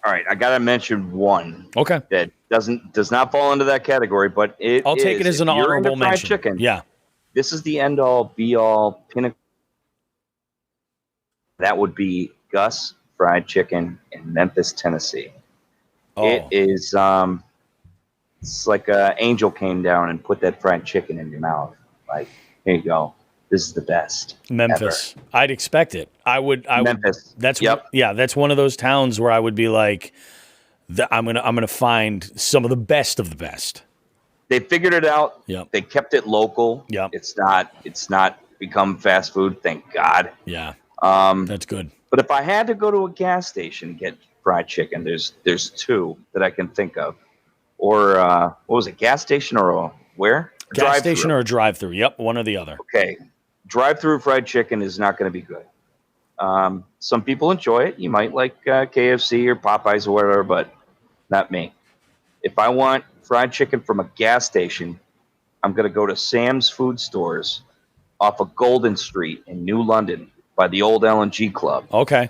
All right. I got to mention one. Okay. That does not fall into that category, but I'll take it as an honorable mention. Chicken, yeah. This is the end-all, be-all, pinnacle. That would be Gus Fried Chicken in Memphis, Tennessee. Oh. It is, it's like an angel came down and put that fried chicken in your mouth. Like, here you go. This is the best. Memphis. Ever. I'd expect it. Memphis. That's one of those towns where I would be like, I'm gonna find some of the best of the best. They figured it out. Yep. They kept it local. Yep. It's not become fast food, thank God. Yeah. That's good. But if I had to go to a gas station and get fried chicken, there's two that I can think of. Or what was it, gas station or where? Gas station or a drive-through. Yep, one or the other. Okay. Drive-through fried chicken is not going to be good. Some people enjoy it. You might like KFC or Popeyes or whatever, but not me. If I want fried chicken from a gas station, I'm going to go to Sam's Food Stores off of Golden Street in New London by the old L&G Club. Okay.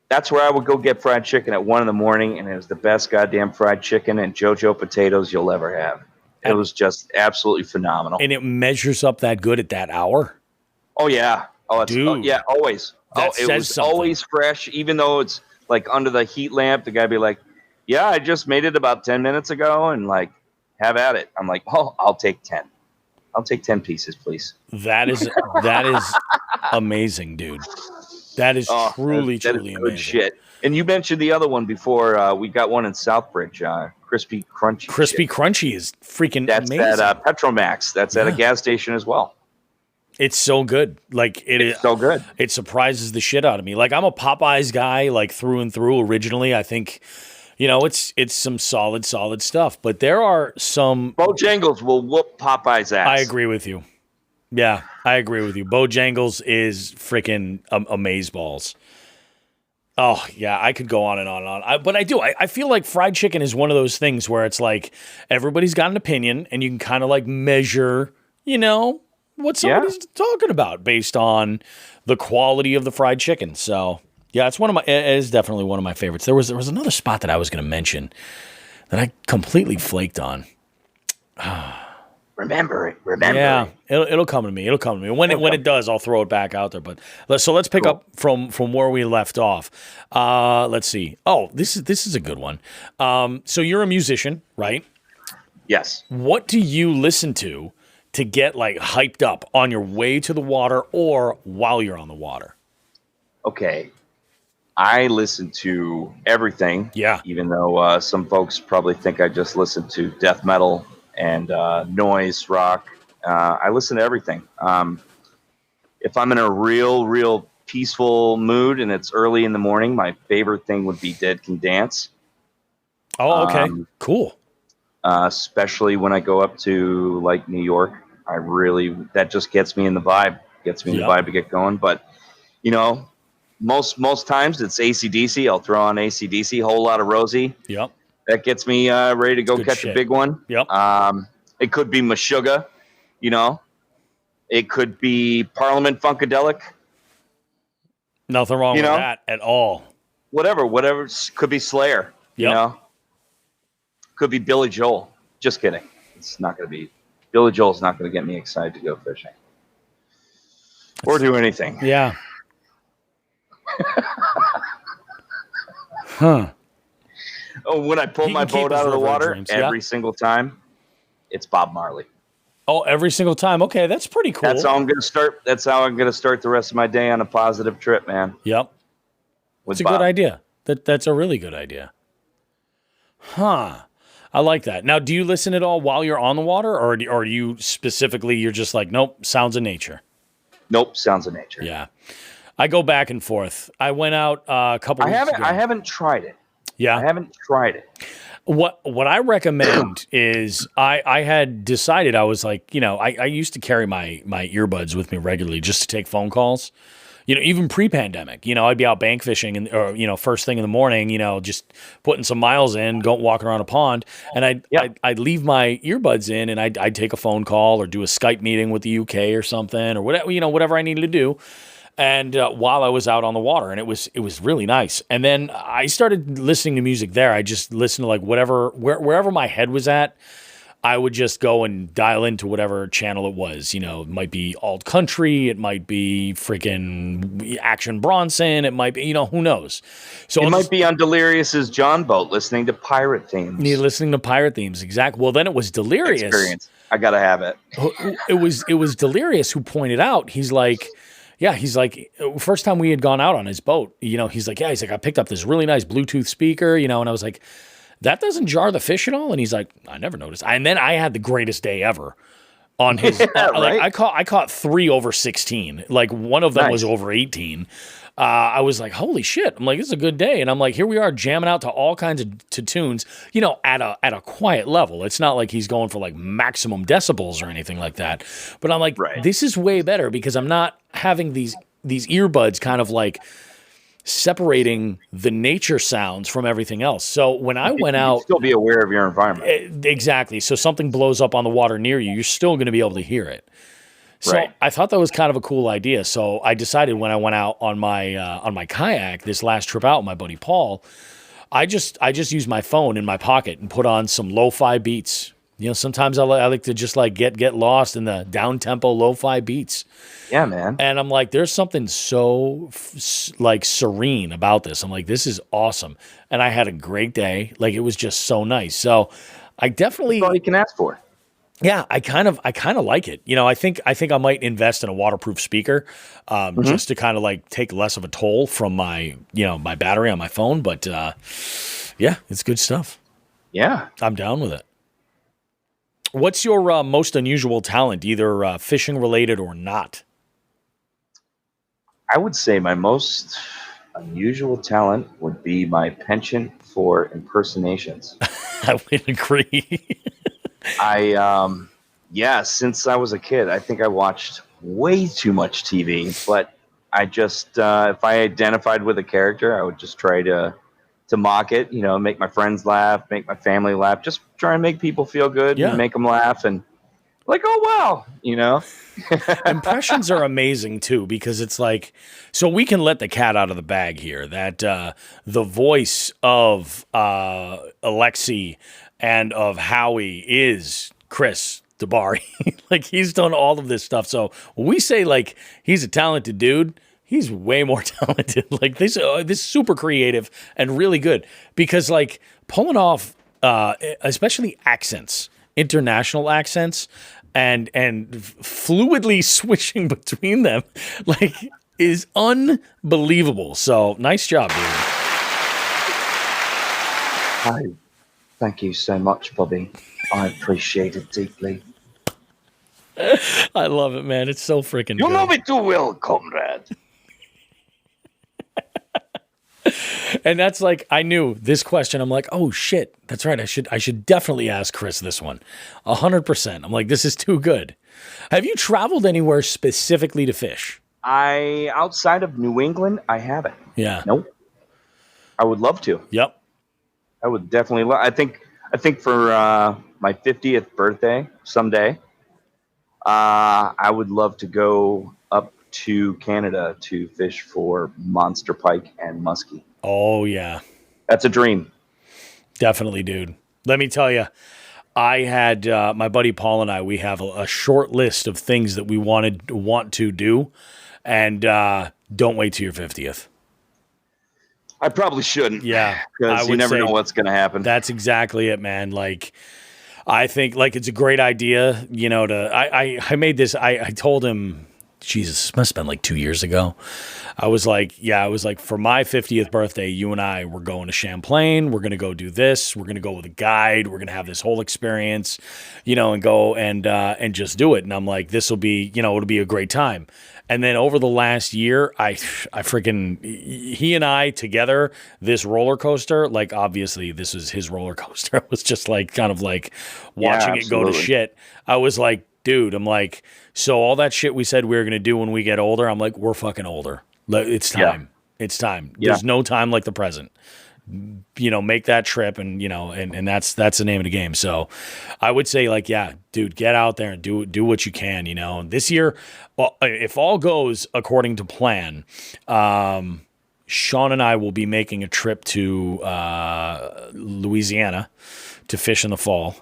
That's where I would go get fried chicken at 1 a.m, and it was the best goddamn fried chicken and JoJo potatoes you'll ever have. It was just absolutely phenomenal. And it measures up that good at that hour? Oh, yeah. Dude. Yeah, always. It was something. Always fresh, even though it's like under the heat lamp. The guy be like, yeah, I just made it about 10 minutes ago, and like, have at it. I'm like, oh, I'll take 10. I'll take 10 pieces, please. That is amazing, dude. That is truly amazing. Good shit. And you mentioned the other one before. We got one in Southbridge, Crispy Crunchy. Crispy Crunchy is freaking amazing. That's at Petromax. That's at a gas station as well. It's so good. Like It's so good. It surprises the shit out of me. Like I'm a Popeyes guy, like through and through. Originally, I think, it's some solid stuff. But there are some. Bojangles will whoop Popeye's ass. I agree with you. Yeah, I agree with you. Bojangles is freaking amazeballs. Oh yeah, I could go on and on and on. But I do. I feel like fried chicken is one of those things where it's like everybody's got an opinion, and you can kind of like measure, what somebody's talking about based on the quality of the fried chicken. So yeah, it is definitely one of my favorites. There was another spot that I was going to mention that I completely flaked on. Remember it. Yeah, it'll come to me. When it does, I'll throw it back out there. But let's pick up from where we left off. Let's see. Oh, this is a good one. So you're a musician, right? Yes. What do you listen to get like hyped up on your way to the water or while you're on the water? Okay. I listen to everything. Yeah. Even though some folks probably think I just listen to death metal and noise rock. I listen to everything. If I'm in a real peaceful mood and it's early in the morning, my favorite thing would be Dead Can Dance. Oh, okay. Cool. Especially when I go up to like New York. That just gets me in the vibe. Gets me in the vibe to get going. But, most times it's AC/DC. I'll throw on AC/DC, Whole Lot of Rosie. Yep. That gets me ready to go catch shit. a big one. Yep. It could be Meshuggah, It could be Parliament Funkadelic. Nothing wrong with that at all. Whatever. Could be Slayer, Could be Billy Joel. Just kidding. It's not going to be. Billy Joel's not going to get me excited to go fishing. Or do anything. Yeah. Huh. Oh, when I pull my boat out of the water, every single time, it's Bob Marley. Oh, every single time. Okay, that's pretty cool. That's how I'm going to start. That's how I'm going to start the rest of my day on a positive trip, man. Yep. That's a good idea. That's a really good idea. Huh. I like that. Now, do you listen at all while you're on the water, or do you specifically, you're just like, nope, sounds of nature? Nope, sounds of nature. Yeah. I go back and forth. I went out a couple weeks ago. I haven't tried it. Yeah. I haven't tried it. What I recommend is I had decided I was like, I used to carry my earbuds with me regularly just to take phone calls. Even pre-pandemic, I'd be out bank fishing and first thing in the morning, just putting some miles in, walking around a pond, and I'd leave my earbuds in and I'd take a phone call or do a Skype meeting with the UK or something or whatever I needed to do. And while I was out on the water, and it was really nice. And then I started listening to music there. I just listened to like wherever my head was at, I would just go and dial into whatever channel it was. It might be alt country, it might be freaking Action Bronson, it might be, who knows. So it might be on Delirious's John boat listening to pirate themes. Listening to pirate themes, exactly. Well, then it was Delirious. Experience. I gotta have it. It was Delirious who pointed out. He's like, first time we had gone out on his boat, he's like, I picked up this really nice Bluetooth speaker, and I was like, that doesn't jar the fish at all? And he's like, I never noticed. And then I had the greatest day ever on his. Right? I caught 3 over 16. Like one of them was over 18. I was like, holy shit. I'm like, this is a good day. And I'm like, here we are jamming out to all kinds of tunes, at a quiet level. It's not like he's going for like maximum decibels or anything like that. But I'm like, this is way better because I'm not having these earbuds kind of like separating the nature sounds from everything else. So when I went out, still be aware of your environment. Exactly. So something blows up on the water near you, you're still going to be able to hear it. So I thought that was kind of a cool idea. So I decided when I went out on my kayak this last trip out with my buddy Paul, I just used my phone in my pocket and put on some lo-fi beats. Sometimes I like to just like get lost in the down tempo lo-fi beats. Yeah, man. And I'm like, there's something so like serene about this. I'm like, this is awesome. And I had a great day. Like it was just so nice. So I definitely. That's all you can ask for. Yeah, I kind of like it. I think I might invest in a waterproof speaker, just to kind of like take less of a toll from my my battery on my phone. But yeah, it's good stuff. Yeah, I'm down with it. What's your most unusual talent, either fishing related or not? I would say my most unusual talent would be my penchant for impersonations. I would agree. Since I was a kid, I think I watched way too much TV, but I just, if I identified with a character, I would just try to mock it, make my friends laugh, make my family laugh, just try and make people feel good and make them laugh and like, oh, wow, Impressions are amazing too, because it's like, so we can let the cat out of the bag here that the voice of Alexi and of Howie is Chris DeBari. Like, he's done all of this stuff. So when we say like he's a talented dude, he's way more talented. Like this super creative and really good, because like pulling off especially accents, international accents, and fluidly switching between them, like, is unbelievable. So nice job, dude. Hi. Thank you so much, Bobby. I appreciate it deeply. I love it, man. It's so freaking good. You know me too well, comrade. And that's like, I knew this question. I'm like, oh shit, that's right. I should definitely ask Chris this one. 100%. I'm like, this is too good. Have you traveled anywhere specifically to fish? Outside of New England, I haven't. Yeah. Nope. I would love to. Yep. I would definitely. I think for my 50th birthday someday, I would love to go up to Canada to fish for monster pike and muskie. Oh yeah, that's a dream. Definitely, dude. Let me tell you, I had my buddy Paul and I. We have a short list of things that we want to do, and don't wait till your 50th. I probably shouldn't. Yeah, because you never know what's going to happen. That's exactly it, man. Like, I think like it's a great idea, I made this. I told him, Jesus, this must have been like 2 years ago. I was like, for my 50th birthday, you and I were going to Champlain. We're going to go do this. We're going to go with a guide. We're going to have this whole experience, and go and just do it. And I'm like, this will be, it'll be a great time. And then over the last year, I freaking, he and I together, this roller coaster, like obviously this is his roller coaster. It was just like kind of like watching it go to shit. I was like, dude, I'm like, so all that shit we said we were going to do when we get older, I'm like, we're fucking older. It's time. Yeah. It's time. Yeah. There's no time like the present. Make that trip and that's the name of the game. So I would say like, yeah, dude, get out there and do what you can, This year, well, if all goes according to plan, Sean and I will be making a trip to Louisiana to fish in the fall.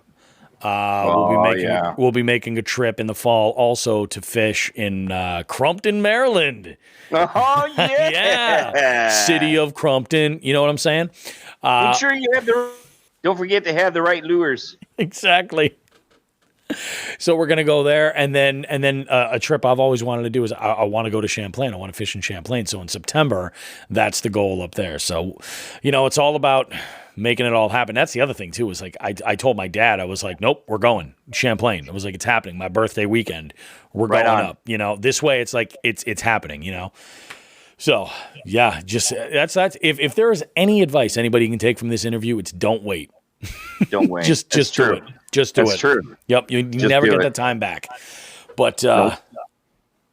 We'll be making a trip in the fall also to fish in Crumpton, Maryland. Oh yeah, yeah, city of Crumpton. You know what I'm saying? Make sure you have don't forget to have the right lures. Exactly. So we're gonna go there, and then a trip I've always wanted to do is I want to go to Champlain. I want to fish in Champlain. So in September, that's the goal up there. So, it's all about making it all happen. That's the other thing too. Is like I told my dad, I was like, nope, we're going Champlain. I was like, it's happening. My birthday weekend, we're going up. This way, it's like it's happening. So yeah, just that's if there is any advice anybody can take from this interview, it's don't wait. Don't wait. just do it. Just do it. That's true. Yep. You never get that time back. But nope.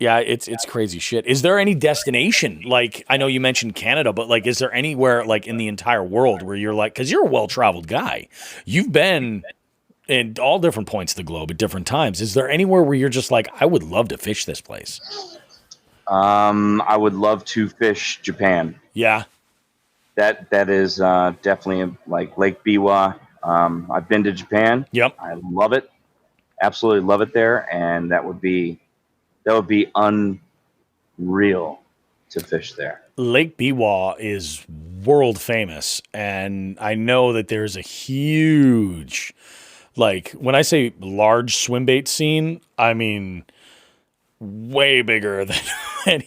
Yeah, it's crazy shit. Is there any destination, like, I know you mentioned Canada, but like, is there anywhere like in the entire world where you're like, because you're a well-traveled guy, you've been in all different points of the globe at different times. Is there anywhere where you're just like, I would love to fish this place? I would love to fish Japan. Yeah. That is definitely like Lake Biwa. I've been to Japan. Yep. I love it. Absolutely love it there. And that would be unreal to fish there. Lake Biwa is world famous. And I know that there's a huge, like, when I say large swim bait scene, I mean way bigger than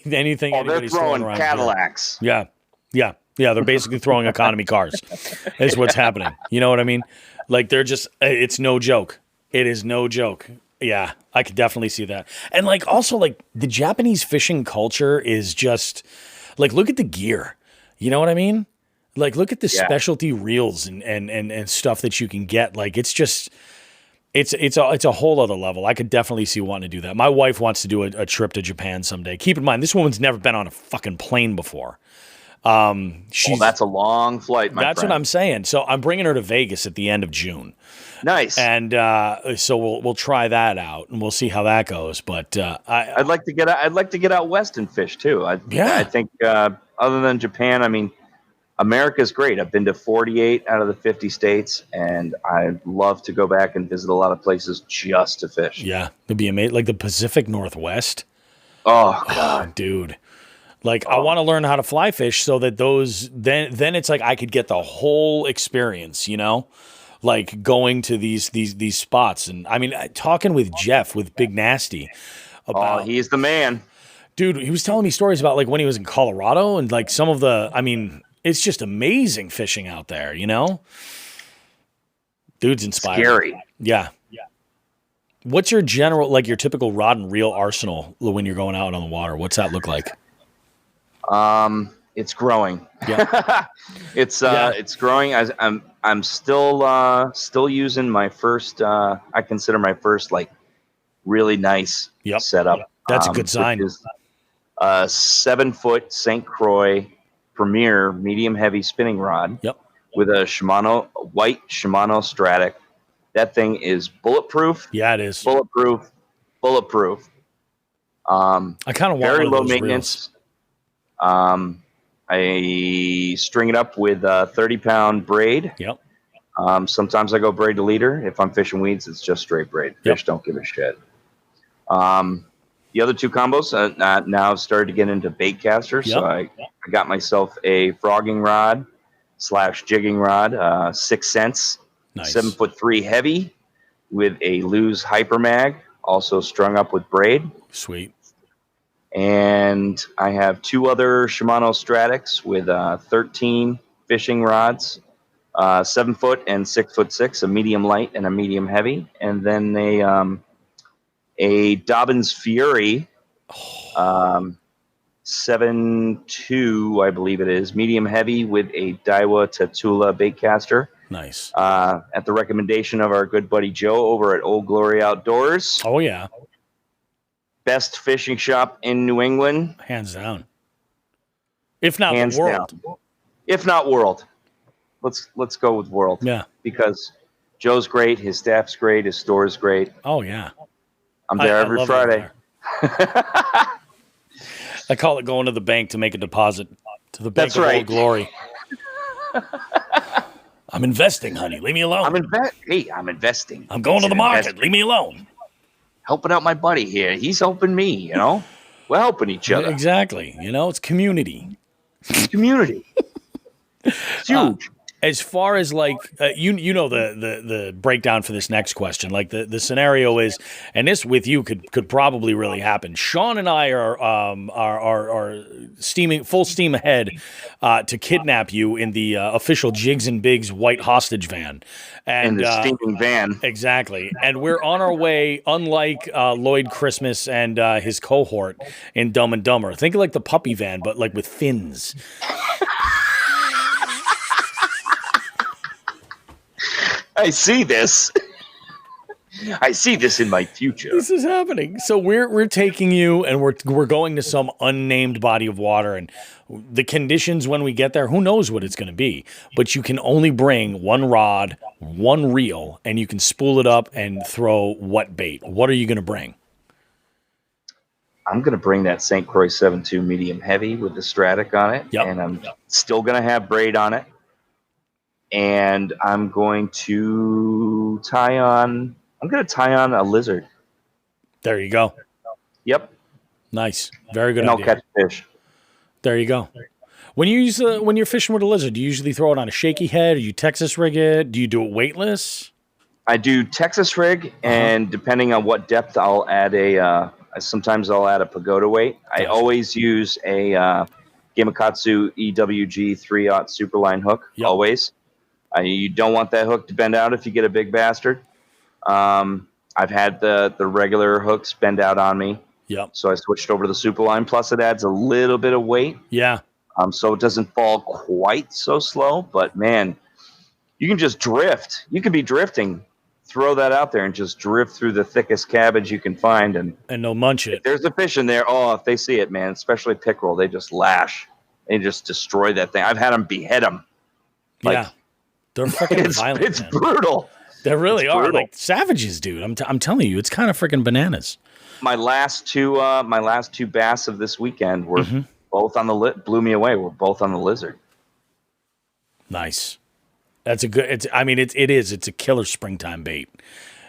anything. Oh, they're throwing Cadillacs. Here. Yeah. They're basically throwing economy cars is what's happening. You know what I mean? Like, they're just, it's no joke. It is no joke. Yeah, I could definitely see that. And like also like the Japanese fishing culture is just like look at the gear. You know what I mean? Like look at the specialty reels and stuff that you can get. Like it's just it's a whole other level. I could definitely see wanting to do that. My wife wants to do a trip to Japan someday. Keep in mind, this woman's never been on a fucking plane before. That's a long flight, my That's friend. what I'm saying. So I'm bringing her to Vegas at the end of June. Nice. And so we'll try that out and we'll see how that goes. But I'd like to get out west and fish too. I think other than Japan, I mean, America's great. I've been to 48 out of the 50 states, and I'd love to go back and visit a lot of places just to fish. Yeah, it'd be amazing. Like the Pacific Northwest. Oh God, dude. Like I want to learn how to fly fish so that those then it's like I could get the whole experience, you know, like going to these spots. And I mean, talking with Jeff with Big Nasty about he's the man, dude. He was telling me stories about like when he was in Colorado and like some of the. I mean, it's just amazing fishing out there, you know. Dude's inspiring. Scary. Yeah. What's your general like your typical rod and reel arsenal when you're going out on the water? What's that look like? It's growing. Yeah. It's growing. I'm still using my first. I consider my first like really nice setup. That's a good sign. Which is a 7-foot St. Croix Premier medium heavy spinning rod. Yep. With a white Shimano Stratic. That thing is bulletproof. Yeah, it is bulletproof. I kind of want very one of low those maintenance. Reels. I string it up with a 30-pound braid. Yep. Sometimes I go braid to leader. If I'm fishing weeds, it's just straight braid. Fish don't give a shit. The other two combos now I've started to get into bait casters. Yep. So I got myself a frogging rod / jigging rod, 6 cents, nice. 7'3" heavy with a Lew's Hyper Mag, also strung up with braid. Sweet. And I have 2 other Shimano Stratics with 13 fishing rods, 7 foot and 6'6", a medium light and a medium heavy, and then a Dobbins Fury, 7.2, I believe it is, medium heavy with a Daiwa Tatula baitcaster. Nice. At the recommendation of our good buddy Joe over at Old Glory Outdoors. Oh yeah. Best fishing shop in New England, hands down. If not hands the world. Down. If not world. Let's go with world. Yeah. Because Joe's great, his staff's great, his store is great. Oh yeah. I'm there every Friday. I call it going to the bank to make a deposit to the bank of Old Glory. I'm investing, honey. Leave me alone. I'm investing. I'm going to the market. Leave me alone. Helping out my buddy here. He's helping me, you know? We're helping each other. Exactly. You know, it's community. Community. It's huge. As far as like you know the breakdown for this next question, like the scenario is, and this with you could probably really happen. Sean and I are full steam ahead to kidnap you in the official Jigs and Bigs white hostage van, and in the steaming van, exactly. And we're on our way. Unlike Lloyd Christmas and his cohort in Dumb and Dumber, think of like the puppy van, but like with fins. I see this. I see this in my future. This is happening. So we're taking you, and we're going to some unnamed body of water, and the conditions when we get there, who knows what it's going to be. But you can only bring one rod, one reel, and you can spool it up and throw what bait? What are you going to bring? I'm going to bring that St. Croix 7.2 medium heavy with the Stratic on it, and I'm still going to have braid on it. And I'm going to tie on a lizard. There you go. Yep. Nice. Very good and idea. I'll catch fish. There you go. When you're fishing with a lizard, do you usually throw it on a shaky head? Or you Texas rig it? Do you do it weightless? I do Texas rig, and depending on what depth, I'll add sometimes I'll add a pagoda weight. I always use a Gamakatsu EWG 3/0 Superline hook, always. You don't want that hook to bend out if you get a big bastard. I've had the regular hooks bend out on me. Yep. So I switched over to the super line. Plus, it adds a little bit of weight. Yeah. So it doesn't fall quite so slow. But man, you can just drift. You could be drifting. Throw that out there and just drift through the thickest cabbage you can find, and they'll munch it. If there's a fish in there, if they see it, man, especially pickerel, they just lash. They just destroy that thing. I've had them behead them. Yeah, they're fucking violent. It's brutal. They really are brutal. like savages, dude. I'm telling you, it's kind of freaking bananas. My last two bass of this weekend were both on the blew me away. We're both on the lizard. Nice. That's a good. It's a killer springtime bait.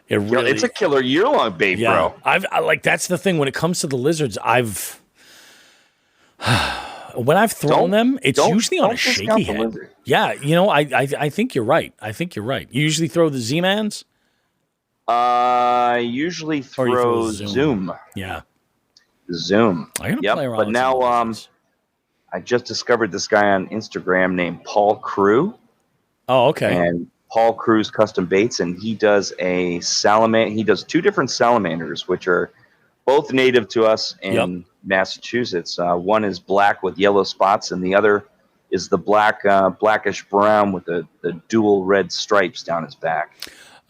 It's a killer year-long bait, bro. That's the thing when it comes to the lizards. When I've thrown them, it's usually on a shaky head. Yeah, I think you're right. You usually throw the Z-Mans? I usually throw Zoom. Yeah. Zoom. I'm gonna play around but with now I just discovered this guy on Instagram named Paul Crew. Oh, okay. And Paul Crew's Custom Baits, and he does a salamander. He does 2 different salamanders, which are both native to us in Massachusetts. One is black with yellow spots, and the other is the blackish brown with the dual red stripes down his back.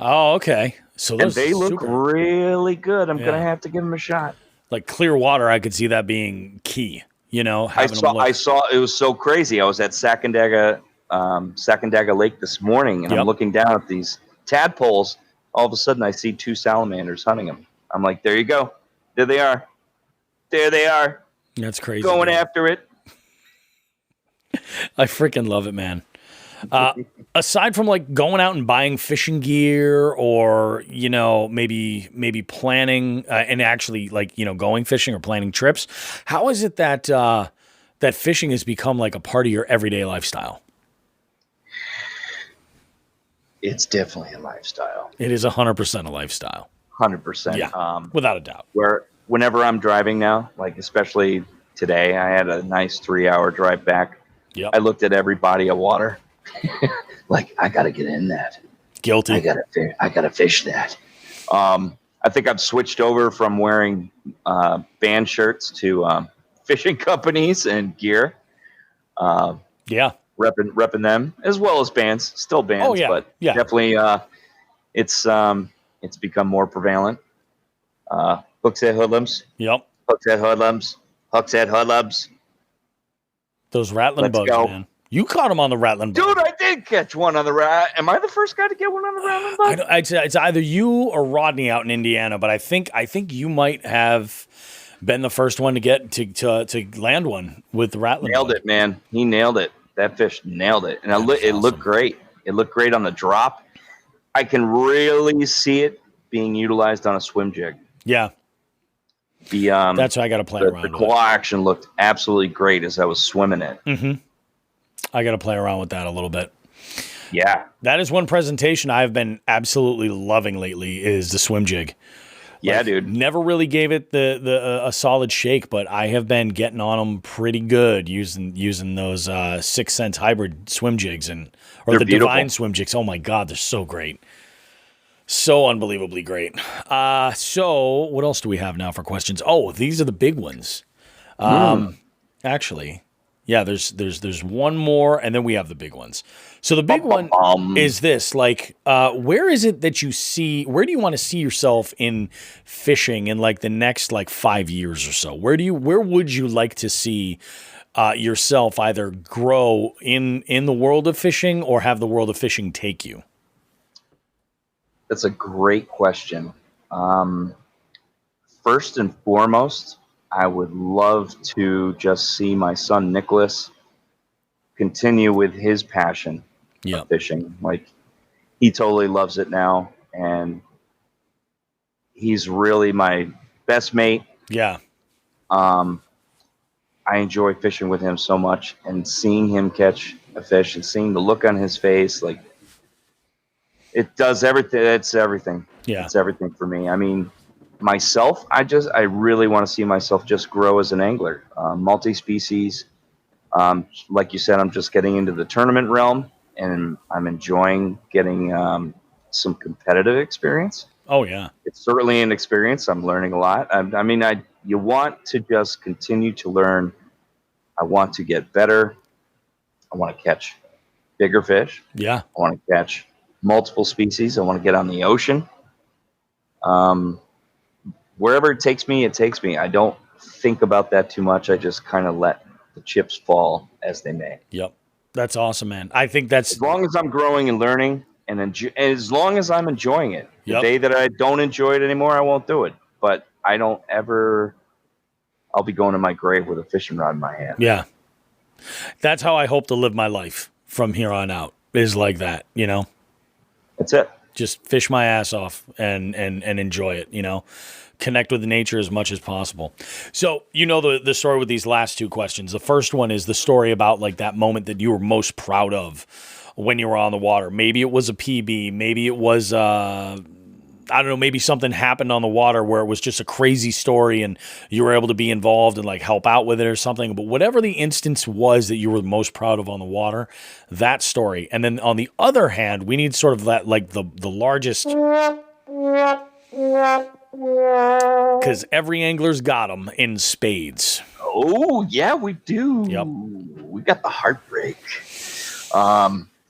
Oh, okay. So they look really good. I'm gonna have to give them a shot. Like clear water, I could see that being key. I saw it was so crazy. I was at Sacandaga Lake this morning, and I'm looking down at these tadpoles. All of a sudden, I see 2 salamanders hunting them. I'm like, there you go. There they are. There they are. That's crazy. Going after it. I freaking love it, man. Aside from like going out and buying fishing gear or, maybe planning and actually like, going fishing or planning trips, how is it that that fishing has become like a part of your everyday lifestyle? It's definitely a lifestyle. It is 100% a lifestyle. 100%. Yeah, without a doubt. Whenever I'm driving now, like especially today, I had a nice 3-hour drive back. Yep. I looked at every body of water. Like, I got to get in that. Guilty. I got to fish that. I think I've switched over from wearing band shirts to fishing companies and gear. Repping them as well as bands, still bands. Oh, yeah. But definitely it's become more prevalent. Hooks head hoodlums. Yep. Hooks head hoodlums. Hooks head hoodlums. Those rattling bugs, man. You caught them on the rattling bug. Dude, I did catch one on the rat. Am I the first guy to get one on the rattling bug? I'd say it's either you or Rodney out in Indiana, but I think you might have been the first one to get to land one with the rattling bug. Nailed it, man. He nailed it. That fish nailed it. And it looked great. It looked great on the drop. I can really see it being utilized on a swim jig. Yeah. That's why I got to play around with it. The claw action looked absolutely great as I was swimming it. Mm-hmm. I got to play around with that a little bit. Yeah. That is one presentation I've been absolutely loving lately is the swim jig. Yeah, dude. Never really gave it a solid shake, but I have been getting on them pretty good using those 6 Sense hybrid swim jigs or the beautiful. Divine swim jigs. Oh my God, they're so great. So unbelievably great. So what else do we have now for questions? Oh, these are the big ones. Actually, yeah, there's one more, and then we have the big ones. So the big one is this: like, where is it that you see? Where do you want to see yourself in fishing in like the next 5 years or so? Where would you like to see yourself either grow in the world of fishing or have the world of fishing take you? That's a great question. First and foremost, I would love to just see my son Nicholas continue with his passion of fishing. Like, he totally loves it now, and he's really my best mate. Yeah. I enjoy fishing with him so much, and seeing him catch a fish and seeing the look on his face, like, it does everything. It's everything. Yeah. It's everything for me. I mean, myself, I really want to see myself just grow as an angler, multi-species. Like you said, I'm just getting into the tournament realm, and I'm enjoying getting some competitive experience. Oh yeah. It's certainly an experience. I'm learning a lot. You want to just continue to learn. I want to get better. I want to catch bigger fish. Yeah. I want to catch multiple species. I want to get on the ocean. Wherever it takes me, it takes me. I don't think about that too much. I just kind of let the chips fall as they may. Yep. That's awesome, man. I think that's As long as I'm growing and learning, and as long as I'm enjoying it. The Yep. day that I don't enjoy it anymore, I won't do it. But I don't ever. I'll be going to my grave with a fishing rod in my hand. Yeah. That's how I hope to live my life from here on out. Is like that, you know? That's it. Just fish my ass off and enjoy it, you know? Connect with nature as much as possible. So, you know the story with these last two questions. The first one is the story about like that moment that you were most proud of when you were on the water. Maybe it was a PB, maybe it was I don't know, maybe something happened on the water where it was just a crazy story and you were able to be involved and like help out with it or something. But whatever the instance was that you were most proud of on the water, that story. And then on the other hand, we need sort of that, like the largest, because every angler's got them in spades. Oh, yeah, we do. Yep. We got the heartbreak.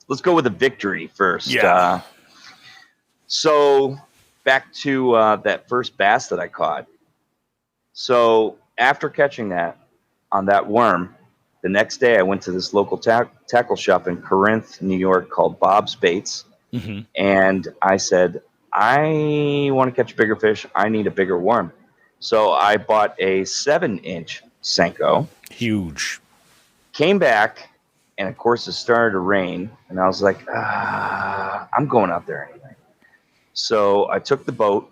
Let's go with the victory first. Yeah. So back to that first bass that I caught. So after catching that on that worm, the next day I went to this local tackle shop in Corinth, New York called Bob's Baits. Mm-hmm. And I said, I want to catch bigger fish. I need a bigger worm. So I bought a 7-inch Senko. Huge. Came back, and of course it started to rain. And I was like, I'm going out there anyway. So I took the boat,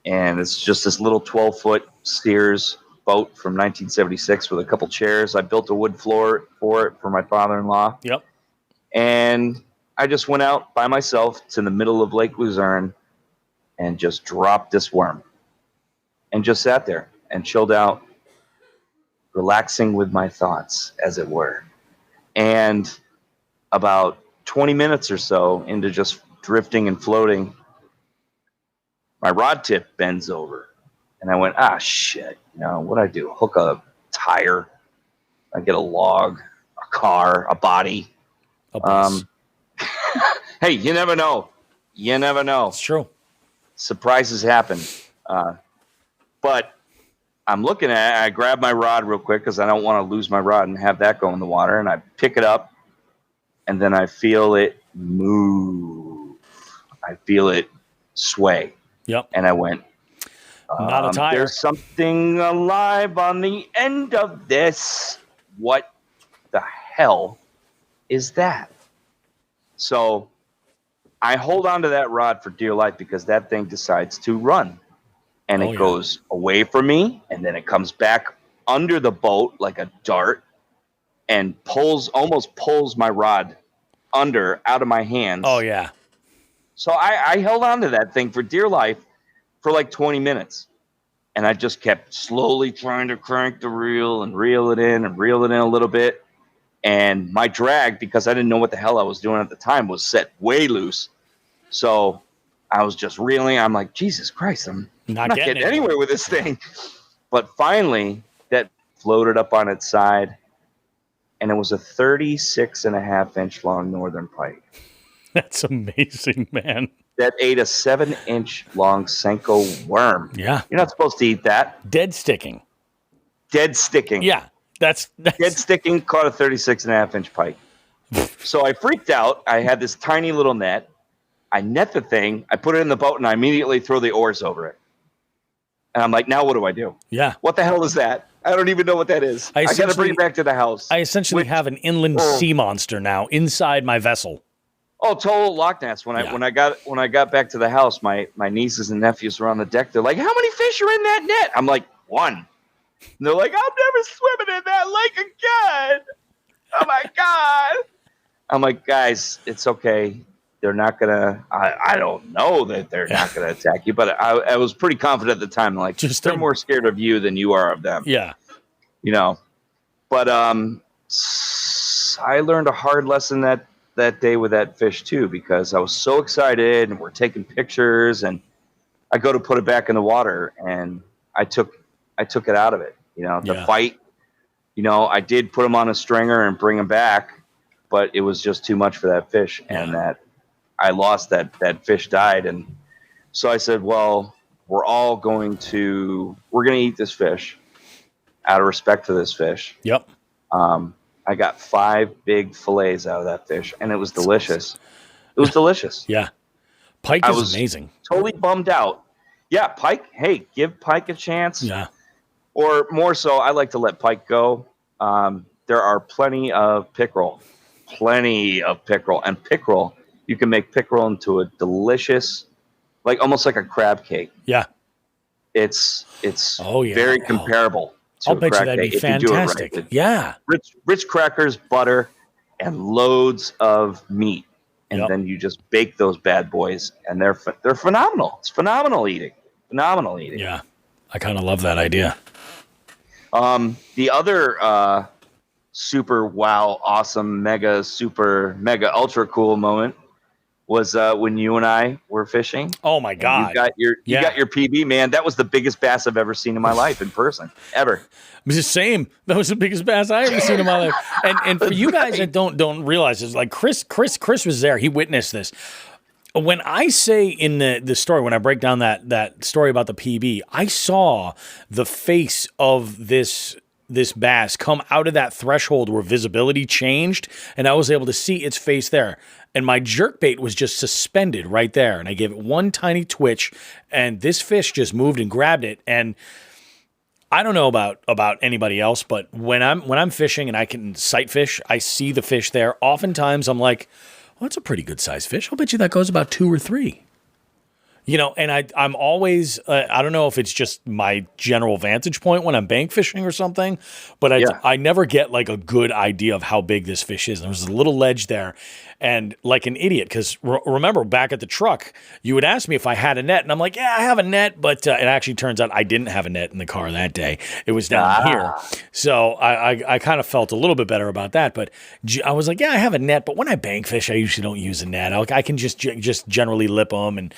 and it's just this little 12-foot Sears boat from 1976 with a couple chairs. I built a wood floor for it for my father-in-law. Yep. And I just went out by myself to the middle of Lake Luzerne and just dropped this worm and just sat there and chilled out, relaxing with my thoughts, as it were. And about 20 minutes or so into just drifting and floating, my rod tip bends over. And I went, shit, what'd I do? Hook a tire, I get a log, a car, a body. A bus. Hey, you never know. You never know. It's true. Surprises happen. But I'm looking at it. I grab my rod real quick because I don't want to lose my rod and have that go in the water. And I pick it up, and then I feel it move. I feel it sway. Yep. And I went, not a tire. There's something alive on the end of this. What the hell is that? So I hold on to that rod for dear life because that thing decides to run. And it goes away from me, and then it comes back under the boat like a dart and almost pulls my rod out of my hands. Oh, yeah. So I held on to that thing for dear life for like 20 minutes. And I just kept slowly trying to crank the reel and reel it in a little bit. And my drag, because I didn't know what the hell I was doing at the time, was set way loose. So I was just reeling. I'm like, Jesus Christ, I'm not getting anywhere with this thing. But finally, that floated up on its side. And it was a 36.5-inch long northern pike. That's amazing, man. That ate a 7-inch long Senko worm. Yeah. You're not supposed to eat that. Dead sticking. Dead sticking. Yeah. That's Dead sticking, caught a 36.5-inch pike. So I freaked out. I had this tiny little net. I net the thing. I put it in the boat, and I immediately throw the oars over it. And I'm like, now what do I do? Yeah. What the hell is that? I don't even know what that is. I got to bring it back to the house. I essentially have an inland sea monster now inside my vessel. Oh, total Loch Ness. When I got back to the house, my nieces and nephews were on the deck. They're like, "How many fish are in that net?" I'm like, 1. And they're like, "I'm never swimming in that lake again." Oh my God. I'm like, guys, it's okay. They're not gonna. I don't know that they're not gonna attack you, but I was pretty confident at the time. Like, they're more scared of you than you are of them. Yeah. But I learned a hard lesson that day with that fish too, because I was so excited and we're taking pictures and I go to put it back in the water, and I took it out of it. The fight. I did put him on a stringer and bring him back, but it was just too much for that fish, and that I lost that fish died, and so I said, well, we're going to eat this fish out of respect for this fish. Yep. I got 5 big fillets out of that fish, and it was delicious. It was delicious. Yeah. Pike is amazing. Totally bummed out. Yeah, pike. Hey, give pike a chance. Yeah. Or more so, I like to let pike go. There are plenty of pickerel. And pickerel, you can make pickerel into a delicious, almost like a crab cake. Yeah. It's very comparable to I'll a bet you crab that'd cake be if you do it fantastic. right. Yeah. Rich crackers, butter, and loads of meat. And then you just bake those bad boys, and they're phenomenal. It's phenomenal eating. Yeah. I kind of love that idea. The other super wow, awesome, mega, super, mega, ultra cool moment was when you and I were fishing. Oh my God! You got your PB, man. That was the biggest bass I've ever seen in my life in person, ever. It was the same. That was the biggest bass I ever seen in my life. And for you guys that don't realize this, like Chris was there. He witnessed this. When I say in the story, when I break down that story about the PB, I saw the face of this bass come out of that threshold where visibility changed, and I was able to see its face there. And my jerkbait was just suspended right there, and I gave it one tiny twitch, and this fish just moved and grabbed it. And I don't know about anybody else, but when I'm fishing and I can sight fish, I see the fish there. Oftentimes I'm like, well, that's a pretty good sized fish. I'll bet you that goes about 2 or 3. And I'm always, I don't know if it's just my general vantage point when I'm bank fishing or something, but I never get like a good idea of how big this fish is. There's a little ledge there, and like an idiot, because remember back at the truck, you would ask me if I had a net, and I'm like, yeah, I have a net, but it actually turns out I didn't have a net in the car that day. It was down here. So I kind of felt a little bit better about that, but I was like, yeah, I have a net, but when I bank fish, I usually don't use a net. I can just generally lip them and,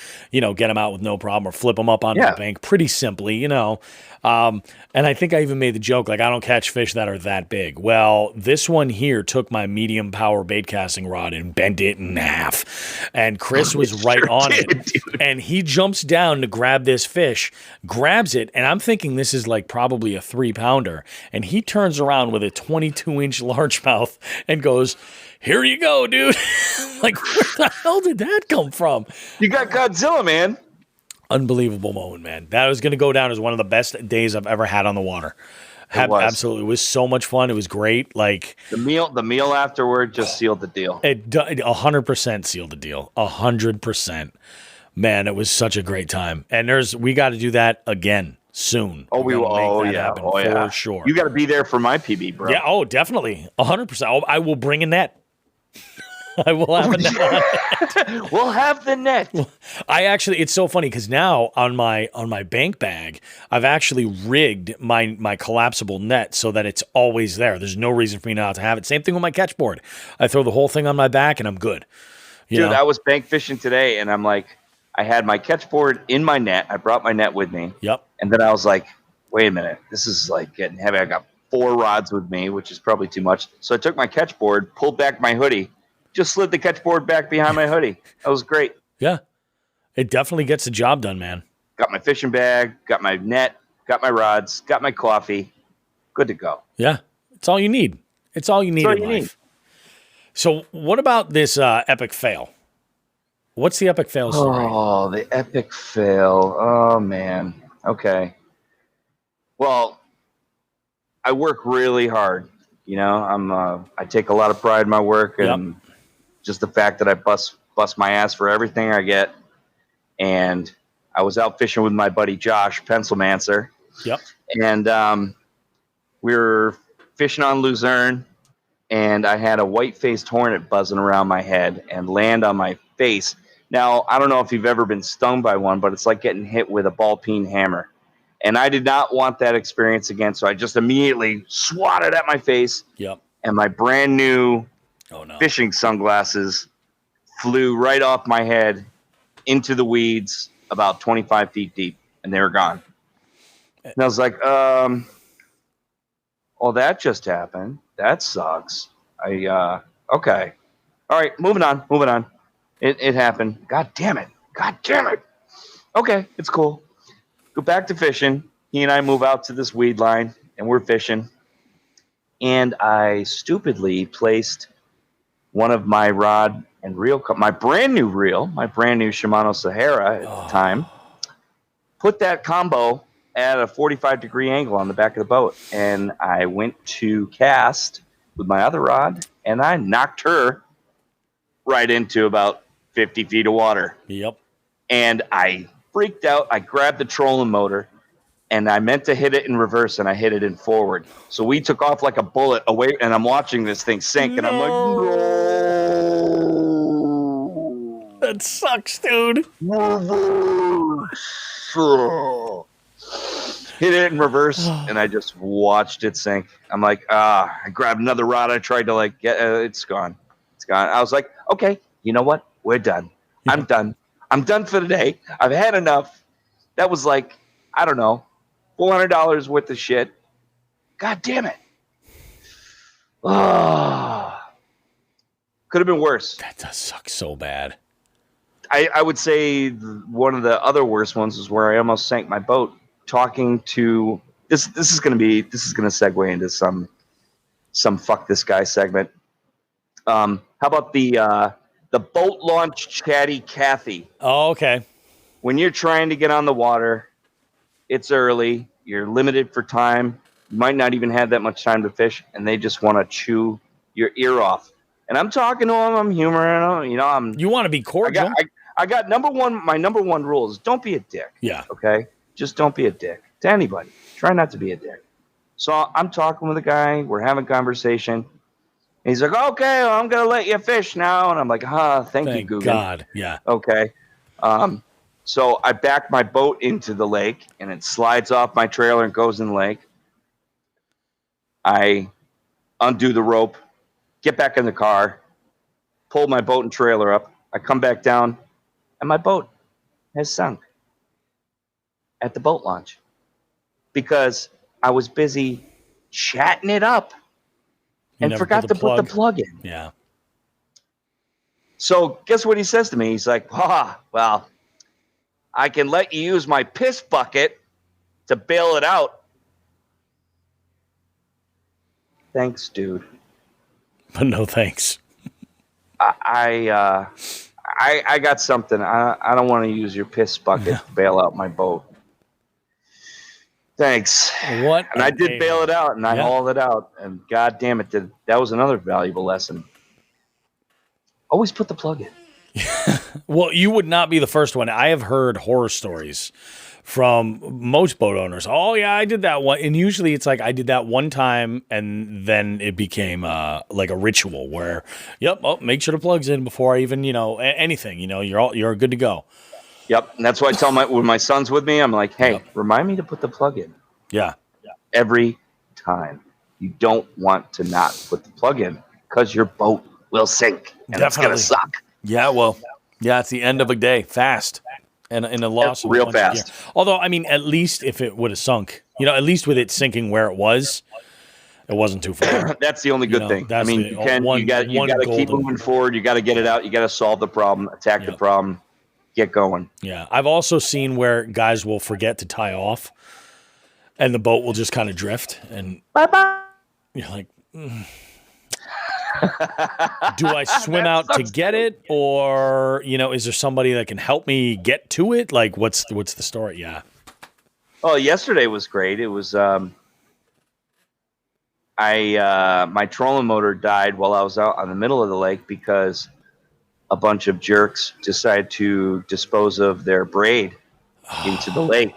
get them out with no problem, or flip them up onto the bank pretty simply, and I think I even made the joke, like, I don't catch fish that are that big. Well, this one here took my medium power bait casting rod and bent it in half, and Chris was right on it, dude. And he jumps down to grab this fish, grabs it, and I'm thinking this is like probably a 3-pounder, and he turns around with a 22-inch largemouth and goes, "Here you go, dude." Like, where the hell did that come from? You got Godzilla, man. Unbelievable moment, man. That was going to go down as one of the best days I've ever had on the water. Absolutely. It was so much fun. It was great. Like the meal afterward just sealed the deal. It 100% sealed the deal. 100%. Man, it was such a great time. And we got to do that again soon. Oh, we will. Oh, yeah. For sure. You got to be there for my PB, bro. Yeah. Oh, definitely. 100%. I will bring a net. I will have a net. We'll have the net. It's so funny because now on my bank bag, I've actually rigged my collapsible net so that it's always there. There's no reason for me not to have it. Same thing with my catch board. I throw the whole thing on my back and I'm good. Dude, I was bank fishing today and I'm like, I had my catch board in my net. I brought my net with me. Yep. And then I was like, wait a minute, this is like getting heavy. I got 4 rods with me, which is probably too much. So I took my catch board, pulled back my hoodie, just slid the catch board back behind my hoodie. That was great. Yeah. It definitely gets the job done, man. Got my fishing bag, got my net, got my rods, got my coffee. Good to go. Yeah. It's all you need. It's all you need in life. So what about this epic fail? What's the epic fail story? Oh, the epic fail. Oh, man. Okay. Well, I work really hard. I take a lot of pride in my work, and just the fact that I bust my ass for everything I get. And I was out fishing with my buddy Josh, Pencilmancer. Yep. And we were fishing on Luzerne, and I had a white-faced hornet buzzing around my head and land on my face. Now, I don't know if you've ever been stung by one, but it's like getting hit with a ball-peen hammer. And I did not want that experience again, so I just immediately swatted at my face. Yep. And my brand new fishing sunglasses flew right off my head into the weeds, about 25 feet deep, and they were gone. And I was like, well, that just happened. That sucks. Okay. All right, moving on. It happened. God damn it. Okay, it's cool. Go back to fishing. He and I move out to this weed line, and we're fishing. And I stupidly placed one of my rod and reel, my brand new Shimano Sahara at the time, put that combo at a 45-degree angle on the back of the boat. And I went to cast with my other rod, and I knocked her right into about 50 feet of water. Yep. And I freaked out. I grabbed the trolling motor, and I meant to hit it in reverse, and I hit it in forward. So we took off like a bullet away, and I'm watching this thing sink, and I'm like, no. That sucks, dude. Hit it in reverse, and I just watched it sink. I'm like, I grabbed another rod. I tried to get it's gone. I was like, okay, you know what? We're done. I'm done for the day. I've had enough. That was like, I don't know, $400 worth of shit. God damn it. Could have been worse. That does suck so bad. I would say one of the other worst ones is where I almost sank my boat talking to this is going to segue into some fuck this guy segment. How about the boat launch chatty Cathy? Oh, okay. When you're trying to get on the water, it's early, you're limited for time, you might not even have that much time to fish, and they just want to chew your ear off. And I'm talking to them, I'm humoring them, You want to be cordial. I got my number one rule is don't be a dick. Yeah. Okay? Just don't be a dick to anybody. Try not to be a dick. So I'm talking with a guy, we're having a conversation. And he's like, okay, well, I'm going to let you fish now. And I'm like, thank you, Google. God, yeah. Okay. So I back my boat into the lake, and it slides off my trailer and goes in the lake. I undo the rope, get back in the car, pull my boat and trailer up. I come back down, and my boat has sunk at the boat launch because I was busy chatting it up and forgot to put the plug in. Yeah. So guess what he says to me? He's like, well, I can let you use my piss bucket to bail it out. Thanks, dude. But no thanks. I got something. I don't want to use your piss bucket to bail out my boat. Thanks. What? And I did bail it out, and I hauled it out. And God damn it, that was another valuable lesson. Always put the plug in. Well, you would not be the first one. I have heard horror stories from most boat owners. Oh, yeah, I did that one. And usually it's like I did that one time, and then it became like a ritual where, make sure the plug's in before I even, anything. You're good to go. Yep, and that's why I tell when my son's with me, I'm like, hey, remind me to put the plug in. Yeah. Every time. You don't want to not put the plug in because your boat will sink, and it's going to suck. Yeah, well, it's the end of a day, fast, and a loss of real fast. Although, I mean, at least if it would have sunk, at least with it sinking where it wasn't too far. That's the only good thing. I mean, you got to keep moving forward. You got to get it out. You got to solve the problem, attack the problem, get going. Yeah, I've also seen where guys will forget to tie off, and the boat will just kind of drift, and bye-bye. You're like, do I swim out to get it, or is there somebody that can help me get to it? Like, what's the story? Yeah. Oh, yesterday was great. It was my trolling motor died while I was out on the middle of the lake because a bunch of jerks decided to dispose of their braid into the lake.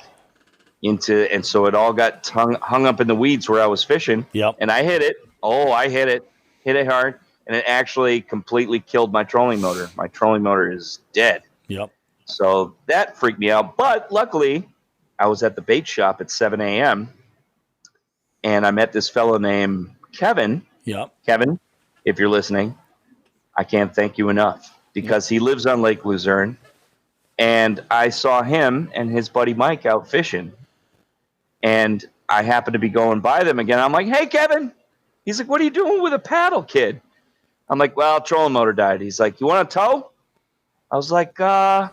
And so it all got hung up in the weeds where I was fishing. Yep. And I hit it. Hit it hard, and it actually completely killed my trolling motor. My trolling motor is dead. Yep. So that freaked me out. But luckily, I was at the bait shop at 7 a.m., and I met this fellow named Kevin. Yep. Kevin, if you're listening, I can't thank you enough because he lives on Lake Luzerne, And I saw him and his buddy Mike out fishing. And I happened to be going by them again. I'm like, hey, Kevin. He's like, what are you doing with a paddle, kid? I'm like, well, trolling motor died. He's like, you want a tow? I was like, yeah,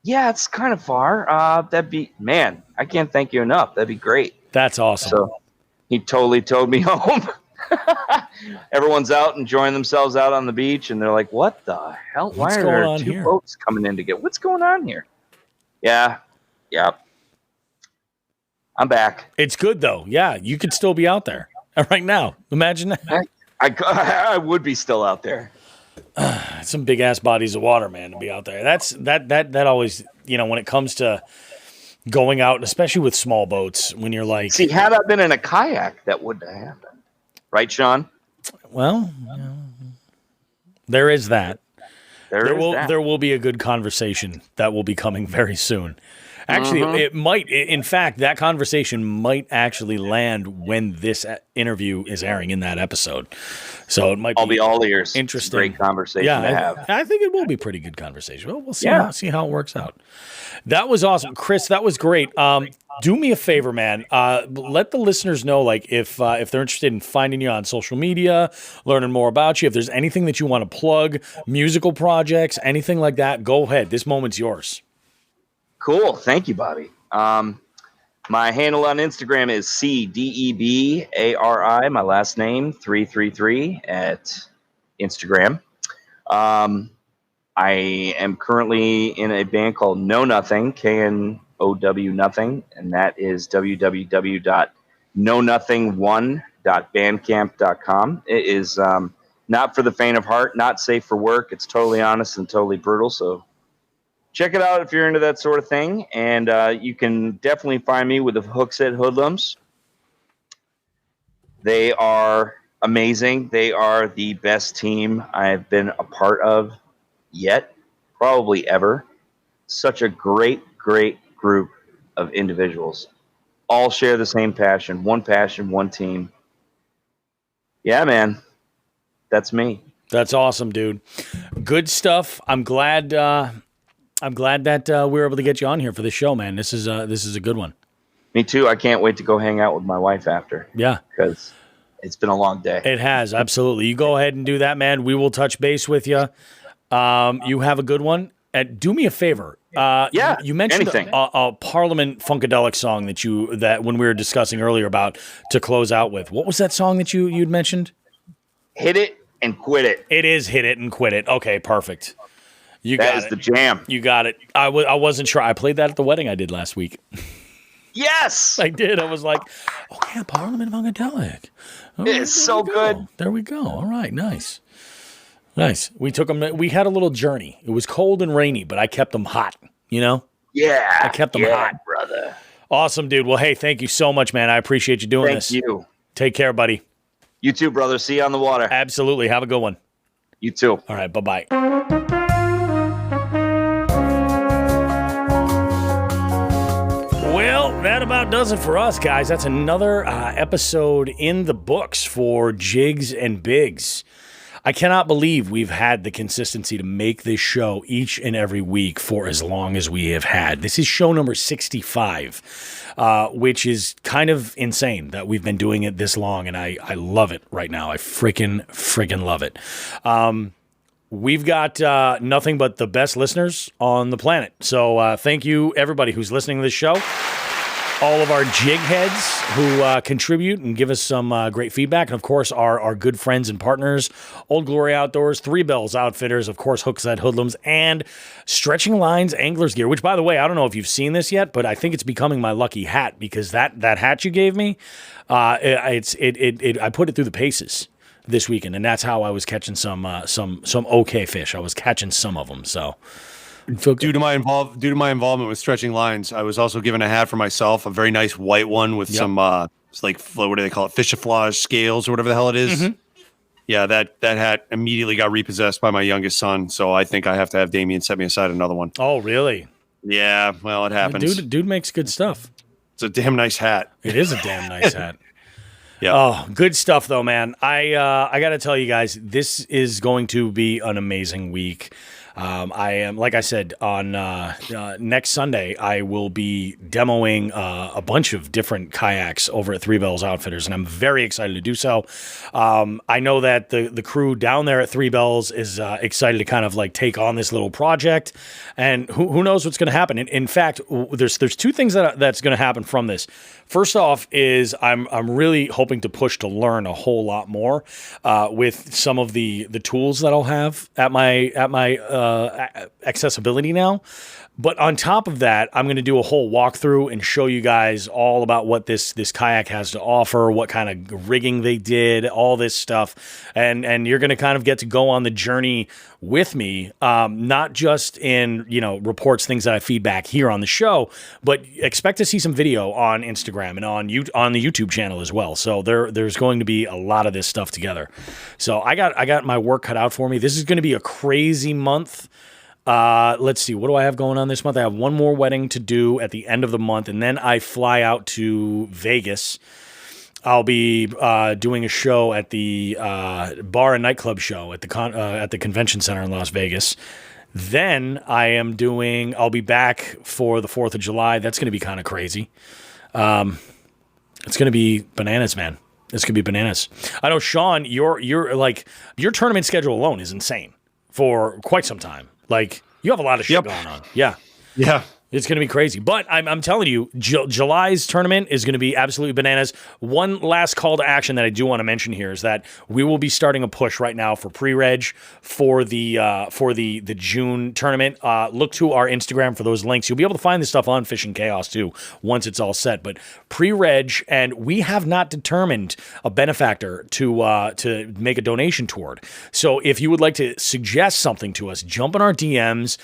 it's kind of far. That'd be, man, I can't thank you enough. That'd be great. That's awesome. So he totally towed me home. Everyone's out enjoying themselves out on the beach, and they're like, what the hell? Why are there two boats coming in to get? What's going on here? Yeah. I'm back. It's good, though. Yeah, you could still be out there right now. Imagine that. I would be still out there. Some big ass bodies of water, man, to be out there. That always, when it comes to going out, especially with small boats, when you're like, see, had I been in a kayak, that wouldn't have happened, right, Sean? Well, there is that. There will be a good conversation that will be coming very soon. Actually, it might. In fact, that conversation might actually land when this interview is airing in that episode. So it might. I'll be all ears. Interesting, great conversation to have. I think it will be pretty good conversation. Well, we'll see. See how it works out. That was awesome, Chris. That was great. Do me a favor, man. Let the listeners know, like, if they're interested in finding you on social media, learning more about you. If there's anything that you want to plug, musical projects, anything like that, go ahead. This moment's yours. Cool. Thank you, Bobby. My handle on Instagram is CDEBARI, my last name, 333 at Instagram. I am currently in a band called Know Nothing, KNOW Nothing, and that is www.knownothing1.bandcamp.com. It is not for the faint of heart, not safe for work. It's totally honest and totally brutal, so check it out if you're into that sort of thing. And you can definitely find me with the Hookset Hoodlums. They are amazing. They are the best team I've been a part of yet, probably ever. Such a great group of individuals. All share the same passion, one team. Yeah, man. That's me. That's awesome, dude. Good stuff. I'm glad that we were able to get you on here for this show, man. This is a good one. Me too. I can't wait to go hang out with my wife after. Yeah. Because it's been a long day. It has, absolutely. You go ahead and do that, man. We will touch base with you. You have a good one. Do me a favor. You mentioned a Parliament Funkadelic song that when we were discussing earlier about to close out with. What was that song that you'd mentioned? Hit It and Quit It. It is Hit It and Quit It. Okay, perfect. That is the jam. You got it. I wasn't sure. I played that at the wedding I did last week. Yes! I did. I was like, oh, yeah, Parliament Funkadelic. It's so good. There we go. All right, nice. Nice. We took them. We had a little journey. It was cold and rainy, but I kept them hot, Yeah. I kept them hot. Brother. Awesome, dude. Well, hey, thank you so much, man. I appreciate you doing this. Thank you. Take care, buddy. You too, brother. See you on the water. Absolutely. Have a good one. You too. All right. Bye-bye. Well, that about does it for us, guys. That's another episode in the books for Jigs and Bigs. I cannot believe we've had the consistency to make this show each and every week for as long as we have had. This is show number 65, which is kind of insane that we've been doing it this long, and I love it right now. I freaking love it. We've got nothing but the best listeners on the planet. So thank you, everybody who's listening to this show. All of our jig heads who contribute and give us some great feedback. And, of course, our good friends and partners, Old Glory Outdoors, Three Bells Outfitters, of course, Hookset Hoodlums, and Stretching Lines Angler's Gear, which, by the way, I don't know if you've seen this yet, but I think it's becoming my lucky hat because that hat you gave me, I put it through the paces this weekend, and that's how I was catching some okay fish. I was catching some of them, so... Due to my involvement with Stretching Lines, I was also given a hat for myself, a very nice white one with some it's like, what do they call it, fishaflage scales or whatever the hell it is. Mm-hmm. Yeah, that hat immediately got repossessed by my youngest son, so I think I have to have Damien set me aside another one. Oh, really? Yeah, well, it happens. Dude makes good stuff. It's a damn nice hat. It is a damn nice hat. Yeah. Oh, good stuff though, man. I got to tell you guys, this is going to be an amazing week. I am, like I said, on next Sunday, I will be demoing a bunch of different kayaks over at Three Bells Outfitters, and I'm very excited to do so. I know that the crew down there at Three Bells is excited to kind of like take on this little project, and who knows what's going to happen. In fact, there's two things that's going to happen from this. First off is I'm really hoping to push to learn a whole lot more with some of the tools that I'll have at my accessibility now. But on top of that, I'm going to do a whole walkthrough and show you guys all about what this kayak has to offer, what kind of rigging they did, all this stuff. And you're going to kind of get to go on the journey with me, not just in, reports, things that I feed back here on the show, but expect to see some video on Instagram and on the YouTube channel as well. So there's going to be a lot of this stuff together. So I got my work cut out for me. This is going to be a crazy month. Let's see. What do I have going on this month? I have one more wedding to do at the end of the month, and then I fly out to Vegas. I'll be doing a show at the bar and nightclub show at the convention center in Las Vegas. Then I'll be back for the 4th of July. That's going to be kind of crazy. It's going to be bananas, man. It's going to be bananas. I know, Sean, your tournament schedule alone is insane for quite some time. Like, you have a lot of shit going on. Yeah. Yeah. It's going to be crazy. But I'm telling you, July's tournament is going to be absolutely bananas. One last call to action that I do want to mention here is that we will be starting a push right now for pre-reg for the June tournament. Look to our Instagram for those links. You'll be able to find this stuff on Fishing Chaos too once it's all set. But pre-reg, and we have not determined a benefactor to make a donation toward. So if you would like to suggest something to us, jump in our DMs.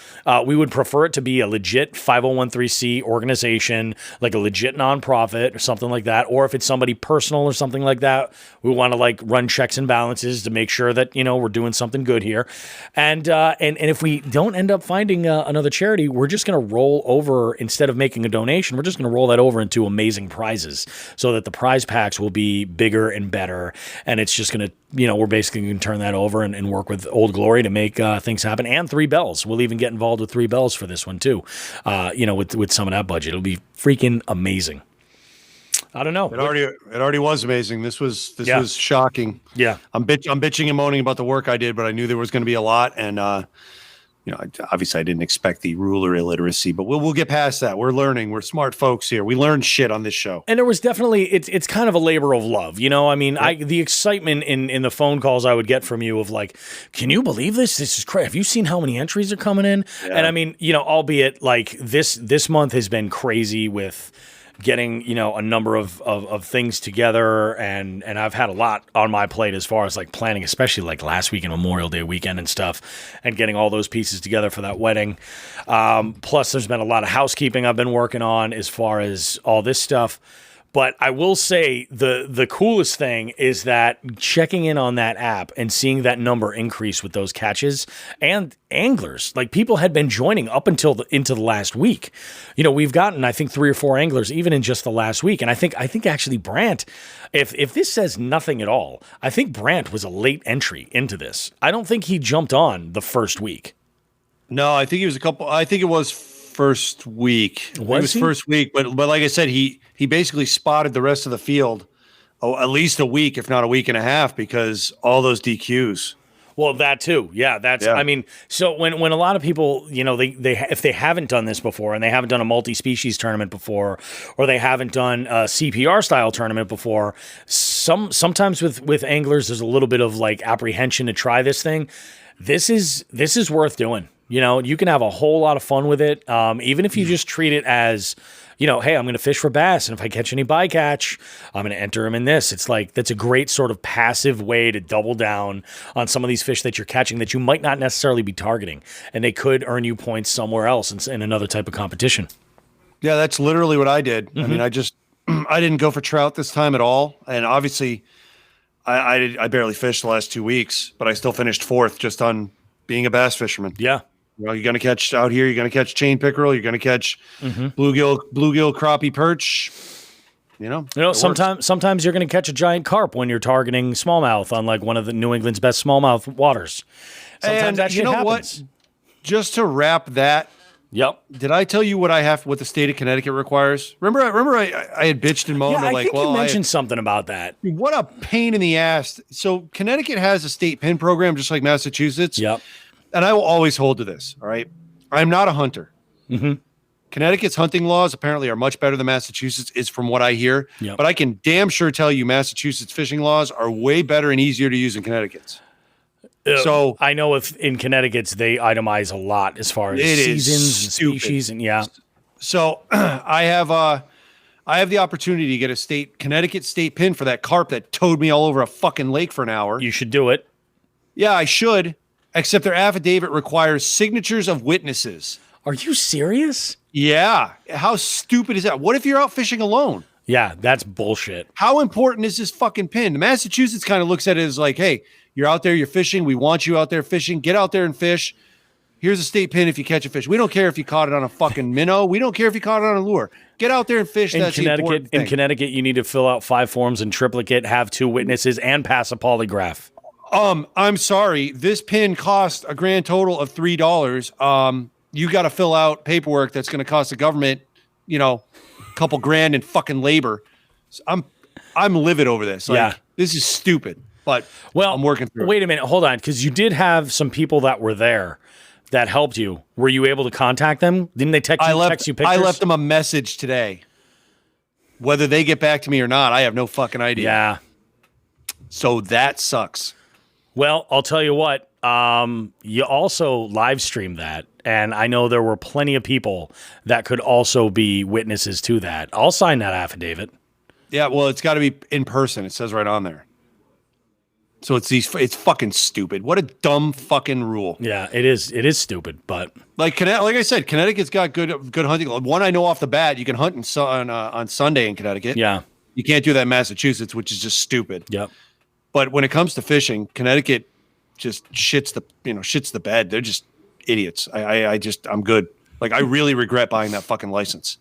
We would prefer it to be a legit 501(c) organization, like a legit nonprofit or something like that. Or if it's somebody personal or something like that, we want to like run checks and balances to make sure that, we're doing something good here. And if we don't end up finding another charity, we're just going to roll over, instead of making a donation, we're just going to roll that over into amazing prizes so that the prize packs will be bigger and better. And it's just going to, we're basically going to turn that over and work with Old Glory to make things happen. And Three Bells. We'll even get involved with Three Bells for this one too. With some of that budget. It'll be freaking amazing. I don't know. It already was amazing. This was shocking. Yeah. I'm bitching and moaning about the work I did, but I knew there was going to be a lot. And, obviously I didn't expect the ruler illiteracy, but we'll get past that. We're learning. We're smart folks here. We learn shit on this show. And there was definitely, it's kind of a labor of love. The excitement in the phone calls I would get from you of like, can you believe this? This is crazy. Have you seen how many entries are coming in? Yeah. And albeit like this month has been crazy with getting, a number of things together, and I've had a lot on my plate as far as like planning, especially like last week and Memorial Day weekend and stuff, and getting all those pieces together for that wedding. Plus there's been a lot of housekeeping I've been working on as far as all this stuff. But I will say the coolest thing is that checking in on that app and seeing that number increase with those catches and anglers, like people had been joining up until into the last week. We've gotten, I think, 3 or 4 anglers even in just the last week. And I think actually Brant, if this says nothing at all, I think Brant was a late entry into this. I don't think he jumped on the first week. No, I think it was first week. It was first week, but like I said, he basically spotted the rest of the field at least a week, if not a week and a half, because all those DQs. Well, that too. Yeah, I mean, so when a lot of people, they if they haven't done this before and they haven't done a multi-species tournament before, or they haven't done a CPR style tournament before, sometimes with anglers, there's a little bit of like apprehension to try this thing. This is worth doing. You can have a whole lot of fun with it. Even if you just treat it as, hey, I'm going to fish for bass, and if I catch any bycatch, I'm going to enter them in this. It's like, that's a great sort of passive way to double down on some of these fish that you're catching that you might not necessarily be targeting, and they could earn you points somewhere else in another type of competition. Yeah, that's literally what I did. Mm-hmm. I mean, I didn't go for trout this time at all, and obviously I barely fished the last 2 weeks, but I still finished 4th just on being a bass fisherman. Yeah. You're going to catch out here. You're going to catch chain pickerel. You're going to catch bluegill, crappie, perch. Sometimes you're going to catch a giant carp when you're targeting smallmouth on like one of the New England's best smallmouth waters. Sometimes that shit happens. just to wrap that. Yep. Did I tell you what the state of Connecticut requires? Remember I had bitched and moaned. Yeah, I like, think well, you mentioned something about that. What a pain in the ass. So Connecticut has a state PIN program, just like Massachusetts. Yep. And I will always hold to this. All right. I'm not a hunter. Mm-hmm. Connecticut's hunting laws apparently are much better than Massachusetts, is from what I hear. Yep. But I can damn sure tell you Massachusetts fishing laws are way better and easier to use than Connecticut's. So I know if in Connecticut's they itemize a lot as far as seasons and species and So I have the opportunity to get a Connecticut state pin for that carp that towed me all over a fucking lake for an hour. You should do it. Yeah, I should. Except their affidavit requires signatures of witnesses. Are you serious? Yeah. How stupid is that? What if you're out fishing alone? Yeah, that's bullshit. How important is this fucking pin? Massachusetts kind of looks at it as like, hey, you're out there, you're fishing. We want you out there fishing. Get out there and fish. Here's a state pin if you catch a fish. We don't care if you caught it on a fucking minnow. We don't care if you caught it on a lure. Get out there and fish. That's the important thing. In Connecticut, you need to fill out 5 forms in triplicate, have 2 witnesses, and pass a polygraph. I'm sorry. This pin cost a grand total of $3. You got to fill out paperwork that's going to cost the government, a couple grand in fucking labor. So I'm livid over this. This is stupid. But I'm working through it. Wait a minute, hold on, because you did have some people that were there that helped you. Were you able to contact them? Didn't they text you pictures? I left them a message today. Whether they get back to me or not, I have no fucking idea. Yeah. So that sucks. Well, I'll tell you what. You also live streamed that, and I know there were plenty of people that could also be witnesses to that. I'll sign that affidavit. Yeah, well, it's got to be in person. It says right on there. So it's fucking stupid. What a dumb fucking rule. Yeah, it is. It is stupid, but like I said, Connecticut's got good hunting. One I know off the bat, you can hunt on Sunday in Connecticut. Yeah, you can't do that in Massachusetts, which is just stupid. Yep. But when it comes to fishing, Connecticut just shits the bed. They're just idiots. I'm good. Like, I really regret buying that fucking license.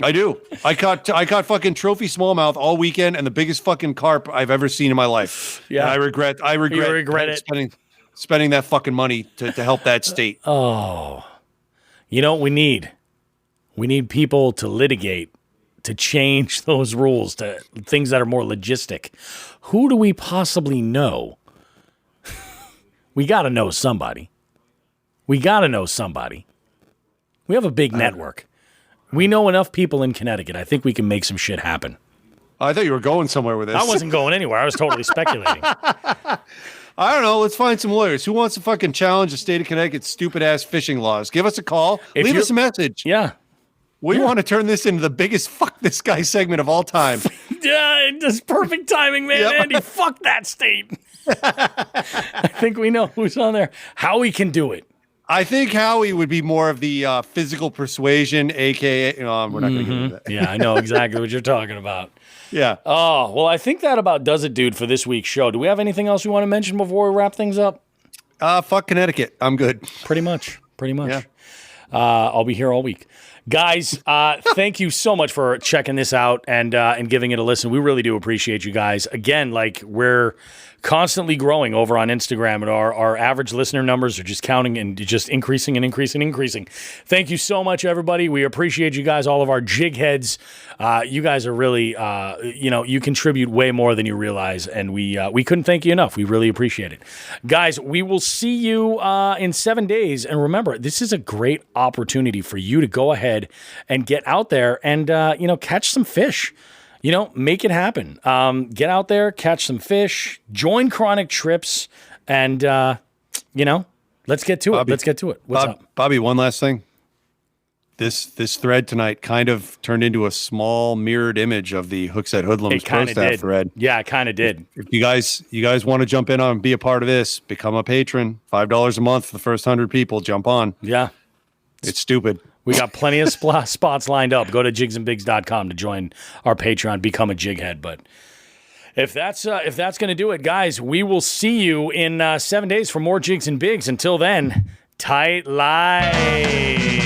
I do. I caught fucking trophy smallmouth all weekend and the biggest fucking carp I've ever seen in my life. Yeah. And I regret it. Spending that fucking money to help that state. Oh. You know what we need? We need people to litigate, to change those rules to things that are more logistic. Who do we possibly know? We got to know somebody. We have a big network. We know enough people in Connecticut. I think we can make some shit happen. I thought you were going somewhere with this. I wasn't going anywhere. I was totally speculating. I don't know. Let's find some lawyers. Who wants to fucking challenge the state of Connecticut's stupid-ass fishing laws? Give us a call. Leave us a message. Yeah. We want to turn this into the biggest fuck this guy segment of all time. Yeah, just perfect timing, man. Yep. Andy, fuck that state. I think we know who's on there. Howie can do it. I think Howie would be more of the physical persuasion, a.k.a. We're not going to get into that. Yeah, I know exactly what you're talking about. Yeah. Oh, well, I think that about does it, dude, for this week's show. Do we have anything else we want to mention before we wrap things up? Fuck Connecticut. I'm good. Pretty much. Yeah. I'll be here all week. Guys, thank you so much for checking this out and giving it a listen. We really do appreciate you guys. Again, we're constantly growing over on Instagram, and our average listener numbers are just counting and just increasing and increasing and increasing. Thank you so much, everybody. We appreciate you guys, all of our jig heads. You guys are really, you contribute way more than you realize, and we couldn't thank you enough. We really appreciate it. Guys, we will see you in 7 days, and remember, this is a great opportunity for you to go ahead and get out there and, catch some fish. Make it happen. Get out there, catch some fish, join Chronic Trips, and, let's get to it. Let's get to it. What's up? Bobby, one last thing. This thread tonight kind of turned into a small mirrored image of the Hookset Hoodlums Pro Staff thread. Yeah, it kind of did. If you guys want to jump in on and be a part of this, become a patron. $5 a month for the first 100 people. Jump on. Yeah. It's stupid. We got plenty of spots lined up. Go to jigsandbigs.com to join our Patreon, become a jighead. But if that's going to do it, guys, we will see you in 7 days for more Jigs and Bigs. Until then, tight life.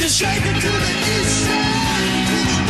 Just shake it to the east side.